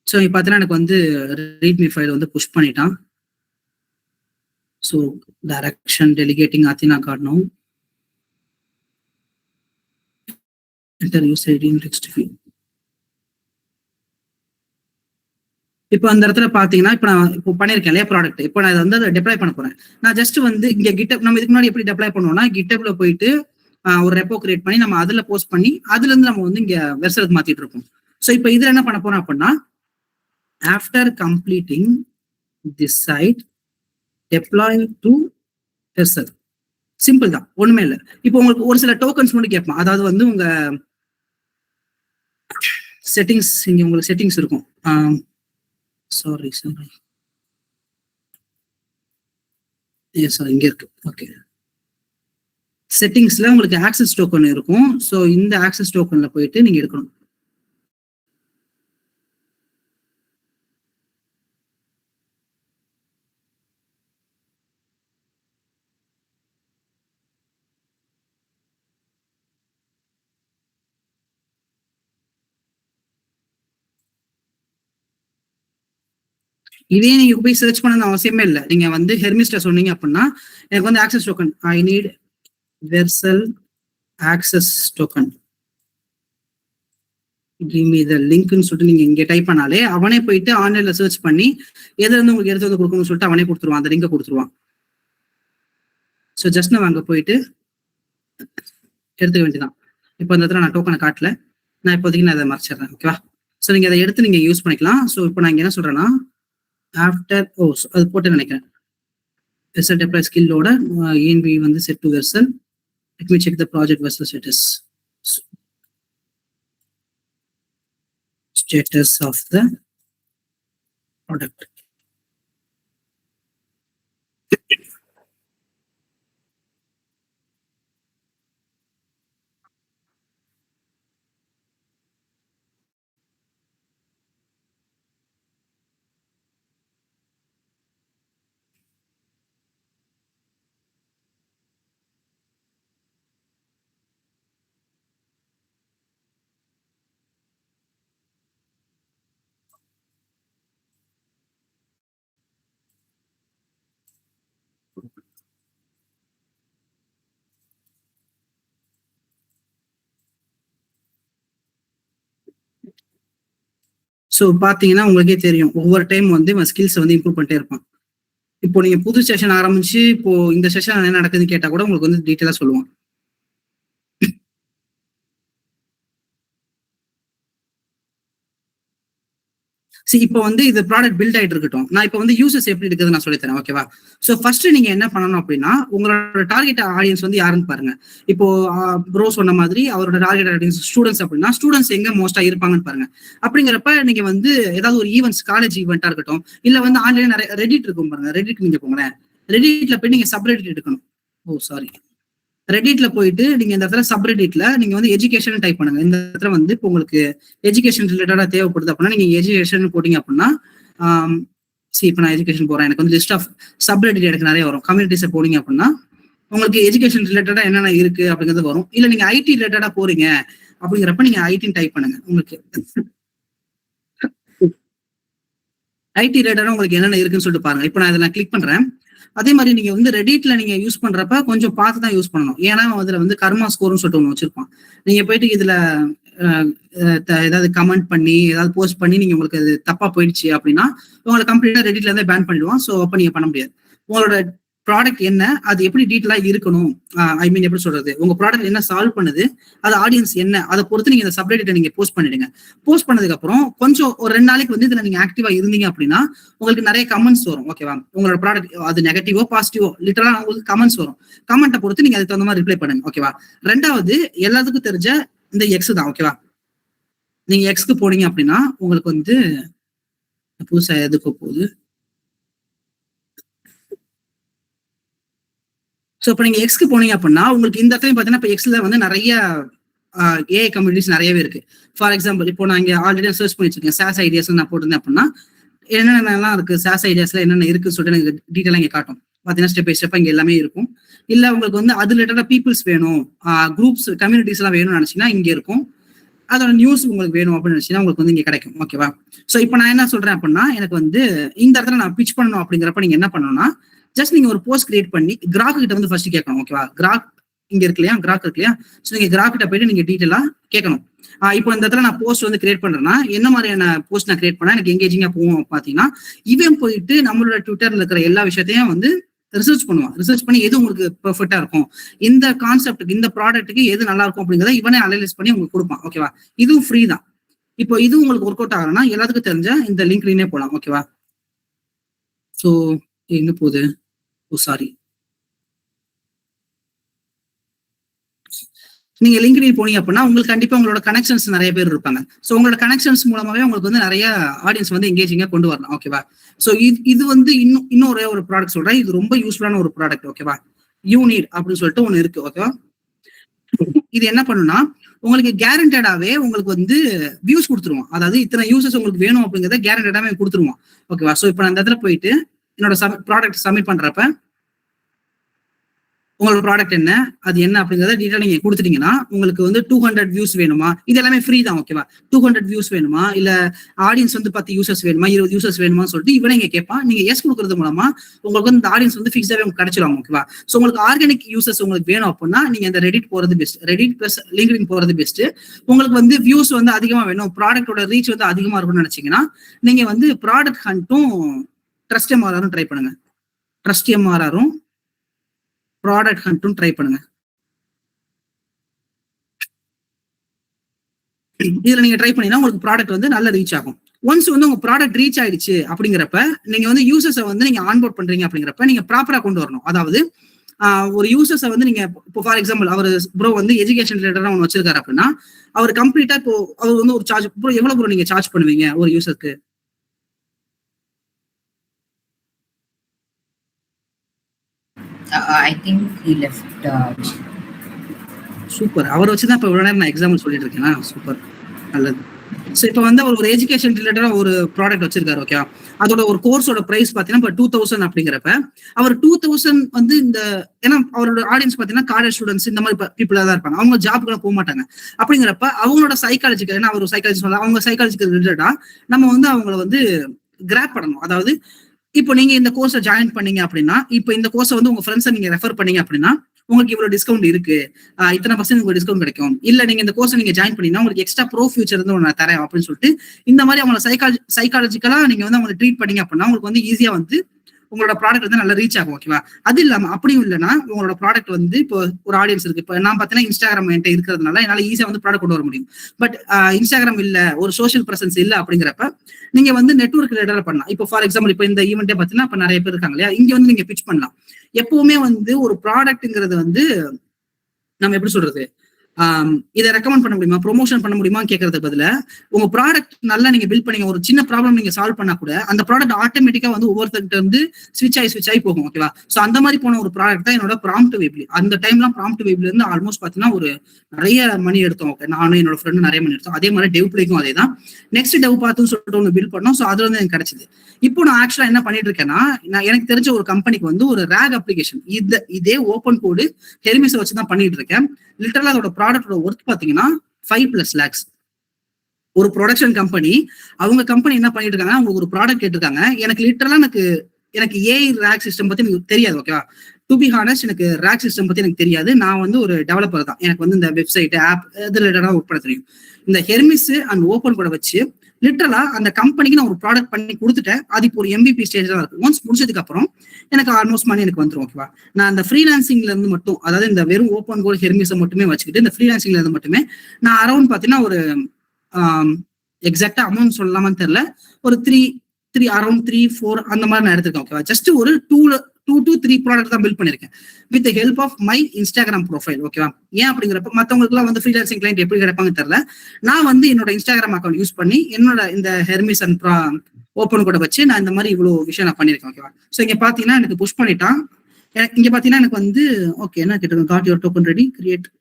ஸோ இப்போ பார்த்தீங்கன்னா எனக்கு வந்து ரீட்மி ஃபைல் வந்து புஷ் பண்ணிட்டான். ஸோ டைரக்ஷன் டெலிகேட்டிங் அத்தினா காட்டணும். Enter use ID text field. இப்போ அந்த இடத்துல பாத்தீங்கன்னா இப்போ நான் இப்போ பண்ணிருக்கேன் இல்லையா ப்ராடக்ட். இப்போ நான் வந்து அதை டெப்ளாய் பண்ண போறேன். நான் ஜஸ்ட் வந்து இங்க கிட்டப் நம்ம இதுக்கு முன்னாடி எப்படி டெப்ளாய் பண்ணுவோம்னா, கிட்டப்ல போயிட்டு ஒரு ரெப்போ கிரியேட் பண்ணி நம்ம அதுல போஸ்ட் பண்ணி அதுல இருந்து நம்ம வந்து இங்க வெர்சலுக்கு மாத்திட்டு இருக்கோம். ஸோ இப்போ இதுல என்ன பண்ண போறோம் அப்படின்னா, after completing this site deploy to Vercel. Simple தான், ஒண்ணுமே இல்லை. இப்போ உங்களுக்கு ஒரு சில டோக்கன்ஸ் மட்டும் கேட்பான். அதாவது வந்து உங்க செட்டிங்ஸ், இங்க உங்களுக்கு செட்டிங்ஸ் இருக்கும். சாரி இங்க இருக்கு. ஓகே, செட்டிங்ஸ்ல உங்களுக்கு ஆக்சஸ் டோக்கன் இருக்கும். ஸோ இந்த ஆக்சஸ் டோக்கன்ல போயிட்டு நீங்க எடுக்கணும். இதே நீங்க போய் சர்ச் பண்ண அவசியமே இல்லை. நீங்க வந்து ஹெர்மிஸ்ட சொன்னீங்க அப்படின்னா எனக்கு வந்து access token, I need Vercel access token, give me the லிங்க்னு சொல்லிட்டு நீங்க இங்க டைப் பண்ணாலே அவனே போயிட்டு ஆன்லைன்ல சர்ச் பண்ணி எதுல இருந்து உங்களுக்கு எடுத்து வந்து கொடுக்கணும்னு சொல்லிட்டு அவனே கொடுத்துருவான், அந்த லிங்கை கொடுத்துருவான். ஸோ ஜஸ்ட் நம்ம அங்க போயிட்டு எடுத்துக்க வேண்டியதான். இப்போ இந்த இடத்துல நான் டோக்கனை காட்டல, நான் இப்போதைக்கு நான் அதை மறைச்சிடுறேன். ஓகேவா? ஸோ நீங்க அதை எடுத்து நீங்க யூஸ் பண்ணிக்கலாம். ஸோ இப்போ நான் இங்க என்ன சொல்றேன்னா, ஆஃப்டர் அது போட்டு நினைக்கிறேன் வெர்சல் டெப்ளாய் ஸ்கில்லோட ENB வந்து set to Vercel. Let me check the project Vercel status of the product. So பாத்தீங்கன்னா உங்களுக்கே தெரியும், ஒவ்வொரு டைம் வந்து ஸ்கில்ஸ் வந்து இம்ப்ரூவ் பண்ணிட்டே இருப்பான். இப்போ நீங்க புது செஷன் ஆரம்பிச்சு இப்போ இந்த செஷன் என்ன நடக்குதுன்னு கேட்டா கூட உங்களுக்கு வந்து டீட்டெயிலா சொல்லுவான். இப்போ வந்து இது ப்ராடக்ட் பில்ட் ஆயிட்டு இருக்கட்டும். நான் இப்போ வந்து யூசர்ஸ் எப்படி இருக்குது நான் சொல்லித்தரேன். ஓகேவா? ஸோ ஃபர்ஸ்ட் நீங்க என்ன பண்ணணும் அப்படின்னா, உங்களோட டார்கெட் ஆடியன்ஸ் வந்து யாருன்னு பாருங்க. இப்போ ப்ரோ சொன்ன மாதிரி அவரோட டார்கெட் ஆடியன்ஸ் ஸ்டூடெண்ட்ஸ் அப்படின்னா ஸ்டூடெண்ட்ஸ் எங்க மோஸ்டா இருப்பாங்கன்னு பாருங்க. அப்படிங்கிறப்ப நீங்க வந்து ஏதாவது ஒரு ஈவெண்ட்ஸ், காலேஜ் ஈவெண்ட்டா இருக்கட்டும், இல்ல வந்து ஆன்லைன் நிறைய ரெடிட் இருக்கும் பாருங்க. ரெடிட் நீங்க போங்களேன், ரெடிட்ல போய் நீங்க சப்ரெடிட் எடுக்கணும். ரெடிட்ல போயிட்டு நீங்க இந்த இடத்துல சப்ரெடிட்ல நீங்க வந்து எஜுகேஷன் டைப் பண்ணுங்க. இந்த இடத்துல வந்து இப்போ உங்களுக்கு எஜுகேஷன் ரிலேட்டடா தேவைப்படுது அப்படின்னா நீங்க எஜுகேஷன் போட்டீங்க அப்படின்னா, இப்போ நான் எஜுகேஷன் போறேன், எனக்கு வந்து லிஸ்ட் ஆஃப் சப்ரெடிட் எனக்கு நிறைய வரும். கம்யூனிட்டிஸை போனீங்க அப்படின்னா உங்களுக்கு எஜுகேஷன் ரிலேட்டடா என்னென்ன இருக்கு அப்படிங்கிறது வரும். இல்ல நீங்க ஐடி ரிலேட்டடா போறீங்க அப்படிங்கிறப்ப நீங்க ஐடின்னு டைப் பண்ணுங்க. உங்களுக்கு ஐடி ரிலேட்டடா உங்களுக்கு என்னென்ன இருக்குன்னு சொல்லிட்டு பாருங்க. இப்போ நான் இதை கிளிக் பண்றேன். அதே மாதிரி நீங்க வந்து ரெடிட்ல நீங்க யூஸ் பண்றப்ப கொஞ்சம் பார்த்து தான் யூஸ் பண்ணணும். ஏன்னா அதுல வந்து கர்மா ஸ்கோர்னு சொல்லிட்டு ஒன்று வச்சிருப்பான். நீங்க போயிட்டு இதுல ஏதாவது கமெண்ட் பண்ணி ஏதாவது போஸ்ட் பண்ணி நீங்க உங்களுக்கு அது தப்பா போயிடுச்சு அப்படின்னா உங்களை கம்ப்ளீட்டா ரெடிட்ல இருந்தே பேன் பண்ணிடுவான். ஸோ அப்ப நீங்க பண்ண முடியாது. உங்களோட ப்ராடக்ட் என்ன, அது எப்படி டீட்டெயிலா இருக்கணும், ஐ மீன் எப்படி சொல்றது, உங்க ப்ராடக்ட் என்ன சால்வ் பண்ணுது, அது ஆடியன்ஸ் என்ன, அதை பொறுத்து நீங்க இந்த சப்ரெடிட்டை நீங்க போஸ்ட் பண்ணிடுங்க. போஸ்ட் பண்ணதுக்கு அப்புறம் கொஞ்சம் ஒரு 2 நாளைக்கு வந்து இதுல நீங்க ஆக்டிவா இருந்தீங்க அப்படின்னா உங்களுக்கு நிறைய கமெண்ட்ஸ் வரும். ஓகேவா, உங்களோட ப்ராடக்ட் அது நெகட்டிவோ பாசிட்டிவோ லிட்டரலா உங்களுக்கு கமெண்ட்ஸ் வரும். கமெண்ட்டை பொறுத்து நீங்க அதுக்கு தகுந்த மாதிரி ரிப்ளை பண்ணுங்க. ஓகேவா, ரெண்டாவது எல்லாத்துக்கும் தெரிஞ்ச இந்த எக்ஸ் தான். ஓகேவா, நீங்க எக்ஸ்க்கு போனீங்க அப்படின்னா உங்களுக்கு வந்து புதுசா எதுக்கு போகுது. ஸோ இப்போ நீங்க எக்ஸ்க்கு போனீங்க அப்படின்னா உங்களுக்கு இந்த இடத்துல பார்த்தீங்கன்னா இப்போ எக்ஸ்ல வந்து நிறைய ஏஐ கம்யூனிட்டிஸ் நிறையவே இருக்கு. ஃபார் எக்ஸாம்பிள் இப்போ நான் இங்கே ஆல்ரெடி சர்ச் பண்ணி வச்சிருக்கேன் சாஸ் ஐடியாஸ் நான் போட்டிருந்தேன் அப்படின்னா என்னென்னலாம் இருக்கு, சாஸ் ஐடியாஸ்ல என்னென்ன இருக்குன்னு சொல்லிட்டு எனக்கு டீட்டெயிலாக இங்கே காட்டும். பார்த்தீங்கன்னா ஸ்டெப் பை ஸ்டெப்பாக இங்கே எல்லாமே இருக்கும். இல்லை உங்களுக்கு வந்து அது ரிலேட்டடாக பீப்புள்ஸ் வேணும், குரூப்ஸ் கம்யூனிட்டிஸ் எல்லாம் வேணும்னு நினைச்சீங்கன்னா இங்கே இருக்கும். அதோட நியூஸ் உங்களுக்கு வேணும் அப்படின்னு நினைச்சீங்கன்னா உங்களுக்கு வந்து இங்கே கிடைக்கும். ஓகேவா, ஸோ இப்போ நான் என்ன சொல்றேன் அப்படின்னா எனக்கு வந்து இந்த இடத்துல நான் பிச் பண்ணணும் அப்படிங்கிறப்ப நீங்க என்ன பண்ணணும்னா ஜஸ்ட் நீங்க ஒரு போஸ்ட் கிரியேட் பண்ணி கிராக் கிட்ட வந்து ஃபர்ஸ்ட் கேட்கணும். ஓகேவா, கிராக் இங்க இருக்கு இல்லையா, கிராக் இருக்கு இல்லையா, ஸோ நீங்க கிராக் கிட்ட போயிட்டு நீங்க டீட்டெயிலா கேட்கணும். இப்போ இந்த இடத்துல நான் போஸ்ட் வந்து கிரியேட் பண்றேன்னா என்ன மாதிரியான போஸ்ட் நான் கிரியேட் பண்ணா எனக்கு எங்கேஜிங்கா போகும் பாத்தீங்கன்னா, இவன் போயிட்டு நம்மளோட ட்விட்டர்ல இருக்கிற எல்லா விஷயத்தையும் வந்து ரிசர்ச் பண்ணுவான். ரிசர்ச் பண்ணி எது உங்களுக்கு பெர்ஃபெக்டா இருக்கும், இந்த கான்செப்டுக்கு இந்த ப்ராடக்ட்டுக்கு எது நல்லா இருக்கும் அப்படிங்கிறத இவனே அனலைஸ் பண்ணி உங்களுக்கு கொடுப்பான். ஓகேவா, இதுவும் ஃப்ரீ தான். இப்போ இது உங்களுக்கு ஒர்க் அவுட் ஆகணும்னா எல்லாத்துக்கும் தெரிஞ்ச இந்த லிங்க்லயே போலாம். ஓகேவா, ஸோ எங்க போகுது, ஓ சாரி, நீங்க லிங்க்டின் போனீங்க அப்படின்னா உங்களுக்கு கண்டிப்பா உங்களோட கனெக்ஷன்ஸ் நிறைய பேர் இருப்பாங்க. ஸோ உங்களோட கனெக்ஷன்ஸ் மூலமாவே உங்களுக்கு வந்து நிறைய ஆடியன்ஸ் வந்து எங்கேஜிங்கா கொண்டு வரலாம். ஓகேவா, ஸோ இது வந்து இன்னும் ஒரே ஒரு ப்ராடக்ட் சொல்றேன், இது ரொம்ப யூஸ்ஃபுல்லான ஒரு ப்ராடக்ட். ஓகேவா, யூனிட் அப்படின்னு சொல்லிட்டு ஒன்று இருக்கு. ஓகேவா, இது என்ன பண்ணுன்னா உங்களுக்கு கேரண்டடாவே உங்களுக்கு வந்து வியூஸ் கொடுத்துருவோம். அதாவது இத்தனை யூசர்ஸ் உங்களுக்கு வேணும் அப்படிங்கிறத கேரண்டடாவே கொடுத்துருவோம். ஓகேவா, ஸோ இப்போ நான் இந்த இடத்துல போயிட்டு என்னோட ப்ராடக்ட் சப்மிட் பண்றப்ப உங்களோட ப்ராடக்ட் என்ன, அது என்ன அப்படிங்கிறத டீட்டெயில் நீங்க கொடுத்துட்டீங்கன்னா உங்களுக்கு வந்து 200 வியூஸ் வேணுமா, இது எல்லாமே ஃப்ரீ தான். ஓகேவா, 200 வியூஸ் வேணுமா, இல்ல ஆடியன்ஸ் வந்து 10 யூசர்ஸ் வேணுமா, 20 யூசர்ஸ் வேணுமா சொல்லிட்டு இவனே இங்க கேட்பான். நீங்க எஸ் கொடுக்கறது மூலமா உங்களுக்கு வந்து இந்த ஆடியன்ஸ் வந்து ஃபிக்ஸாவே உங்களுக்கு கிடைச்சிடும். ஓகேவா, ஸோ உங்களுக்கு ஆர்கானிக் யூசர்ஸ் உங்களுக்கு வேணும் அப்படின்னா நீங்க இந்த ரெடிட் போறது பெஸ்ட், ரெடிட் பிளஸ் லிங்க்டின் போறது பெஸ்ட். உங்களுக்கு வந்து வியூஸ் வந்து அதிகமா வேணும், ப்ராடக்டோட ரீச் வந்து அதிகமா இருக்கும்னு நினைச்சீங்கன்னா நீங்க வந்து ப்ராடக்ட் ஹண்ட்டும் ட்ரஸ்ட் எம்ஆர்ஆரும் ட்ரை பண்ணுங்க. ட்ரஸ்ட் எம்ஆர்ஆரும் ப்ராடக்ட் ஹண்ட்டும் ட்ரை பண்ணுங்க. இதுல நீங்க ட்ரை பண்ணீங்கன்னா உங்களுக்கு ப்ராடக்ட் வந்து நல்ல ரீச் ஆகும். ஒன்ஸ் வந்து உங்க ப்ராடக்ட் ரீச் ஆயிடுச்சு அப்படிங்கிறப்ப நீங்க வந்து யூசர்ஸை வந்து நீங்க ஆன்போர்ட் பண்றீங்க அப்படிங்கிறப்ப நீங்க ப்ராப்பரா கொண்டு வரணும். அதாவது ஒரு யூசர்ஸை வந்து நீங்க இப்போ ஃபார் எக்ஸாம்பிள் அவர் ப்ரோ வந்து எஜுகேஷன் ரிலேட்டடா ஒன்று வச்சிருக்காரு அப்படின்னா அவர் கம்ப்ளீட்டா இப்போ அவர் வந்து ஒரு சார்ஜ் ப்ரோ எவ்வளவு ப்ரோ நீங்க சார்ஜ் பண்ணுவீங்க ஒரு யூசருக்கு? I think he left. Super, அவரை வச்சுதான் இப்போ இவ்வளவு நேரம் நான் எக்ஸாம்பிள் சொல்லிட்டு இருக்கேன். சூப்பர், நல்லது. ஸோ இப்போ வந்து அவர் ஒரு எஜுகேஷன் ரிலேட்டடா ஒரு ப்ராடக்ட் வச்சிருக்காரு. ஓகேவா, அதோட ஒரு கோர்ஸோட பிரைஸ் பாத்தீங்கன்னா இப்போ 2000 அப்படிங்கிறப்ப அவர் 2000 வந்து இந்த ஏன்னா அவரோட ஆடியன்ஸ் பாத்தீங்கன்னா காலேஜ் ஸ்டூடெண்ட்ஸ் இந்த மாதிரி பீப்புளா தான் இருப்பாங்க, அவங்க ஜாப்க்குலாம் போக மாட்டாங்க. அப்படிங்கிறப்ப அவங்களோட சைக்காலஜிக்கல், ஏன்னா அவர் சைக்காலஜி சொல்ல அவங்க சைக்காலஜிக்கல் ரிலேட்டடா நம்ம வந்து அவங்கள வந்து கிராப் பண்ணணும். அதாவது இப்போ நீங்க இந்த கோர்ஸை ஜாயின் பண்ணீங்க அப்படின்னா இப்போ இந்த கோர்ஸை வந்து உங்க ஃப்ரெண்ட்ஸை நீங்க ரெஃபர் பண்ணீங்க அப்படின்னா உங்களுக்கு இவ்வளவு டிஸ்கவுண்ட் இருக்கு, இத்தனை % உங்களுக்கு டிஸ்கவுண்ட் கிடைக்கும். இல்ல நீங்க இந்த கோர்ஸ் நீங்க ஜாயின் பண்ணீங்கன்னா உங்களுக்கு எக்ஸ்ட்ரா ப்ரோ ஃபியூச்சர் வந்து நான் தரேன் அப்படின்னு சொல்லிட்டு இந்த மாதிரி அவங்களை சைக்காலஜிக்கலா நீங்க வந்து அவங்களை ட்ரீட் பண்ணீங்க அப்படின்னா உங்களுக்கு வந்து ஈஸியா வந்து உங்களோட ப்ராடக்ட் வந்து நல்லா ரீச் ஆகும். ஓகேவா, அது இல்லாம அப்படியும் இல்லைன்னா உங்களோட ப்ராடக்ட் வந்து இப்போ ஒரு ஆடியன்ஸ் இருக்கு. இப்போ நான் பார்த்தீங்கன்னா இன்ஸ்டாகிராம் என்கிட்ட இருக்கிறதுனால என்னால ஈஸியா வந்து ப்ராடக்ட் கொண்டு வர முடியும். பட் இன்ஸ்டாகிராம் இல்ல, ஒரு சோஷியல் பிரசன்ஸ் இல்ல அப்படிங்கிறப்ப நீங்க வந்து நெட்வொர்க் ரிலேட்டடா பண்ணலாம். இப்போ ஃபார் எக்ஸாம்பிள் இப்போ இந்த ஈவெண்ட்டே பார்த்தீங்கன்னா இப்போ நிறைய பேர் இருக்காங்க இல்லையா, இங்க வந்து நீங்க பிச் பண்ணலாம். எப்பவுமே வந்து ஒரு ப்ராடக்ட்ங்கிறது வந்து நம்ம எப்படி சொல்றது, இதை ரெக்கமெண்ட் பண்ண முடியுமா, ப்ரொமோஷன் பண்ண முடியுமா கேட்கறதுக்கு பதில உங்க ப்ராடக்ட் நல்லா நீங்க பில்ட் பண்ணீங்க, ஒரு சின்ன ப்ராப்ளம் நீங்க சால்வ் பண்ணா கூட அந்த ப்ராடக்ட் ஆட்டோமேட்டிக்கா வந்து ஒவ்வொருத்தர்கிட்ட வந்து ஸ்விட்ச் ஆகி போகும். ஓகேவா, சோ அந்த மாதிரி போன ஒரு ப்ராடக்ட் தான் என்னோட ப்ராம்ப்ட் வெப்லி. அந்த டைம்லாம் ப்ராம்ப்ட் வெப்ல இருந்து ஆல்மோஸ்ட் பாத்தீங்கன்னா ஒரு நிறைய மணி எடுத்தோம். ஓகே, நானும் என்னோட ஃப்ரெண்டு நிறைய மணி எடுத்தோம். அதே மாதிரி டெவ் பிளேக்கும் அதே தான். நெக்ஸ்ட் டெவ் பார்த்துன்னு சொல்லிட்டு ஒன்று பில்ட் பண்ணோம். ஸோ அதுல வந்து எனக்கு கிடைச்சது. இப்போ நான் ஆக்சுவலா என்ன பண்ணிட்டு இருக்கேன்னா நான் எனக்கு தெரிஞ்ச ஒரு கம்பெனிக்கு வந்து ஒரு ரேக் அப்ளிகேஷன் இதே ஓப்பன் கோடு ஹெர்மிஸை வச்சுதான் பண்ணிட்டு இருக்கேன். லிட்டரலா அதோட ப்ராடக்டோட ஒர்த் பாத்தீங்கன்னா 5+ lakhs. ஒரு ப்ரொடக்ஷன் கம்பெனி, அவங்க கம்பெனி என்ன பண்ணிட்டு இருக்காங்க, அவங்க ஒரு ப்ராடக்ட் கேட்டிருக்காங்க. எனக்கு லிட்டரலா எனக்கு ஏஐ ரேக் சிஸ்டம் பத்தி எனக்கு தெரியாது. ஓகேவா, டு பி ஹானஸ்ட் எனக்கு ரேக் சிஸ்டம் பத்தி எனக்கு தெரியாது. நான் வந்து ஒரு டெவலப்பர் தான். எனக்கு வந்து இந்த வெப்சைட் ஆப் இது ரிலேட்டடா ஒர்க் பண்ண தெரியும். இந்த ஹெர்மிஸ் அண்ட் ஓப்பன் கூட வச்சு லிட்டரலா அந்த கம்பெனிக்கு நான் ஒரு ப்ராடக்ட் பண்ணி கொடுத்துட்டேன். அது இப்போ ஒரு MVP ஸ்டேஜ் தான் இருக்கு. ஒன்ஸ் முடிச்சதுக்கு அப்புறம் எனக்கு ஆல்மோஸ்ட் மணி எனக்கு வந்துடும். ஓகேவா? நான் அந்த ஃப்ரீலான்சிங்ல இருந்து மட்டும், அதாவது இந்த வெறும் ஓப்பன் கோட் ஹெர்மிஸை மட்டுமே வச்சுக்கிட்டு இந்த ஃப்ரீலான்சிங்ல இருந்து மட்டுமே நான் அரௌண்ட் பாத்தீங்கன்னா ஒரு எக்ஸாக்டா அமௌண்ட் சொல்லலாமான்னு தெரியல, ஒரு அரௌண்ட் 3-4 அந்த மாதிரி நான் எடுத்திருக்கேன். ஓகேவா? ஜஸ்ட் ஒரு 2 to 3 ப்ராடக்ட் தான் பில்ட் பண்ணிருக்கேன் with help of my Instagram profile. ஓகேவா? ஏன் அப்படிங்கிறப்ப மற்றவங்களுக்கு எல்லாம் வந்து ஃப்ரீலான்சிங் கிளைண்ட் எப்படி கிடைப்பாங்க தெரியல. நான் வந்து என்னோட இன்ஸ்டாகிராம் அக்கௌண்ட் யூஸ் பண்ணி என்னோட இந்த ஹெர்மிஸ் அண்ட் ஓப்பன் கூட வச்சு நான் இந்த மாதிரி இவ்வளவு விஷயம் நான் பண்ணிருக்கேன். ஓகேவா? ஸோ இங்க பாத்தீங்கன்னா எனக்கு புஷ் பண்ணிட்டான். இங்க பாத்தீங்கன்னா எனக்கு வந்து ஓகே என்ன கேட்டிருக்கேன், got your token ready, create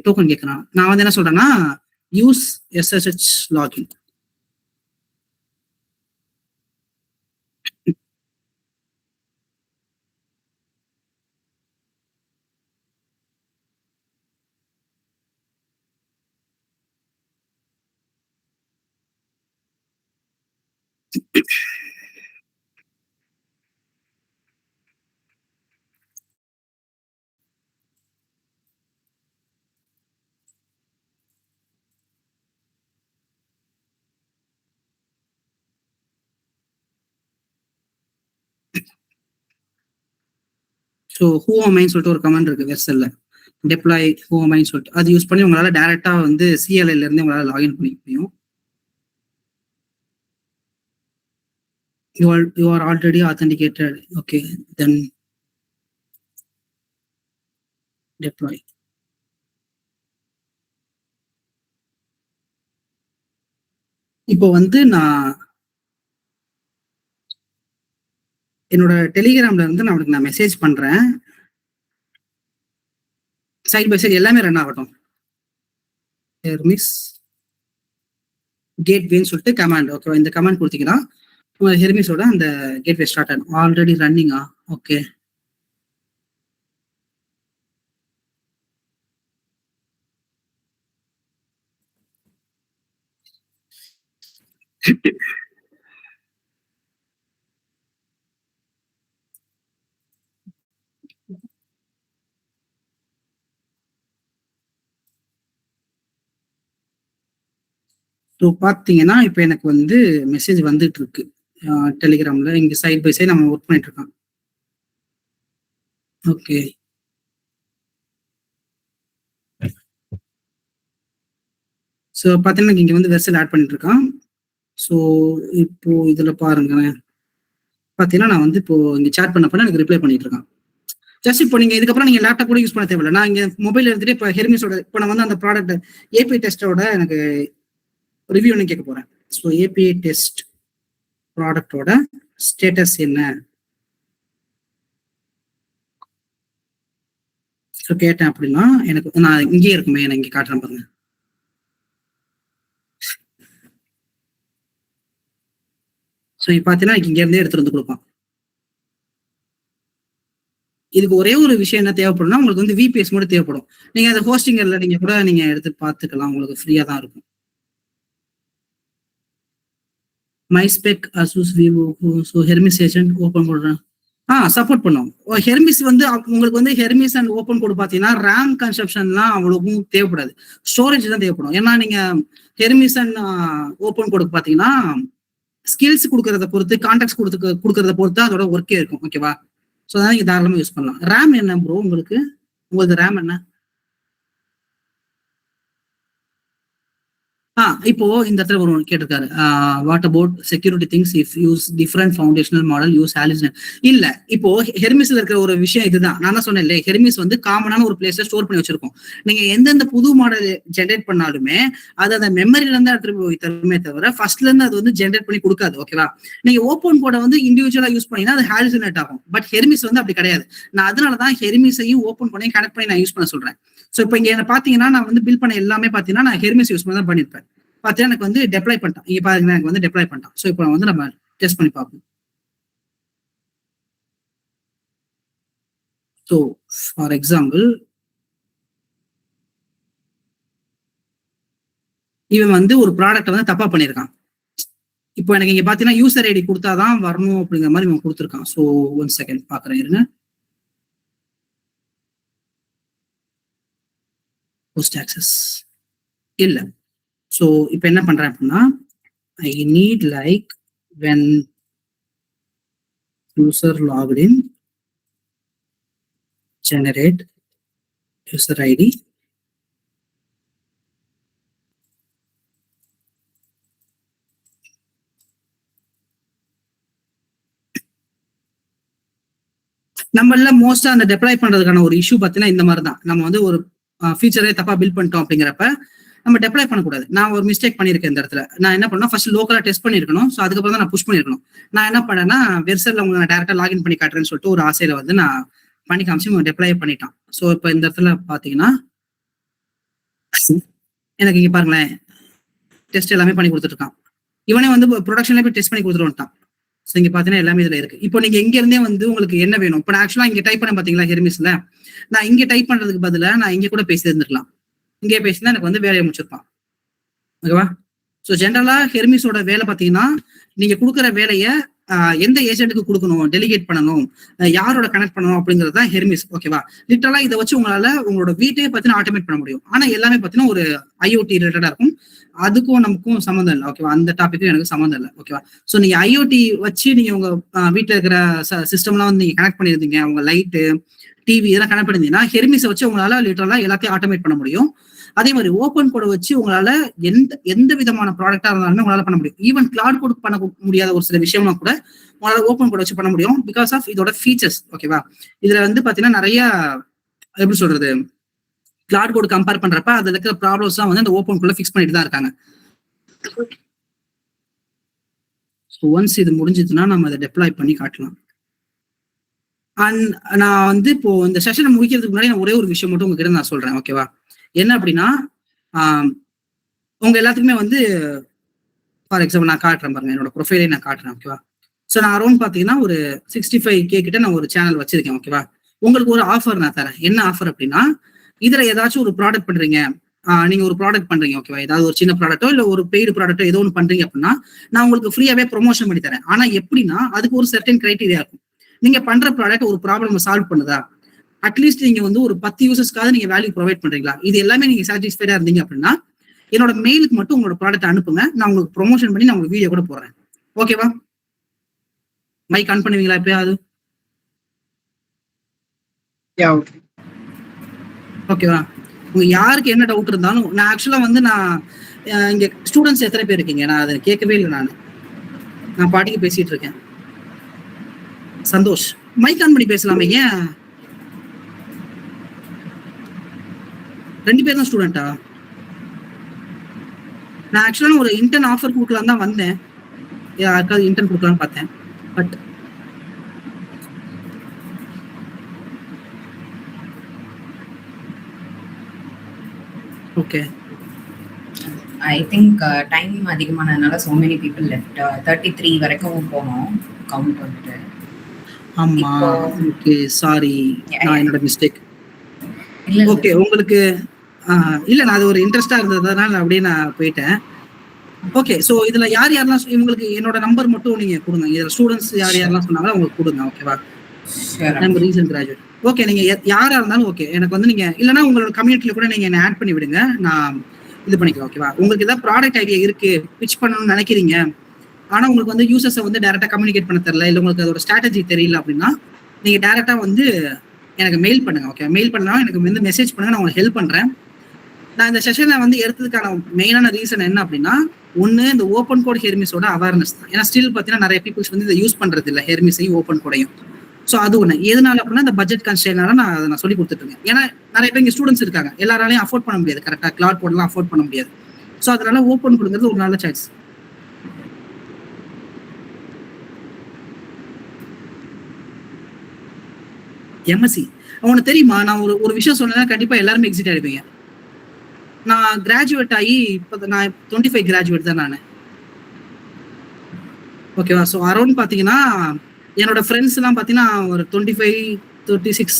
token கேட்கறான். நான் வந்து என்ன சொல்றேன்னா use SSH login. So who அமைன்னு சொல்லிட்டு ஒரு கமெண்ட் இருக்கு வெர்சல்ல, டெப்ளாய் ஹூ அமைன்னு சொல்லிட்டு அது யூஸ் பண்ணி உங்களால டைரக்டா வந்து CLI இருந்து உங்களால லாகின் பண்ணிக்க முடியும். You are already authenticated. Okay, then deploy. இப்போ வந்து நான் என்னோட டெலிகிராம்ல இருந்து நான் மெசேஜ் பண்றேன். சைட் பை சைடு எல்லாமே ரன் ஆகட்டும். ஹெர்மிஸ் கேட்வேன்னு சொல்லிட்டு கமாண்ட். ஓகேவா? இந்த கமாண்ட் கொடுத்தீங்கன்னா உங்க ஹெர்மிஸோட அந்த கேட்வே ஸ்டார்ட் ஆகும். ஆல்ரெடி ரன்னிங்கா? ஓகே. ஸோ பார்த்தீங்கன்னா இப்போ எனக்கு வந்து மெசேஜ் வந்துட்டு இருக்கு டெலிகிராம்ல. இங்க சைட் பை சைடு நம்ம ஒர்க் பண்ணிட்டு இருக்கோம். ஓகே. ஸோ பார்த்தீங்கன்னா இங்க வந்து வெர்சல் ஆட் பண்ணிட்டு இருக்கான். ஸோ இப்போ இதுல பாருங்க, பார்த்தீங்கன்னா நான் வந்து இப்போ இங்க சேட் பண்ண எனக்கு ரிப்ளை பண்ணிட்டு இருக்கான். ஜஸ்ட் இப்போ நீங்க இதுக்கப்புறம் நீங்க லேப்டாப் கூட யூஸ் பண்ண தேவையில்லை. நான் இங்க மொபைல் எடுத்துட்டு இப்போ ஹெர்மிஸோட இப்போ நான் வந்து அந்த ப்ராடக்ட் API டெஸ்டோட எனக்கு ரிவ்யூ ஒன்று கேட்க போறேன். ஸோ API டெஸ்ட் ப்ராடக்டோட ஸ்டேட்டஸ் என்ன ஸோ கேட்டேன் அப்படின்னா எனக்கு நான் இங்கே இருக்குமே, நான் இங்கே காட்டுறேன் பாருங்க. ஸோ இப்போ பார்த்தீங்கன்னா இங்க இருந்தே எடுத்துட்டு வந்து கொடுப்பான். இதுக்கு ஒரே ஒரு விஷயம் என்ன தேவைப்படும்னா உங்களுக்கு வந்து VPS மட்டும் தேவைப்படும். நீங்க அந்த ஹோஸ்டிங்கர்ல நீங்க கூட நீங்க எடுத்து பார்த்துக்கலாம், உங்களுக்கு ஃப்ரீயா தான் இருக்கும். My spec Asus Vivo so Hermes agent open போடுறேன். சப்போர்ட் பண்ணும். ஹெர்மிஸ் வந்து உங்களுக்கு வந்து ஹெர்மிஸ் அண்ட் ஓப்பன் கோட் பார்த்தீங்கன்னா ரேம் கன்சப்ஷன்லாம் அவ்வளோக்கும் தேவைப்படாது, ஸ்டோரேஜ் தான் தேவைப்படும். ஏன்னா நீங்க ஹெர்மிஸ் அண்ட் ஓப்பன் கோடுக்கு பார்த்தீங்கன்னா ஸ்கில்ஸ் கொடுக்கறத பொறுத்து, கான்டாக்ட்ஸ் கொடுக்கறத பொறுத்து அதோட ஒர்க்கே இருக்கும். ஓகேவா? ஸோ அதான் நீங்க தாராளமாக யூஸ் பண்ணலாம். ரேம் என்ன ப்ரோ உங்களுக்கு ரேம் என்ன? இப்போ இந்த இடத்துல ஒரு கேட்டிருக்காரு, what about security things if use different foundational model use hallucinate. இல்ல இப்போ ஹெர்மிஸ்ல இருக்கிற ஒரு விஷயம் இதுதான். நான் தான் சொன்னேன் இல்லையா, ஹெர்மிஸ் வந்து காமனான ஒரு பிளேஸ்ல ஸ்டோர் பண்ணி வச்சிருக்கோம். நீங்க எந்தெந்த புது மாடல் ஜென்ரேட் பண்ணாலுமே அது அந்த மெமரில இருந்து எடுத்துட்டு போய் தருமே தவிர ஃபர்ஸ்ட்ல இருந்து அது வந்து ஜென்ரேட் பண்ணி கொடுக்காது. ஓகேவா? நீங்க ஓப்பன் கோட வந்து இண்டிவிஜுவலா யூஸ் பண்ணீங்கன்னா அது ஹாலிஸ்னேட் ஆகும். பட் ஹெர்மிஸ் வந்து அப்படி கிடையாது. நான் அதனாலதான் ஹெர்மிஸையும் ஓப்பன் பண்ணி கனெக்ட் பண்ணி நான் யூஸ் பண்ண சொல்றேன். ஸோ இப்போ இங்க என்ன பாத்தீங்கன்னா நான் வந்து பில் பண்ண எல்லாமே பாத்தீங்கன்னா நான் ஹெர்மிஸ் யூஸ் பண்ணி தான் பண்ணிருப்பேன். பார்த்தீங்கன்னா எனக்கு வந்து டெப்ளாய் பண்ணிட்டான். இங்க பாருங்க எனக்கு வந்து டெப்ளாய் பண்ணிட்டான். ஸோ இப்போ வந்து நம்ம டெஸ்ட் பண்ணி பார்ப்போம். ஸோ ஃபார் எக்ஸாம்பிள் இவன் வந்து ஒரு ப்ராடக்ட் வந்து தப்பா பண்ணியிருக்கான். இப்போ எனக்கு இங்க பாத்தீங்கன்னா யூசர் ஐடி கொடுத்தாதான் வரணும் அப்படிங்கிற மாதிரி இவன் கொடுத்துருக்கான். ஸோ 1 செகண்ட் பாக்குறேன் இருங்க. போஸ்ட் ஆக்சஸ் இல்லை. ஸோ இப்போ என்ன பண்றேன் அப்படின்னா, I need like when user logged in, generate user ID, நம்மள மோஸ்டா அந்த டெப்ளாய் பண்றதுக்கான ஒரு இஷ்யூ பார்த்தீங்கன்னா இந்த மாதிரி தான். நம்ம வந்து ஒரு ஃபீச்சரே தப்பா பில்ட் பண்ணிட்டோம் அப்படிங்கிறப்ப நம்ம டெப்ளாய் பண்ணக்கூடாது. நான் ஒரு மிஸ்டேக் பண்ணியிருக்கேன் இந்த இடத்துல. நான் என்ன பண்ணேன், ஃபர்ஸ்ட் லோக்கலா டெஸ்ட் பண்ணிருக்கணும். ஸோ அதுக்கப்புறம் தான் நான் புஷ் பண்ணிருக்கணும். நான் என்ன பண்ணேன்னா, வெர்சல்ல உங்களுக்கு நான் டேரக்டா லாகின் பண்ணி காட்டுறேன்னு சொல்லிட்டு ஒரு ஆசையில வந்து நான் பண்ணி காமிச்சு டெப்ளாய் பண்ணிட்டான். ஸோ இப்போ இந்த இடத்துல பாத்தீங்கன்னா எனக்கு இங்க பாருங்களேன், டெஸ்ட் எல்லாமே பண்ணி கொடுத்துட்டு இருக்கான். இவனே வந்து ப்ரொடக்ஷன்ல போய் டெஸ்ட் பண்ணி கொடுத்துட்டு வந்துட்டான். ஸோ இங்க பாத்தீங்கன்னா எல்லாமே இதுல இருக்கு. இப்போ நீங்க எங்க இருந்தே வந்து உங்களுக்கு என்ன வேணும், இப்போ நான் ஆக்சுவலா இங்க டைப் பண்ண பாத்தீங்களா ஹெர்மிஸ்ல, நான் இங்க டைப் பண்றதுக்கு பதிலா நான் இங்க கூட பேசி இருந்திருக்கலாம். இங்கே பேசினா எனக்கு வந்து வேலையை முடிச்சிருப்பான். ஓகேவா? ஸோ ஜென்ரலா ஹெர்மிஸோட வேலை பார்த்தீங்கன்னா, நீங்க கொடுக்குற வேலையை எந்த ஏஜென்ட்டுக்கு கொடுக்கணும், டெலிகேட் பண்ணணும், யாரோட கனெக்ட் பண்ணணும் அப்படிங்கிறது தான் ஹெர்மிஸ். ஓகேவா? லிட்டரலா இதை வச்சு உங்களால உங்களோட வீட்டையே பார்த்தீங்கன்னா ஆட்டோமேட் பண்ண முடியும். ஆனா எல்லாமே பார்த்தீங்கன்னா ஒரு IoT ரிலேட்டடா இருக்கும். அதுக்கும் நமக்கும் சம்மந்தம் இல்லை. ஓகேவா? அந்த டாபிக்கும் எனக்கு சம்மந்தம் இல்லை. ஓகேவா? ஸோ நீங்க IoT வச்சு நீங்க உங்க வீட்டில் இருக்கிற சிஸ்டம்லாம் வந்து நீங்க கனெக்ட் பண்ணியிருந்தீங்க, உங்க லைட்டு, டிவி இதெல்லாம் கனெக்ட் பண்ணிருந்தீங்கன்னா ஹெர்மிஸை வச்சு உங்களால லிட்டரலா எல்லாத்தையும் ஆட்டோமேட் பண்ண முடியும். அதே மாதிரி ஓப்பன் கோட் வச்சு உங்களால எந்த விதமான ப்ராடக்டா இருந்தாலுமே உங்களால பண்ண முடியும். ஈவன் கிளவுட் கோட் பண்ண முடியாத ஒரு சில விஷயம்னா கூட உங்களால ஓப்பன் கோட் வச்சு பண்ண முடியும், பிகாஸ் ஆஃப் இதோட ஃபீச்சர்ஸ். ஓகேவா? இதுல வந்து பாத்தீங்கன்னா நிறைய எப்படி சொல்றது, கிளவுட் கோட் கம்பேர் பண்றப்ப அதுல இருக்கிற ப்ராப்ளம்ஸ் எல்லாம் வந்து அந்த ஓப்பன் கோட்ல ஃபிக்ஸ் பண்ணிட்டு தான் இருக்காங்க. ஒன்ஸ் இது முடிஞ்சதுன்னா நம்ம அதை டெப்ளாய் பண்ணி காட்டலாம். அண்ட் நான் வந்து இப்போ இந்த செஷனை முடிக்கிறதுக்கு முன்னாடி நான் ஒரே ஒரு விஷயம் மட்டும் உங்ககிட்ட நான் சொல்றேன். ஓகேவா? என்ன அப்படின்னா, உங்க எல்லாத்துக்குமே வந்து ஃபார் எக்ஸாம்பிள் நான் காட்டுறேன் பாருங்க, என்னோட ப்ரொஃபைலே நான் காட்டுறேன். ஓகேவா? ஸோ நான் அரௌண்ட் பார்த்தீங்கன்னா ஒரு 65K கிட்ட நான் ஒரு சேனல் வச்சிருக்கேன். ஓகேவா? உங்களுக்கு ஒரு ஆஃபர் நான் தரேன். என்ன ஆஃபர் அப்படின்னா, இதுல ஏதாச்சும் ஒரு ப்ராடக்ட் பண்றீங்க, நீங்க ஒரு ப்ராடக்ட் பண்றீங்க. ஓகேவா? ஏதாவது ஒரு சின்ன ப்ராடக்ட்டோ இல்ல ஒரு பெய்டு ப்ராடக்ட்டோ ஏதோ ஒன்று பண்றீங்க அப்படின்னா, நான் உங்களுக்கு ஃப்ரீயாவே ப்ரொமோஷன் பண்ணி தரேன். ஆனா எப்படின்னா, அதுக்கு ஒரு சர்டன் கிரைட்டீரியா இருக்கும். நீங்க பண்ற ப்ராடக்ட் ஒரு ப்ராப்ளம் சால்வ் பண்ணுதா, அட்லீஸ்ட் நீங்க வந்து ஒரு 10 யூசர்ஸ்க்காக நீங்க வேல்யூ ப்ரொவைட் பண்றீங்களா, இது எல்லாமே நீங்க சாட்டிஸ்ஃபைடா இருந்தீங்க அப்படின்னா என்னோட மெயிலுக்கு மட்டும் உங்களோட ப்ராடக்ட் அனுப்புங்க, நான் உங்களுக்கு ப்ரொமோஷன் பண்ணி நான் உங்களுக்கு வீடியோ கூட போடுறேன். ஓகேவா? மைக் ஆன் பண்ணுவீங்களா எப்பயாவது? ஓகேவா? உங்க யாருக்கு என்ன டவுட் இருந்தாலும், நான் ஆக்சுவலா வந்து நான் இங்க ஸ்டூடெண்ட்ஸ் எத்தனை பேர் இருக்கீங்க, நான் அதை கேட்கவே இல்லை. நான் பாட்டிக்கு பேசிட்டு இருக்கேன். சந்தோஷ், மைக் ஆன் பண்ணி பேசலாமே. ஏன் 2 பேர் தான் ஸ்டூடெண்டா? நான் ஆக்சுவலா ஒரு இன்டர்ன் ஆஃபர் கொடுக்கலாம் தான் வந்தேன், யாருக்காவது இன்டர்ன் கொடுக்கலாம்னு பார்த்தேன். But okay, I think time அதிகமானதுனால so many people left. 33 வரைக்கும் போனோம் கவுண்ட் வந்துட்டு. ஆமா, ஓகே, சாரி, நான் என்னோட மிஸ்டேக். ஓகே, உங்களுக்கு இல்ல நான் அது ஒரு இன்ட்ரெஸ்டா இருந்ததுனால அப்படியே நான் போயிட்டேன். ஓகே, சோ இதுல யார் யாரெல்லாம் உங்களுக்கு என்னோட நம்பர் மட்டும் நீங்க கொடுங்க. இதுல ஸ்டூடெண்ட்ஸ் யார் யாரெல்லாம் சொன்னாங்களோ உங்களுக்கு கொடுங்க. ஓகேவா? நம்ம ரீசன்ட் கிராஜுவேட். ஓகே, நீங்க யாரா இருந்தாலும் ஓகே, எனக்கு வந்து நீங்க இல்லைன்னா உங்களோட கம்யூனிட்டில கூட நீங்க என்ன ஆட் பண்ணி விடுங்க, நான் இது பண்ணிக்கலாம். ஓகேவா? உங்களுக்கு ஏதாவது ப்ராடக்ட் ஐடியா இருக்கு, பிச் பண்ணணும்னு நினைக்கிறீங்க, ஆனா உங்களுக்கு வந்து யூசர்ஸை வந்து டைரக்டா கம்யூனிகேட் பண்ண தெரியல, இல்ல உங்களுக்கு அதோட ஸ்ட்ராட்டஜி தெரியல அப்படின்னா நீங்க டைரக்டா வந்து எனக்கு மெயில் பண்ணுங்க. ஓகே, மெயில் பண்ணா எனக்கு வந்து மெசேஜ் பண்ணுங்க, நான் உங்களுக்கு ஹெல்ப் பண்றேன். நான் இந்த செஷனை வந்து எடுத்ததுக்கான மெயினான ரீசன் என்ன அப்படின்னா, ஒன்னு இந்த ஓப்பன் கோட் ஹெர்மிஸோட அவேர்னஸ் தான். ஏன்னா ஸ்டில் பார்த்தீங்கன்னா நிறைய பீப்புள்ஸ் வந்து இதை யூஸ் பண்றது இல்லை, ஹெர்மிஸையும் ஓப்பன் கோடையும். ஸோ அது ஒன்று. எதனால அப்படின்னா இந்த பட்ஜெட் கன்ஸ்ட்ரெயினால நான் சொல்லி கொடுத்துட்டு இருக்கேன். ஏன்னா நிறைய பேர் இங்கே ஸ்டூடெண்ட்ஸ் இருக்காங்க, எல்லாராலையும் அஃபோர்ட் பண்ண முடியாது, கரெக்டாக கிளவுட் கோட்லாம் அஃபோர்ட் பண்ண முடியாது. ஸோ அதனால ஓப்பன் கோடுங்கிறது ஒரு நல்ல சாய்ஸ். எம்எஸ்சி அவனுக்கு தெரியுமா? நான் ஒரு விஷயம் சொன்னா கண்டிப்பா எல்லாருமே எக்ஸிட் ஆயிடுவீங்க. நான் கிராஜுவேட் ஆகி இப்போ நான் 25 கிராஜுவேட் தான் நான். ஓகேவா? ஸோ அரௌண்ட் பார்த்தீங்கன்னா என்னோட ஃப்ரெண்ட்ஸ் எல்லாம் பார்த்தீங்கன்னா ஒரு 25, 36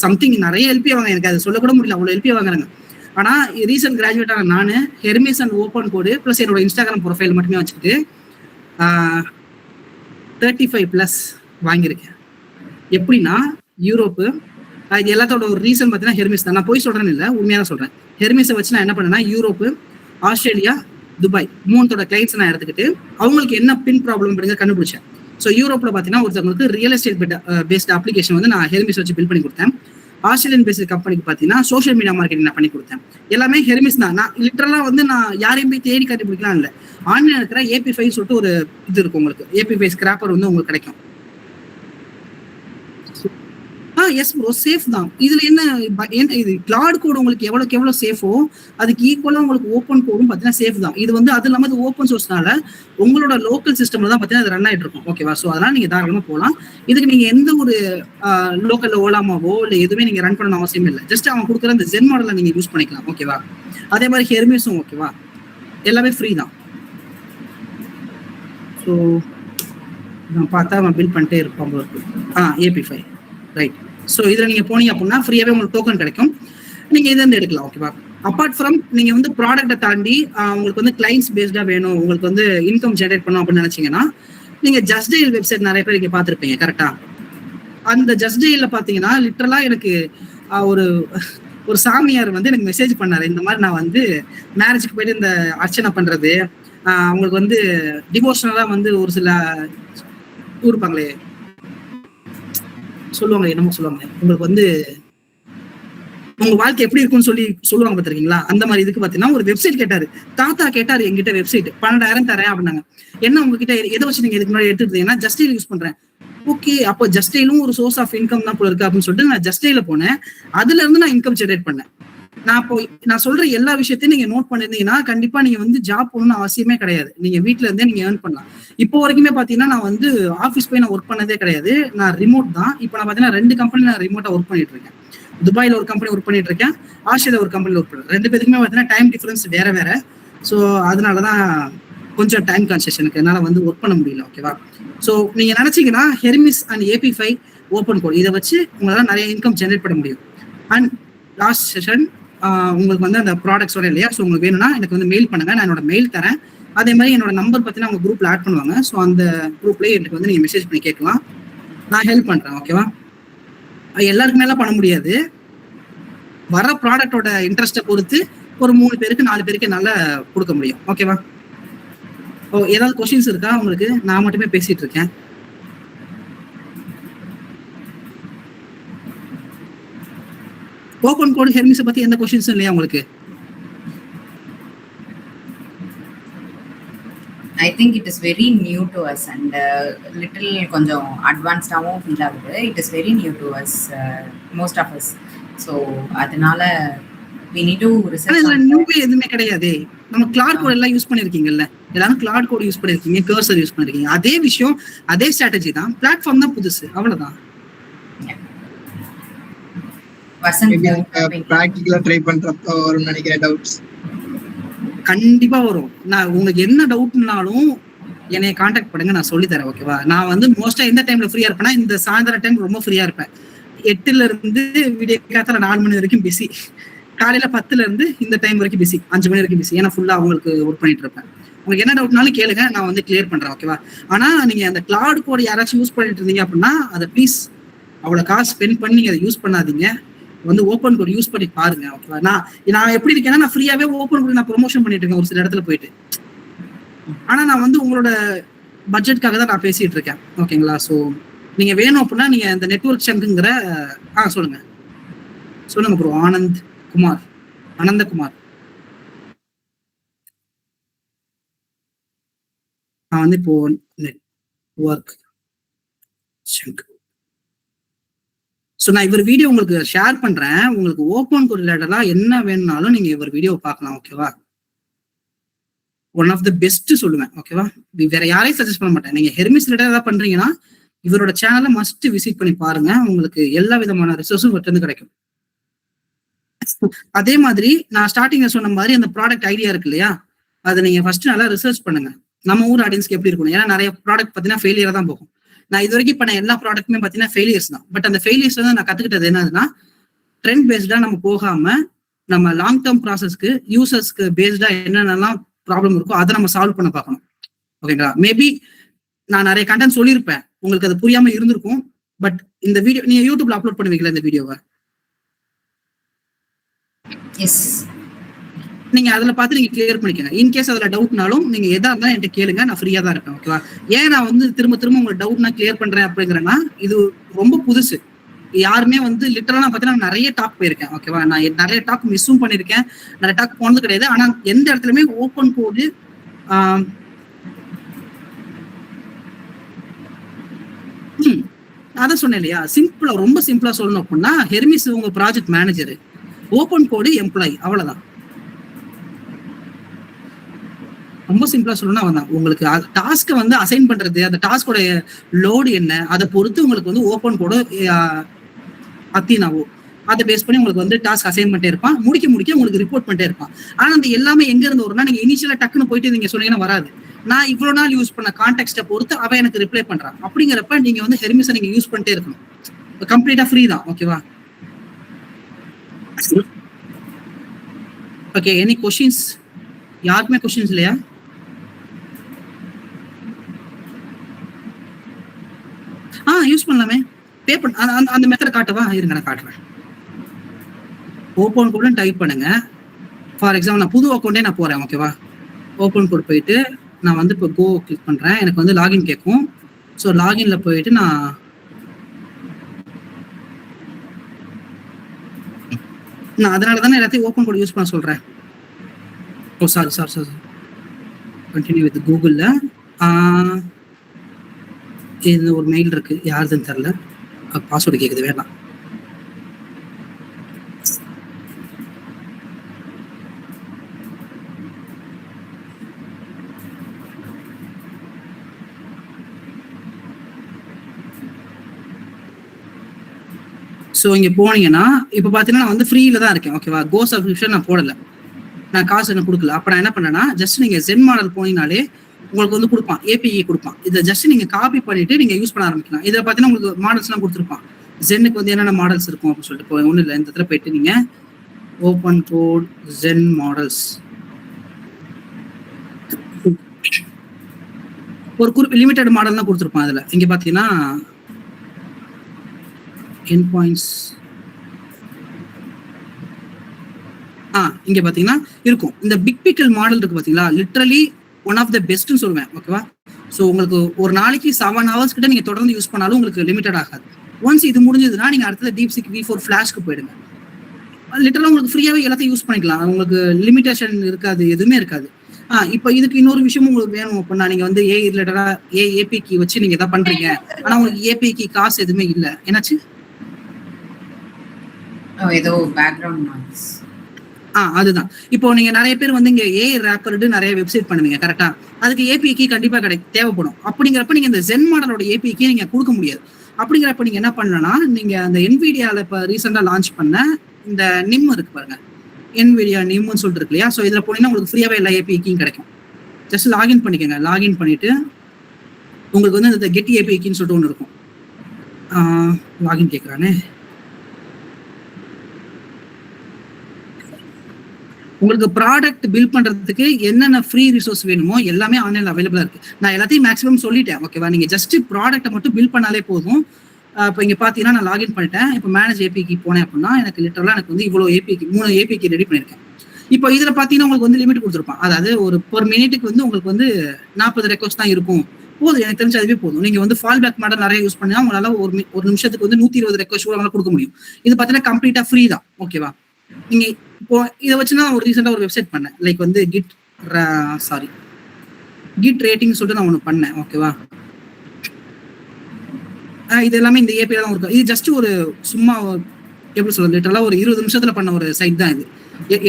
சம்திங் நிறைய எல்பி வாங்க. எனக்கு அதை சொல்லக்கூட முடியல, அவ்வளோ எல்பி வாங்குறாங்க. ஆனால் ரீசன்ட் கிராஜுவேட் ஆன நான் Hermes and open code plus என்னோட இன்ஸ்டாகிராம் ப்ரொஃபைல் மட்டுமே வச்சுக்கிட்டு 35+ வாங்கியிருக்கேன். எப்படின்னா யூரோப்பு, இது எல்லாத்தோட ஒரு ரீசன் பார்த்தீங்கன்னா ஹெர்மிஸ் தான். நான் போய் சொல்றேன்னு இல்லை, உண்மையாக தான் சொல்றேன். ஹெர்மிஸை வச்சு நான் என்ன பண்ணேன்னா யூரோப்பு, ஆஸ்திரேலியா, துபாய் 3 கிளைண்ட்ஸ் நான் எடுத்துக்கிட்டு அவங்களுக்கு என்ன பின் ப்ராப்ளம் அப்படிங்கிறத கண்டுபிடிச்சேன். ஸோ யூரோப்ல பார்த்தீங்கன்னா ஒருத்தவங்களுக்கு ரியல் எஸ்டேட் பேஸ்ட் அப்ளிகேஷன் வந்து நான் ஹெர்மிஸ் வச்சு பில் பண்ணி கொடுத்தேன். ஆஸ்திரேலியன் பேஸ்ட் கம்பெனிக்கு பார்த்தீங்கன்னா சோஷியல் மீடியா மார்க்கெட்டிங் நான் பண்ணி கொடுத்தேன். எல்லாமே ஹெர்மிஸ் தான். நான் லிட்டரலா வந்து நான் யாரையும் போய் தேடி கண்டுபிடிக்கலாம் இல்லை. ஆன்லைன் இருக்கிற AP5 சொல்லிட்டு ஒரு இது இருக்கும் உங்களுக்கு. AP5 ஸ்கிராப்பர் வந்து உங்களுக்கு கிடைக்கும். எஸ் ப்ரோ, சேஃப் தான். இதுல என்ன இது கிளாட் கோட் உங்களுக்கு எவ்வளவுக்கு எவ்வளவு சேஃபோ அதுக்கு ஈக்குவலா உங்களுக்கு ஓப்பன் கோடும் பாத்தீங்கன்னா சேஃப் தான். இது வந்து அது இல்லாம ஓப்பன் சோர்ஸ்னால உங்களோட லோக்கல் சிஸ்டம்ல தான் பாத்தீங்கன்னா அது ரன் ஆயிட்டு இருக்கும். ஓகேவா? ஸோ அதனால நீங்க தாராளமா போகலாம். இதுக்கு நீங்க எந்த ஒரு லோக்கல்ல ஓலாமாவோ இல்லை எதுவுமே நீங்க ரன் பண்ணணும் அவசியம் இல்லை. ஜஸ்ட் அவன் கொடுக்குற அந்த ஜென் மாடலை நீங்க யூஸ் பண்ணிக்கலாம். ஓகேவா? அதே மாதிரி ஹெர்மிஸும் ஓகேவா, எல்லாமே ஃப்ரீ தான். ஸோ நான் பார்த்தா அவன் பில் பண்ணிட்டே இருப்பான் இருக்கு. AP5 right. ஸோ இதுல நீங்க போனீங்க அப்படின்னா ஃப்ரீயாவே உங்களுக்கு டோக்கன் கிடைக்கும். நீங்க இதை வந்து எடுக்கலாம். ஓகேவா? அப்பார்ட் ஃப்ரம் நீங்க வந்து ப்ராடக்ட்டை தாண்டி உங்களுக்கு வந்து கிளைண்ட்ஸ் பேஸ்டா வேணும், உங்களுக்கு வந்து இன்கம் ஜெனரேட் பண்ணணும் அப்படின்னு நினைச்சீங்கன்னா நீங்க ஜஸ்ட் டயல் வெப்சைட் நிறைய பேர் நீங்க பார்த்துருப்பீங்க. கரெக்டா? அந்த ஜஸ்ட் டயல்ல பாத்தீங்கன்னா லிட்டரலா எனக்கு ஒரு சாமியார் வந்து எனக்கு மெசேஜ் பண்ணாரு. இந்த மாதிரி நான் வந்து மேரேஜுக்கு போயிட்டு இந்த அர்ச்சனை பண்றது, அவங்களுக்கு வந்து டிவோஷனலா வந்து ஒரு சில இருப்பாங்களே சொல்லுவாங்க, என்னமோ சொல்லுவாங்க, உங்களுக்கு வந்து உங்க வாழ்க்கை எப்படி இருக்கும்னு சொல்லுவாங்க பாத்திருக்கீங்களா? அந்த மாதிரி இதுக்கு பாத்தீங்கன்னா ஒரு வெப்சைட் கேட்டாரு. தாத்தா கேட்டாரு எங்கிட்ட வெப்சைட் 12,000 தரேன் அப்படின்னாங்க. என்ன உங்ககிட்ட எதை வச்சு நீங்க இதுக்கு முன்னாடி எடுத்துருந்தீங்கன்னா ஜஸ்ட் டயல் யூஸ் பண்றேன். ஓகே, அப்போ ஜஸ்ட் டயலும் ஒரு சோர்ஸ் ஆஃப் இன்கம் தான் போல இருக்கு அப்படின்னு சொல்லிட்டு நான் ஜஸ்ட் டயல்ல போனேன். அதுல இருந்து நான் இன்கம் ஜெனரேட் பண்ணேன். நான் சொல்ற எல்லா விஷயத்தையும் நீங்க நோட் பண்ணிருந்தீங்கன்னா கண்டிப்பா நீங்க வந்து ஜாப் போகணும்னு அவசியமே கிடையாது. நீங்க வீட்டுல இருந்தே நீங்க ஏர்ன் பண்ணலாம். இப்போ வரைக்குமே பாத்தீங்கன்னா நான் வந்து ஆஃபீஸ் போய் நான் ஒர்க் பண்ணதே கிடையாது. நான் ரிமோட் தான். இப்போ நான் பாத்தீங்கன்னா 2 கம்பெனி நான் ரிமோட்டா ஒர்க் பண்ணிட்டு இருக்கேன். துபாயில ஒரு கம்பெனி ஒர்க் பண்ணிட்டு இருக்கேன், ஆஸ்திரேலியா ஒரு கம்பெனில ஒர்க் பண்ணுறேன். 2 பேருக்குமே பாத்தீங்கன்னா டைம் டிஃபரன்ஸ் வேற. ஸோ அதனாலதான் கொஞ்சம் டைம் கன்செஷனுக்கு என்னால வந்து ஒர்க் பண்ண முடியல. ஓகேவா? ஸோ நீங்க நினைச்சீங்கன்னா Hermes and AP5 open code இதை வச்சு உங்களால நிறைய இன்கம் ஜெனரேட் பண்ண முடியும். அண்ட் லாஸ்ட் செஷன் உங்களுக்கு வந்து அந்த ப்ராடக்ட்ஸ் வர இல்லையா? ஸோ உங்களுக்கு வேணும்னா எனக்கு வந்து மெயில் பண்ணுங்க, நான் என்னோட மெயில் தரேன். அதே மாதிரி என்னோட நம்பர் பார்த்தீங்கன்னா அவங்க குரூப்ல ஆட் பண்ணுவாங்க. ஸோ அந்த குரூப்லேயே எனக்கு வந்து நீங்க மெசேஜ் பண்ணி கேட்கலாம், நான் ஹெல்ப் பண்றேன். ஓகேவா? எல்லாருக்குமே எல்லாம் பண்ண முடியாது. வர ப்ராடக்டோட இன்ட்ரெஸ்ட்டை பொறுத்து ஒரு 3 பேருக்கு 4 பேருக்கு என்னால கொடுக்க முடியும். ஓகேவா? ஏதாவது கொஸ்டின்ஸ் இருக்கா உங்களுக்கு? நான் மட்டுமே பேசிட்டு இருக்கேன். ஓப்பன் கோட் ஹெர்மிஸை பத்தி எந்த கொஸ்டின்ஸும் இல்லையா உங்களுக்கு? I think it is very new to us and little கொஞ்சம் அட்வான்ஸ்டாவும் ஃபீல் ஆகுது. It is very new to us, most of us. So அதனால we need to research. அதுல நியூவே எதுவுமே கிடையாது. நம்ம கிளாட் கோட் எல்லாம் யூஸ் பண்ணிருக்கீங்கல்ல, எல்லாரும் கிளாட் கோட் யூஸ் பண்ணிருக்கீங்க, கர்சர் யூஸ் பண்ணிருக்கீங்க. அதே விஷயம், அதே ஸ்ட்ராட்டஜி தான். பிளாட்ஃபார்ம் தான் புதுசு, அவ்வளவுதான். பிராக்டிகலா ட்ரை பண்றப்ப வரும்னு நினைக்கிறேன் டவுட்ஸ். கண்டிப்பா வரும். நான் உங்களுக்கு என்ன டவுட்னாலும் என்னைய கான்டாக்ட் பண்ணுங்க, நான் சொல்லி தரேன். ஓகேவா? நான் வந்து மோஸ்டா எந்த டைம்ல ஃப்ரீயா இருப்பேன்னா இந்த சாயந்தர டைம் ரொம்ப ஃப்ரீயா இருப்பேன். 8ல இருந்து விடிய காத்தால 4 மணி வரைக்கும் பிஸி, காலையில 10ல இருந்து இந்த டைம் வரைக்கும் பிஸி, 5 மணி வரைக்கும் பிஸி. ஏன்னா ஃபுல்லா அவங்களுக்கு ஒர்க் பண்ணிட்டு இருப்பேன். உங்களுக்கு என்ன டவுட்னாலும் கேளுங்க, நான் வந்து கிளியர் பண்றேன். ஓகேவா? ஆனா நீங்க அந்த கிளாட் கோட் யாராச்சும் யூஸ் பண்ணிட்டு இருந்தீங்க அப்படின்னா அதை ப்ளீஸ் அவ்வளவு காசு ஸ்பெண்ட் பண்ணி அதை யூஸ் பண்ணாதீங்க. வந்து ஓப்பன் கோட் யூஸ் பண்ணி பாருங்க. ஓகேவா? நான் எப்படி இருக்கேன்னா நான் ஃப்ரீயாவே ஓப்பன் கோட் நான் ப்ரொமோஷன் பண்ணிட்டு இருக்கேன் ஒரு சில இடத்துல போயிட்டு. ஆனா நான் வந்து உங்களோட பட்ஜெட்காக தான் நான் பேசிட்டு இருக்கேன். ஓகேங்களா? ஸோ நீங்க வேணும் அப்படின்னா நீங்க இந்த நெட்வொர்க் சங்குங்கிற சொல்லுங்க ப்ரோ. அனந்தகுமார் நான் வந்து இப்போ நெட்வொர்க் சங்க். ஸோ நான் இவர் வீடியோ உங்களுக்கு ஷேர் பண்றேன். உங்களுக்கு ஓப்பன் கோட் ரிலேட்டடா என்ன வேணும்னாலும் நீங்க இவர் வீடியோ பார்க்கலாம். ஓகேவா? ஒன் ஆஃப் த பெஸ்ட் சொல்லுவேன். ஓகேவா? வேற யாரையும் சஜஸ்ட் பண்ண மாட்டேன். நீங்க ஹெர்மிஸ் ரிலேட்டடா பண்றீங்கன்னா இவரோட சேனலை மஸ்ட் விசிட் பண்ணி பாருங்க. உங்களுக்கு எல்லா விதமான ரிசோர்ஸும் இருந்து கிடைக்கும். அதே மாதிரி நான் ஸ்டார்டிங்ல சொன்ன மாதிரி அந்த ப்ராடக்ட் ஐடியா இருக்கு இல்லையா, அதை நீங்க ஃபர்ஸ்ட் நல்லா ரிசர்ச் பண்ணுங்க. நம்ம ஊர் ஆடியன்ஸ்க்கு எப்படி இருக்கணும்? ஏன்னா நிறைய ப்ராடக்ட் பார்த்தீங்கன்னா ஃபெயிலியரா தான் போகும். நான் இது வரைக்கும் பண்ண எல்லா ப்ராடக்ட்டுமே பார்த்தீங்கன்னா ஃபெயிலியர்ஸ் தான். பட் அந்த ஃபெயிலியர்ஸ் வந்து நான் கத்துக்கிட்டது என்னதுன்னா, ட்ரெண்ட் பேஸ்டா நம்ம போகாம நம்ம லாங் டேர்ம் ப்ராசஸ்க்கு யூசர்ஸ்க்கு பேஸ்டா என்னென்னலாம் ப்ராப்ளம் இருக்கோ அதை நம்ம சால்வ் பண்ண பார்க்கணும். ஓகேங்களா? மேபி நான் நிறைய கண்டென்ட் சொல்லியிருப்பேன், உங்களுக்கு அது புரியாம இருந்திருக்கும். பட் இந்த வீடியோ நீங்க யூடியூப்ல அப்லோட் பண்ணுவீங்களா இந்த வீடியோவை? எஸ், நீங்க அதுல பார்த்து நீங்க கிளியர் பண்ணிக்கோங்க. இன்கேஸ் அதுல டவுட்னாலும் நீங்க எதா இருந்தாலும் என்கிட்ட கேளுங்க, நான் ஃப்ரீயா தான் இருப்பேன். ஓகேவா? ஏன் நான் வந்து திரும்ப திரும்ப உங்களுக்கு டவுட் நான் கிளியர் பண்றேன் அப்படிங்கிறேன்னா, இது ரொம்ப புதுசு. யாருமே வந்து லிட்டரலா நான் பார்த்தீங்கன்னா நிறைய டாக் போயிருக்கேன். ஓகேவா? நான் நிறைய டாக் மிஸ்ஸும் பண்ணிருக்கேன், நிறைய டாக் போனது கிடையாது. ஆனா எந்த இடத்துலயுமே ஓப்பன் கோடு அதான் சொன்னேன் இல்லையா, சிம்பிளா ரொம்ப சிம்பிளா சொல்லணும் அப்படின்னா, ஹெர்மிஸ் உங்க ப்ராஜெக்ட் மேனேஜர், ஓப்பன் கோடு எம்ப்ளாயி, அவ்வளவுதான். ரொம்ப சிம்பிளா சொல்லணும்னா அவன் தான். உங்களுக்கு டாஸ்க்கை வந்து அசைன் பண்றது, அந்த டாஸ்கோட லோடு என்ன, அதை பொறுத்து உங்களுக்கு வந்து ஓப்பன் கோடோ அத்தினாவோ அதை பேஸ் பண்ணி உங்களுக்கு வந்து டாஸ்க் அசைன் பண்ணிட்டே இருப்பான். முடிக்க உங்களுக்கு ரிப்போர்ட் பண்ணிட்டே இருப்பான். ஆனா அந்த எல்லாமே எங்க இருந்து வரும்னா, நீங்க இனிஷியலா டக்குன்னு போயிட்டு நீங்க சொன்னீங்கன்னா வராது. நான் இவ்வளவு நாள் யூஸ் பண்ண கான்டெக்ஸ்ட பொறுத்து அவன் எனக்கு ரிப்ளை பண்றான். அப்படிங்கிறப்ப நீங்க வந்து ஹெர்மிஸை நீங்க யூஸ் பண்ணிட்டே இருக்கணும். கம்ப்ளீட்டா ஃப்ரீ தான். ஓகேவா? Okay, any questions? யாருக்குமே கொஸ்டின்ஸ் இல்லையா? யூஸ் பண்ணலாமே. பே பண்ண அந்த மெத்தட் காட்டவா? இருங்க நான் காட்டுறேன். ஓப்பன் கோட் டைப் பண்ணுங்க. ஃபார் எக்ஸாம்பிள் நான் புது அக்கௌண்டே நான் போறேன். ஓகேவா? ஓப்பன் கோட் போயிட்டு நான் வந்து இப்போ கோ கிளிக் பண்றேன். எனக்கு வந்து லாகின் கேட்கும். ஸோ லாகின்ல போயிட்டு நான் அதனால தானே எல்லாத்தையும் ஓப்பன் கோட் யூஸ் பண்ண சொல்றேன். ஓ சாரி. கண்டினியூ வித் கூகுள்ல. இது ஒரு மெயில் இருக்கு, யாருதுன்னு தெரியல, பாஸ்வேர்டு கேக்குது, வேணாம். ஸோ இங்க போனீங்கன்னா இப்போ பாத்தீங்கன்னா நான் வந்து ஃப்ரீல தான் இருக்கேன். ஓகேவா? கோ சப்ஸ்கிரிப்ஷன் நான் போடல, நான் காசு என்ன கொடுக்கல. அப்ப நான் என்ன பண்ணேன்னா, ஜஸ்ட் நீங்க ஜென் மாடல் போனீங்கனாலே உங்களுக்கு வந்து கொடுப்பான், ஏபிஐ கொடுப்பான். இதை ஜஸ்ட் நீங்க காப்பி பண்ணிட்டு நீங்க யூஸ் பண்ண ஆரம்பிக்கலாம். இதில் பார்த்தீங்கன்னா உங்களுக்கு மாடல்ஸ் எல்லாம் கொடுத்துருப்பான். ஜென்னுக்கு வந்து என்னென்ன மாடல்ஸ் இருக்கும் அப்படின்னு சொல்லிட்டு ஒன்றும் இல்லை, இந்த இடத்துல போயிட்டு நீங்க ஓப்பன் கோட் ஜென் மாடல்ஸ் ஒரு குறிப்பிட்ட லிமிடெட் மாடல் தான் கொடுத்துருப்பான். அதில் இங்க பாத்தீங்கன்னா என் பாயிண்ட்ஸ் இங்க பாத்தீங்கன்னா இருக்கும். இந்த பிக் பிக்கல் மாடல் இருக்கு பாத்தீங்களா, லிட்டரலி ஒன் ஆஃப் த பெஸ்ட்னு சொல்லுவேன். ஓகேவா? ஸோ உங்களுக்கு ஒரு நாளைக்கு 7 hours கிட்ட நீங்க தொடர்ந்து யூஸ் பண்ணாலும் உங்களுக்கு லிமிட்டட் ஆகாது. ஒன்ஸ் இது முடிஞ்சதுன்னா நீங்க அடுத்தது DeepSeek V4 ஃபிளாஷ்க்கு போயிடுங்க. லிட்டரலா உங்களுக்கு ஃப்ரீயாவே எல்லாத்தையும் யூஸ் பண்ணிக்கலாம். உங்களுக்கு லிமிடேஷன் இருக்காது, எதுவுமே இருக்காது. இப்போ இதுக்கு இன்னொரு விஷயமும் உங்களுக்கு வேணும் அப்படின்னா, நீங்க வந்து ஏ ரிலேட்டடா ஏபிக்கு வச்சு நீங்க எதாவது பண்றீங்க, ஆனா உங்களுக்கு ஏபிக்கு காசு எதுவுமே இல்லை. என்னாச்சு? ஏதோ பேக்ரவுண்ட் நாய்ஸ். அதுதான். இப்போ நீங்க நிறைய பேர் வந்து இங்க ஏஐ ரேப்பர்டு நிறைய வெப்சைட் பண்ணுவீங்க, கரெக்டா? அதுக்கு ஏபிஐ கண்டிப்பா தேவைப்படும். அப்படிங்கிறப்ப நீங்க இந்த ஜென் மாடலோட ஏபிஐ நீங்க கொடுக்க முடியாது. அப்படிங்கிறப்ப நீங்க என்ன பண்ணலன்னா, நீங்க அந்த NVIDIAல இப்ப ரீசெண்டா லான்ச் பண்ண இந்த நிம் இருக்கு பாருங்க, NVIDIA நிம்னு சொல்லிட்டு இருக்கு இல்லையா? ஸோ இதுல போனீங்கன்னா உங்களுக்கு ஃப்ரீயாவே எல்லா ஏபிஐக்கும் கிடைக்கும். ஜஸ்ட் லாகின் பண்ணிக்கோங்க. லாகின் பண்ணிட்டு உங்களுக்கு வந்து இந்த கெட் ஏபிஐன்னு சொல்லிட்டு ஒன்று இருக்கும். லாகின் கேட்குறானே, உங்களுக்கு ப்ராடக்ட் பில்ட் பண்றதுக்கு என்னென்ன ஃப்ரீ ரிசோர்ஸ் வேணுமோ எல்லாமே ஆன்லைன்ல அவைலபிளா இருக்கு. நான் எல்லாத்தையும் மேக்ஸிமம் சொல்லிட்டேன். ஓகேவா? நீங்க ஜஸ்ட் ப்ராடக்ட்டை மட்டும் பில்ட் பண்ணாலே போதும். இப்போ இங்க பாத்தீங்கன்னா நான் லாகின் பண்ணிட்டேன். இப்போ மேனேஜ் ஏபிக்கு போனேன் அப்படின்னா எனக்கு லிட்டரலா எனக்கு வந்து இவ்வளோ ஏபிக்கு 3 ஏபிக்கு ரெடி பண்ணிருக்கேன். இப்போ இதுல பாத்தீங்கன்னா உங்களுக்கு வந்து லிமிட் கொடுத்துருப்பான். அதாவது ஒரு பெர் மினிட்டுக்கு வந்து உங்களுக்கு வந்து 40 ரெக்வஸ்ட் தான் இருக்கும். போதும், எனக்கு தெரிஞ்சு அதுவே போதும். நீங்க வந்து ஃபால் பேக் மாடல் நிறைய யூஸ் பண்ணா உங்களால ஒரு நிமிஷத்துக்கு வந்து 120 ரெக்வஸ்ட் கூட கொடுக்க முடியும். இது பாத்தீங்கன்னா கம்ப்ளீட்டா ஃப்ரீ தான். ஓகேவா? நீங்க இப்போ இதை வச்சுன்னா ஒரு ரீசெண்டா ஒரு வெப்சைட் பண்ணேன், லைக் வந்து கிட் ரேட்டிங் சொல்லிட்டு நான் ஒன்று பண்ணேன். ஓகேவா? இது எல்லாமே இந்த ஏபிஐ தான் இருக்கு. இது ஜஸ்ட் ஒரு சும்மா எப்படி சொல்றது, லிட்டரலா ஒரு 20 நிமிஷத்துல பண்ண ஒரு சைட் தான் இது.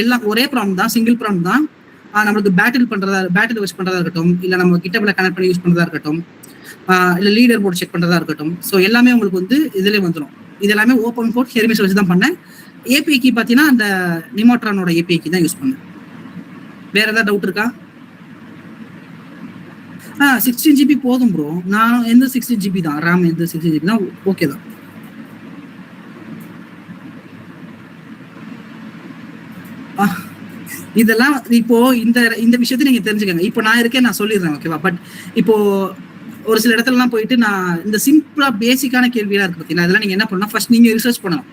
எல்லாம் ஒரே ப்ராம்ப்ட் தான், சிங்கிள் ப்ராம்ப்ட் தான். நம்மளுக்கு பேட்டில் வச்சு பண்றதா இருக்கட்டும், இல்ல நம்ம கிட்டப்ல கனெக்ட் பண்ணி யூஸ் பண்றதா இருக்கட்டும், இல்ல லீடர் போர்டு செக் பண்றதா இருக்கட்டும். ஸோ எல்லாமே உங்களுக்கு வந்து இதுலயே வந்துடும். இது எல்லாமே ஓப்பன் கோட் ஹெர்மிஸ் வச்சு தான் பண்ணேன். ஏபிஐக்கு பாத்தீங்கன்னா அந்த நிமோட்ரானோட ஏபிஐக்கு தான் யூஸ் பண்ணேன். வேற ஏதாவது டவுட் இருக்கா? 16 GB போதும் ப்ரோ. நான் எந்த 16 GB தான் RAM, எந்த 16 GB தான் ஓகே தான். இதெல்லாம் இப்போ இந்த விஷயத்த நீங்க தெரிஞ்சுக்கங்க. இப்போ நான் இருக்கேன், நான் சொல்லிடுறேன். ஓகேவா? பட் இப்போ ஒரு சில இடத்துலலாம் போயிட்டு நான் இந்த சிம்பிளா பேசிக்கான கேள்வியெல்லாம் இருக்கு பார்த்தீங்கன்னா, அதெல்லாம் நீங்க என்ன பண்ணணும், ஃபர்ஸ்ட் நீங்க ரிசர்ச் பண்ணணும்.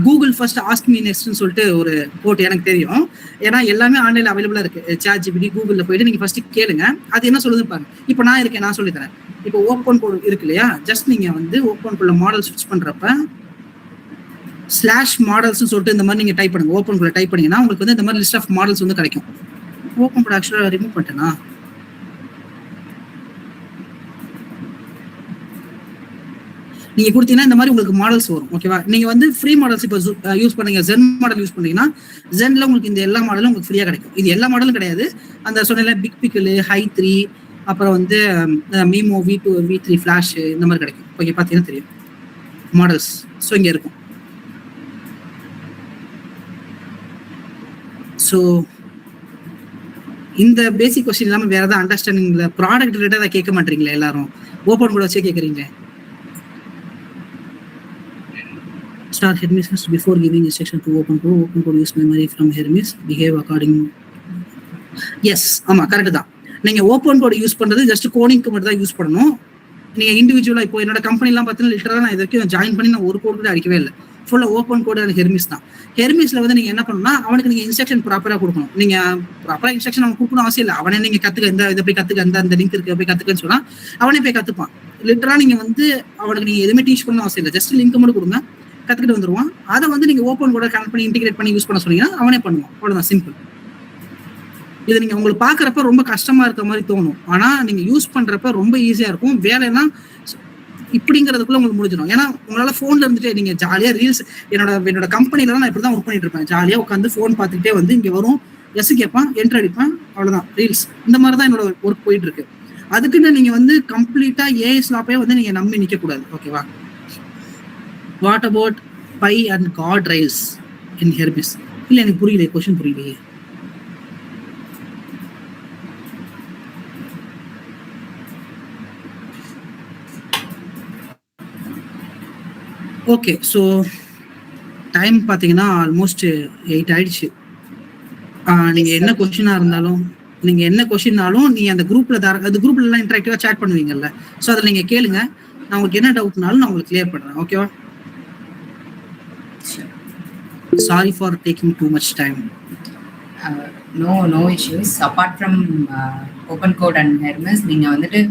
கூகுள் ஃபர்ஸ்ட் ஆஸ்க் மீ நெக்ஸ்ட்னு சொல்லிட்டு ஒரு கோட் எனக்கு தெரியும். ஏன்னா எல்லாமே ஆன்லைன்ல அவைலபிளா இருக்கு. ChatGPT கூகுள்ல போயிட்டு நீங்க ஃபர்ஸ்ட் கேளுங்க, அது என்ன சொல்லுது பாருங்க. இப்போ நான் இருக்கேன், நான் சொல்லி தரேன். இப்போ ஓப்பன் கோட் இருக்கு இல்லையா, ஜஸ்ட் நீங்க வந்து ஓப்பன் குள்ள மாடல் ஸ்விட்ச் பண்றப்ப /models சொல்லிட்டு இந்த மாதிரி நீங்க டைப் பண்ணுங்க. ஓப்பன் குள்ள டைப் பண்ணீங்கன்னா உங்களுக்கு வந்து இந்த மாதிரி லிஸ்ட் ஆஃப் மாடல்ஸ் வந்து கிடைக்கும். ஓப்பன் கோட் ஆக்சுவலா ரிமூவ் பண்ணிட்டேனா, நீங்க கொடுத்தீங்கன்னா இந்த மாதிரி உங்களுக்கு மாடல்ஸ் வரும். ஓகேவா, நீங்க வந்து ஃப்ரீ மாடல்ஸ் இப்போ யூஸ் பண்ணீங்க, ஜென் மாடல் யூஸ் பண்ணீங்கன்னா ஜென்ல உங்களுக்கு இந்த எல்லா மாடலும் உங்களுக்கு ஃப்ரீயா கிடைக்கும். இது எல்லா மாடலும் கிடையாது, அந்த சொன்ன பிக் பிக்கிள், Hi3, அப்புறம் வந்து மீமோ V2 V3 ஃபிளாஷ் இந்த மாதிரி கிடைக்கும். ஓகே, பார்த்தீங்கன்னா தெரியும் மாடல்ஸ். ஸோ இங்க இருக்கும். ஸோ இந்த பேசிக் கொஸ்டின் இல்லாமல் வேற ஏதாவது அண்டர்ஸ்டாண்டிங்ல ப்ராடக்ட் ரிலேட்டடாக கேட்க மாட்டீங்களா? எல்லாரும் ஓப்பன் கூட வச்சே கேட்குறீங்க. Start Hermes first before giving instruction to open code. Open code use memory from Hermes. Behave according. Yes, ஆமா கரெக்ட் தான். நீங்க ஓப்பன் கோட் யூஸ் பண்றது ஜஸ்ட் கோடிங்க்கு மட்டும் தான் யூஸ் பண்ணணும். நீங்க இண்டிவிஜுவலா இப்போ என்னோட கம்பெனி எல்லாம் பார்த்தீங்கன்னா லிட்டரலா நான் இது வரைக்கும் ஜாயின் பண்ணி நான் ஒரு கோட் கூட அடிக்கவே இல்லை. ஃபுல்லா ஓப்பன் கோட் அண்ட் ஹெர்மிஸ் தான். ஹெர்மிஸ்ல வந்து நீங்க என்ன பண்ணணும்னா அவனுக்கு நீங்க இன்ஸ்ட்ரக்ஷன் ப்ராப்பரா கொடுக்கணும். நீங்க ப்ராப்பரா இன்ஸ்ட்ரக்ஷன் அவனுக்கு கொடுக்கணும் அவசியம் இல்லை. அவனே நீங்க கத்துக்க, இந்த இதை போய் கத்துக்க, அந்த லிங்க் இருக்கு போய் கத்துக்கன்னு சொன்னா அவனே போய் கத்துப்பான். லிட்டரா நீங்க வந்து அவனுக்கு நீங்க எதுவுமே டீச் பண்ணணும் அவசியம் இல்லை. ஜஸ்ட் லிங்க் மட்டும் கொடுங்க, கத்துக்கிட்டு வந்துருவான். அதை வந்து நீங்க ஓப்பன் கூட கனெக்ட் பண்ணி இன்டிகிரேட் பண்ணி யூஸ் பண்ண சொன்னீங்கன்னா அவனே பண்ணுவான். அவ்வளவுதான், சிம்பிள். இது நீங்க உங்களுக்கு பாக்குறப்ப ரொம்ப கஷ்டமா இருக்க மாதிரி தோணும், ஆனா நீங்க யூஸ் பண்றப்ப ரொம்ப ஈஸியா இருக்கும். வேலையெல்லாம் இப்படிங்கிறதுக்குள்ள உங்களுக்கு முடிஞ்சிடும். ஏன்னா உங்களால போன்ல இருந்துட்டு நீங்க ஜாலியா ரீல்ஸ், என்னோட கம்பெனில நான் இப்படிதான் ஒர்க் பண்ணிட்டு இருப்பேன். ஜாலியா உட்காந்து போன் பார்த்துக்கிட்டே வந்து இங்க வரும், எஸ் கேட்பான், என்டர் அடிப்பேன், அவ்வளவுதான் ரீல்ஸ். இந்த மாதிரிதான் என்னோட ஒர்க் போயிட்டு இருக்கு. அதுக்குன்னு நீங்க வந்து கம்ப்ளீட்டா AI ஸ்லாப்பே வந்து நீங்க நம்பி நிக்க கூடாது. Okay? What about by and caught rails in Hermes? இல்ல எனக்கு புரியல, கொஸ்டின் புரியலையே. ஓகே, ஸோ டைம் பார்த்தீங்கன்னா ஆல்மோஸ்ட் 8 ஆயிடுச்சு. நீங்க என்ன கொஸ்டினா இருந்தாலும் நீ அந்த குரூப்ல எல்லாம் இன்டராக்டிவா சேட் பண்ணுவீங்கல்ல, ஸோ அதில் நீங்க கேளுங்க. நான் உங்களுக்கு என்ன டவுட்னாலும் நான் உங்களுக்கு கிளியர் பண்றேன். ஓகேவா? Sorry for taking too much time. No issues. Apart from open code and Hermes, நீங்க வந்துட்டு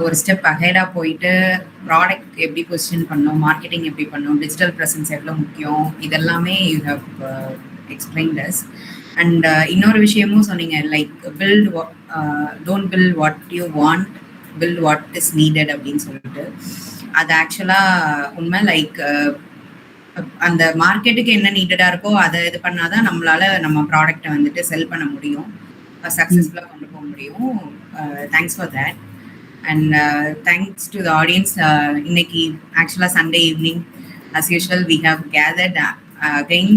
ஒரு ஸ்டெப் அஹெடா போயிட்டு ப்ராடக்ட் எப்படி பொசிஷன் பண்ணணும், மார்க்கெட்டிங் எப்படி பண்ணணும், டிஜிட்டல் ப்ரெசன்ஸ் எவ்வளோ முக்கியம், இதெல்லாமே you have explained us. And இன்னொரு விஷயமும் சொன்னீங்க, like don't build what you want, build what is needed அப்படின்னு சொல்லிட்டு. அது ஆக்சுவலாக உண்மை. லைக் அந்த மார்க்கெட்டுக்கு என்ன நீடடா இருக்கோ அதை இது பண்ணாதான் நம்மளால நம்ம ப்ராடக்டை வந்துட்டு செல் பண்ண முடியும், சக்ஸஸ்ஃபுல்லாக கொண்டு போக முடியும். Thanks for that. And thanks to the audience. இன்னைக்கு ஆக்சுவலாக Sunday evening as usual we have gathered again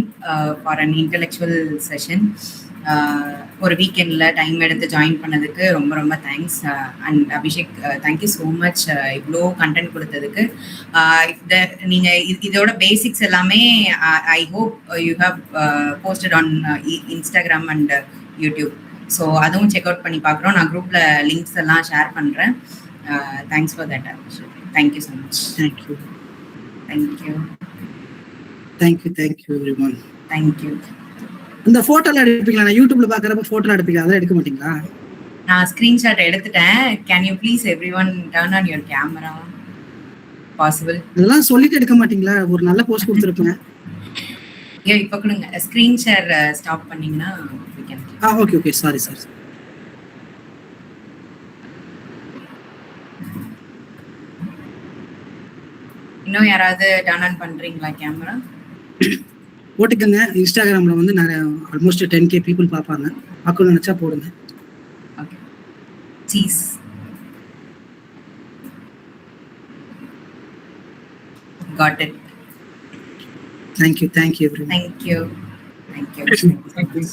for an intellectual session. ஒரு வீக்கெண்டில் டைம் எடுத்து ஜாயின் பண்ணதுக்கு ரொம்ப ரொம்ப thanks. And Abhishek, thank you so much இவ்வளோ கண்டென்ட் கொடுத்ததுக்கு. நீங்கள் இதோட பேசிக்ஸ் எல்லாமே I hope you have posted on Instagram and YouTube. So அதுவும் செக் அவுட் பண்ணி பார்க்குறோம். நான் குரூப்பில் லிங்க்ஸ் எல்லாம் ஷேர் பண்ணுறேன். Thanks for that Abhishek. Thank you so much. Thank you everyone. Thank you. இந்த போட்டோல எடுப்பீங்களா? நான் யூடியூப்ல பாக்குறப்ப போட்டோ எடுப்பீங்க, அதெல்லாம் எடுக்க மாட்டீங்களா? நான் ஸ்கிரீன்ஷாட் எடுத்துட்டேன். Can you please everyone turn on your camera possible? இதெல்லாம் சொல்லிட்டு எடுக்க மாட்டீங்களா? ஒரு நல்ல போஸ்ட் கொடுத்துருப்பேன். ஏன் இப்போ கொடுங்க, ஸ்கிரீன் ஷேர் ஸ்டாப் பண்ணீங்கன்னா we can. Okay sorry. இன்னும் யாராவது டர்ன் ஆன் பண்றீங்களா கேமரா? போட்டுக்கங்க. இன்ஸ்டாகிராம்ல வந்து நிறைய ஆல்மோஸ்ட் 10K பீப்புள் பார்ப்பாங்க. பார்க்கணும்னு நினைச்சா போடுங்க. Okay, cheese. Got it. Thank you everyone. Thank you. Thank you.